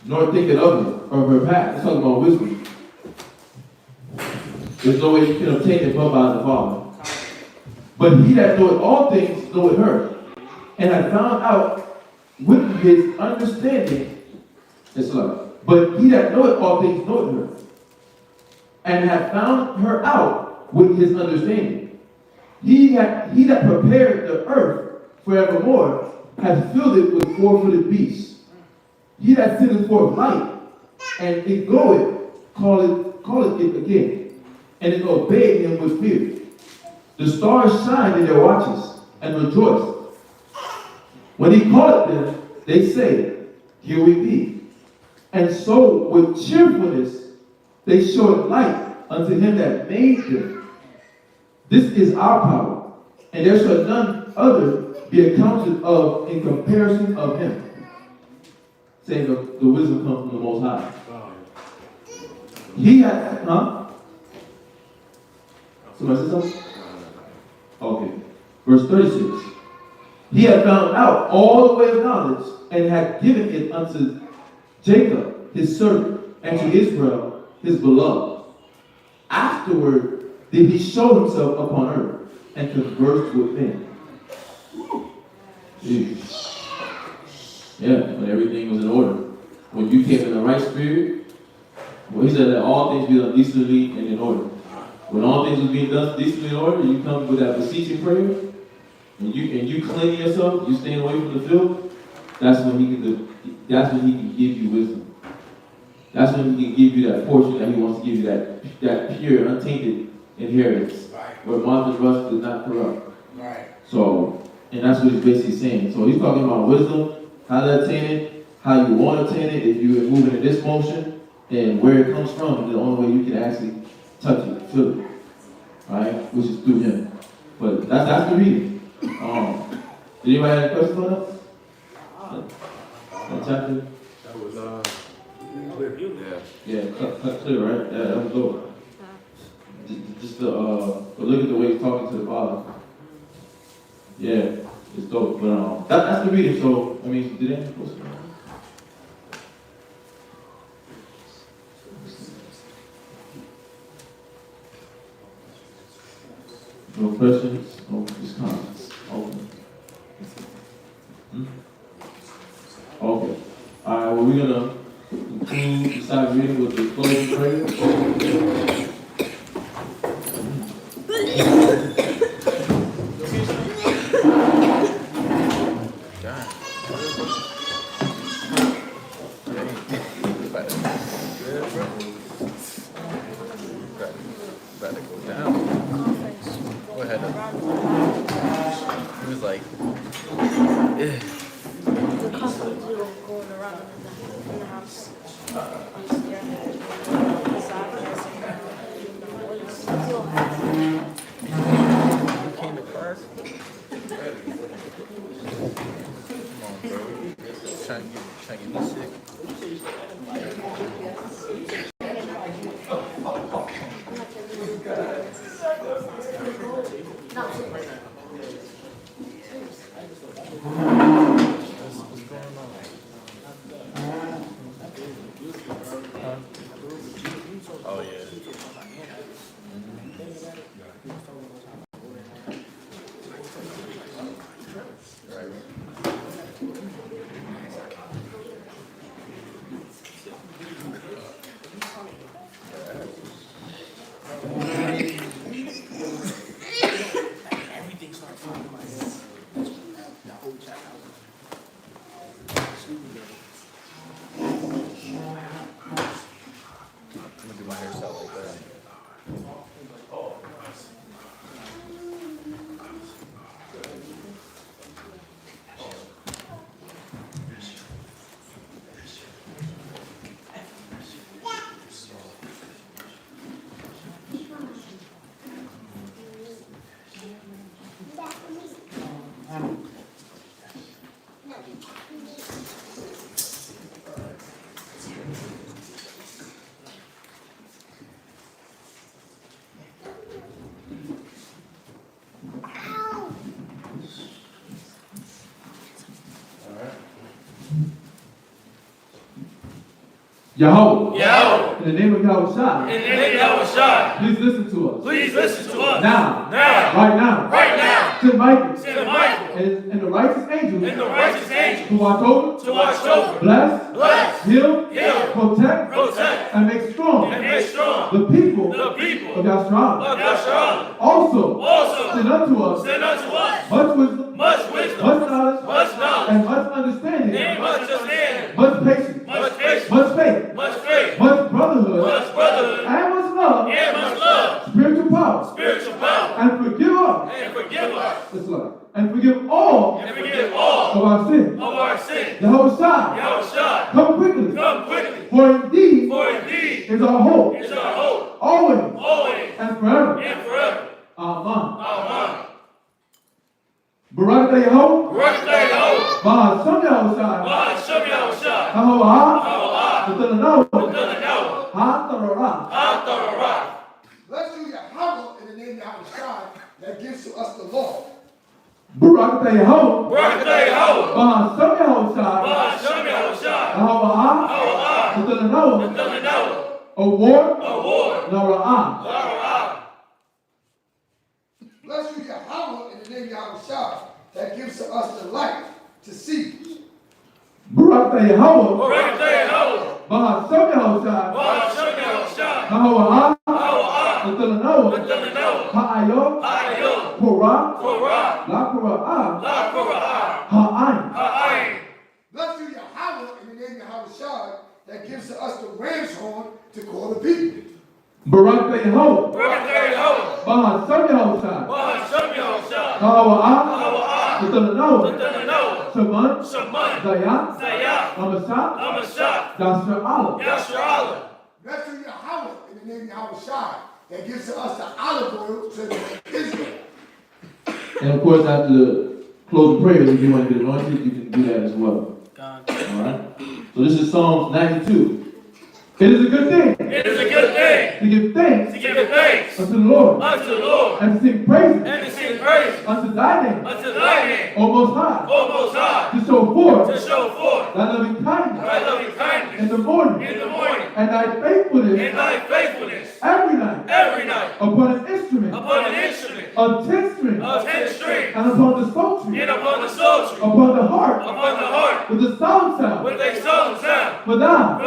nor thinketh of her path. It's talking about wisdom. There's no way you can obtain it but by the Father. But he that knoweth all things knoweth her, and hath found out with his understanding. But he that knoweth all things knoweth her, and hath found her out with his understanding. He that prepared the earth forevermore hath filled it with four-footed beasts. He that sendeth forth light, and it goeth, calleth it again, and it obeyed him with fear. The stars shine in their watches, and rejoice. When he calleth them, they say, here we be. And so with cheerfulness they showed light unto him that made them. This is our power, and there shall none other be accounted of in comparison of him. Saying the wisdom comes from the Most High. He had, Somebody say something? Okay. Verse 36. He had found out all the way of knowledge, and had given it unto Jacob, his servant, and to Israel, his beloved. Afterward did he show himself upon earth, and conversed with men. Jeez. Yeah, when everything was in order. When you came in the right spirit, well, he said that all things be done decently and in order. When all things was being done decently in order, you come with that beseeching prayer, and you clean yourself, you stay away from the filth, that's when he can give you wisdom. That's when he can give you that portion that he wants to give you, that pure, untainted inheritance, where moth and rust does not corrupt. Right. So, and that's what he's basically saying. So he's talking about wisdom, how to attain it, how you want to attain it, if you're moving in this motion, and where it comes from, the only way you can actually touch it, feel it, right? Which is through him. But that's the reading. Did anybody have any questions on that? That chapter? That was clear. Yeah, cut clear, right? Yeah, that was dope. Just to look at the way he's talking to the Father. Yeah, it's dope. But that's the reading. So I mean, did anyone post it? No questions? No comments? Open. Okay. All right, well, we're going to conclude the Sabbath reading with the closing prayer. About to go down. Go ahead. He was like, The couple going around in the house. came to class. Come on, bro. Trying to get me sick. gonna do my hairstyle like that. Yahweh. Yahweh. In the name of Yahweh. In the name of Yahweh. Please listen to us. Please listen to us. Now. Now. Right now. Right now. Send Michael. Send Michael. And the righteous angels. And the righteous angels. To watch over. To watch over. Bless. Bless. Heal. Heal. Protect. Protect. And make strong. And make strong. The people. The people. Of Yahshua. Of Yahshua. Also. Also. Send unto us. Send unto us. Much wisdom. Much wisdom. Much knowledge. Much knowledge. And much understanding. And much understanding. Much patience. Much patience. Much faith. Much faith. Much brotherhood. Much brotherhood. And much love. And much love. Spiritual power. Spiritual power. And forgive us. And forgive us. That's right. And forgive all. And forgive all. Of our sins. Of our sins. Yahweh Shai. Yahweh Shai. Come quickly. Come quickly. For indeed. For indeed. Is our hope. Is our hope. Always. Always. And forever. And forever. Amen. Amen. Barak Yahweh. Barak Yahweh. Bahashem Yahweh Shai. Bahashem Yahweh Shai. Hawa. Hawa. Ha. Bless you, Yahweh, in the name of Yahweh Shai, that gives to us the law. Barak Yahweh. Barak Yahweh. Bahashem Yahweh Shai. Bahashem Yahweh Shai. Hawa. Award. Nara'ah. Bless you, Yahweh, in the name of Yahweh Shai, that gives to us the light to see. Barak Yahweh. Barak Yahweh. Bahashem Yahweh Shai. Bahashem Yahweh Shai. Hawa. Ha'ayot. Korah. La Ha'ain. Bless you, Yahweh, in the name of Yahweh Shai, that gives to us the ram's horn to call the people. Barak Yahweh. Barak Yahweh. Bahashem Yahweh Shai. Bahashem Yahweh Shai. Hawa. Shaman. Zayah. Zayah. Amashah. Yashra'Allah. Yashra'Allah. Bless you, Yahweh, in the name of Yahweh Shai, that gives to us the olive oil to Israel. And of course, after the closing prayers, if you want to get anointed, you can do that as well. Alright? So this is Psalms 92. It is a good thing. It is a good thing. To give thanks. To give thanks. Unto the Lord. Unto the Lord. And to sing praises. And to sing praises. Unto thy name. Unto thy name. O Most High. O Most High. To show forth. To show forth. Thy loving kindness. Thy loving kindness. In the morning. In the morning. And thy faithfulness. And thy faithfulness. Every night. Every night. Upon an instrument. Upon an instrument. Of 10 strings. Of 10 strings. And upon the psaltery. And upon the psaltery. Upon the harp. Upon the harp. With the sound. With a solemn sound. For thou.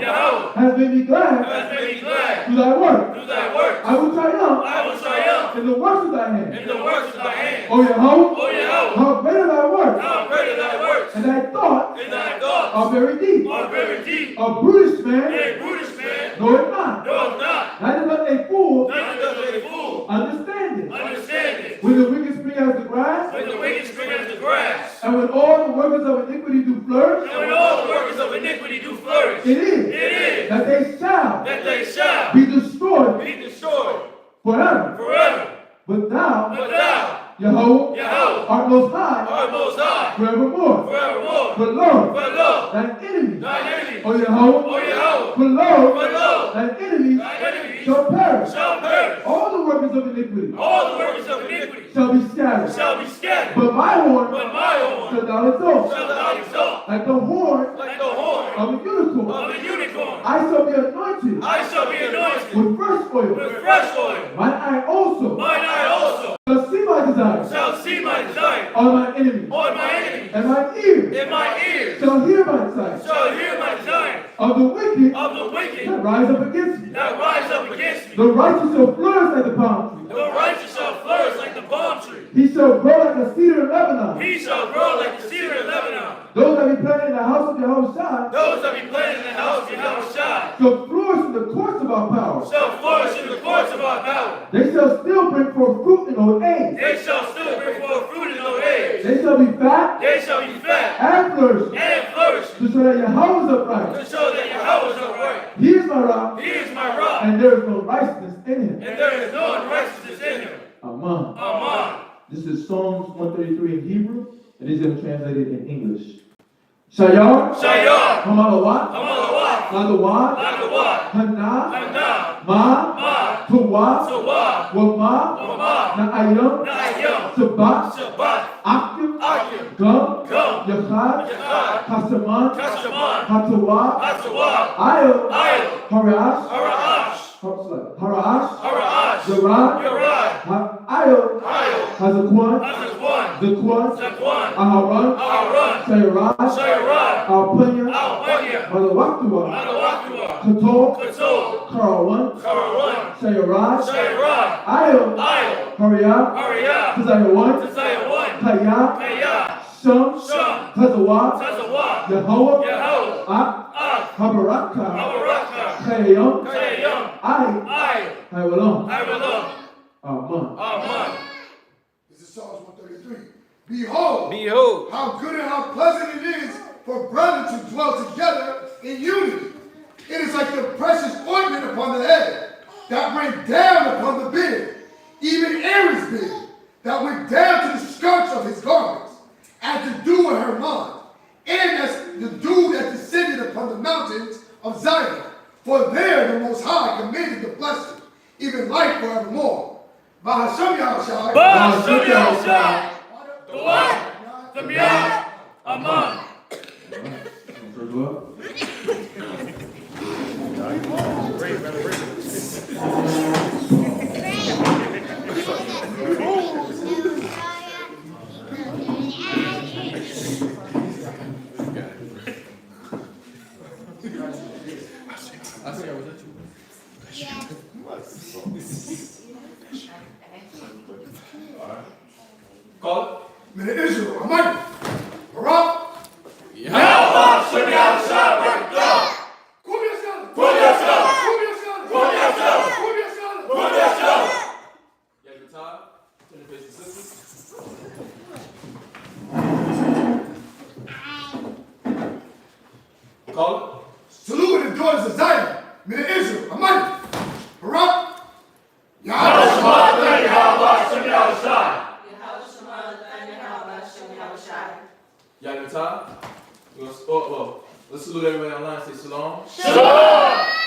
Yahweh. Has made me glad. Has made me glad. Through thy work. Through thy work. I will triumph. I will triumph. In the works of thy hand. In the works of thy hand. O Yahweh. O Yahweh. How great are thy works. How great are thy works. And thy thoughts. And thy thoughts. Are very deep. Are very deep. A brutish man. A brutish man. Know it not. Know it not. Neither doth a fool. Neither doth a fool. Understand it. Understand it. When the wicked spring as the grass. When the wicked spring as the grass. And when all the workers of iniquity do flourish. And when all the workers of iniquity do flourish. It is. It is. That they shall. That they shall. Be destroyed. Be destroyed. Forever. Forever. But thou. But thou. Yahweh. Art most high. Art most high. Forevermore. Forevermore. But Lord. But Lord. Thine enemy. Thine enemy. O Yahweh. O Yahweh. But Lord. But Lord. Thine enemies. Thine enemies. Shall perish. Shall perish. All the workers of iniquity. All the workers of iniquity. Shall be scattered. Shall be scattered. But my horn. But my horn. Shall thou exalt. Shall thou exalt. Like the horn. Like the horn. Of a unicorn. Of a unicorn. I shall be anointed. I shall be anointed. With fresh oil. With fresh oil. Mine eye also. Mine eye also. Shall see my desire. Shall see my desire. On my enemies. On my enemies. And my ears. In my ears. Shall hear my sight. Shall hear my desire. Of the wicked. Of the wicked. That rise up against me. That rise up against me. The righteous shall flourish like the palm tree. The righteous shall flourish like the palm tree. He shall grow like a cedar in Lebanon. He shall grow like the cedar in Lebanon. Those that be planted in the house of Yahushua Those that be planted in the house of Yahushua shall flourish in the courts of our power. shall flourish in the courts of our power. They shall still bring forth fruit in old age. They shall still bring forth fruit in old age. They shall be fat They shall be fat and flourishing, and flourishing, to show that Yahweh is upright. to show that Yahweh is upright. He is my rock, He is my rock, and there is no righteousness in him. and there is no unrighteousness in him. Amen. Amen. This is Psalms 133 in Hebrew, and this is translated in English. Shayar, Shayar, Hamalawat, Hamalawat, Ladawat, Lagawat, Hana, Hana, Ma, Ma, Tuwa, Tawa, Wama, Wama, Na'ayam, Na'ayam, Shabbat, Shabbat, Akim, Akim, Gum, Gum, Yachad, Yachad, Kasaman, Kashaman, Hatawa, Hatawa, Ayel, Ayel, Harash, Haraash, Harash, Haraash, Yarad, Yarad, Ayel, Ayel, Hazakwan, Hazakwan, Zakwan, Zakwan, Aharon, Aharon, Shayarad, Shayarad, Alpanya, Alpanya, Malawaktua, Malawaktua, Katol, Katol, Karawan, Karawan, Shayarad, Shayarad, Ayel, Ayel, Hariah, Hariah, Tazayawan, Tazayawan, Kaya, Kaya, Shum, Shum, Tazawat, Tazawat, Yahweh, Yahweh, Ak, Ak, Habaraka, Habaraka, Kayam, Kayam, Ai, Haiwalom. Avalon, Amen. Amen. This is Psalms 133. Behold, Behold, how good and how pleasant it is for brethren to dwell together in unity. It is like the precious ointment upon the head that went down upon the beard, even Aaron's beard, that went down to the skirts of his garments, as the dew of Hermon, and as the dew that descended upon the mountains of Zion. For there the Most High commanded the blessing, even life forevermore. Bahashem Yahushai. Bahashem Yahushai. The one, the beyond, Amen. Call Men of Israel, Almighty, Barak, Yahweh Shem Yahushai Barakah. Kum Yashala, Kum Yashala, Kum Yashala, Kum Yashala, Kum Yashala, Kum Yashala. Yakutab, turn your face to sisters. Call salute the daughters of Zion, men of Israel, Almighty, Barak, Yahweh Shem Yahushai. Yakutab. Let's salute everybody online. Say shalom. Shalom.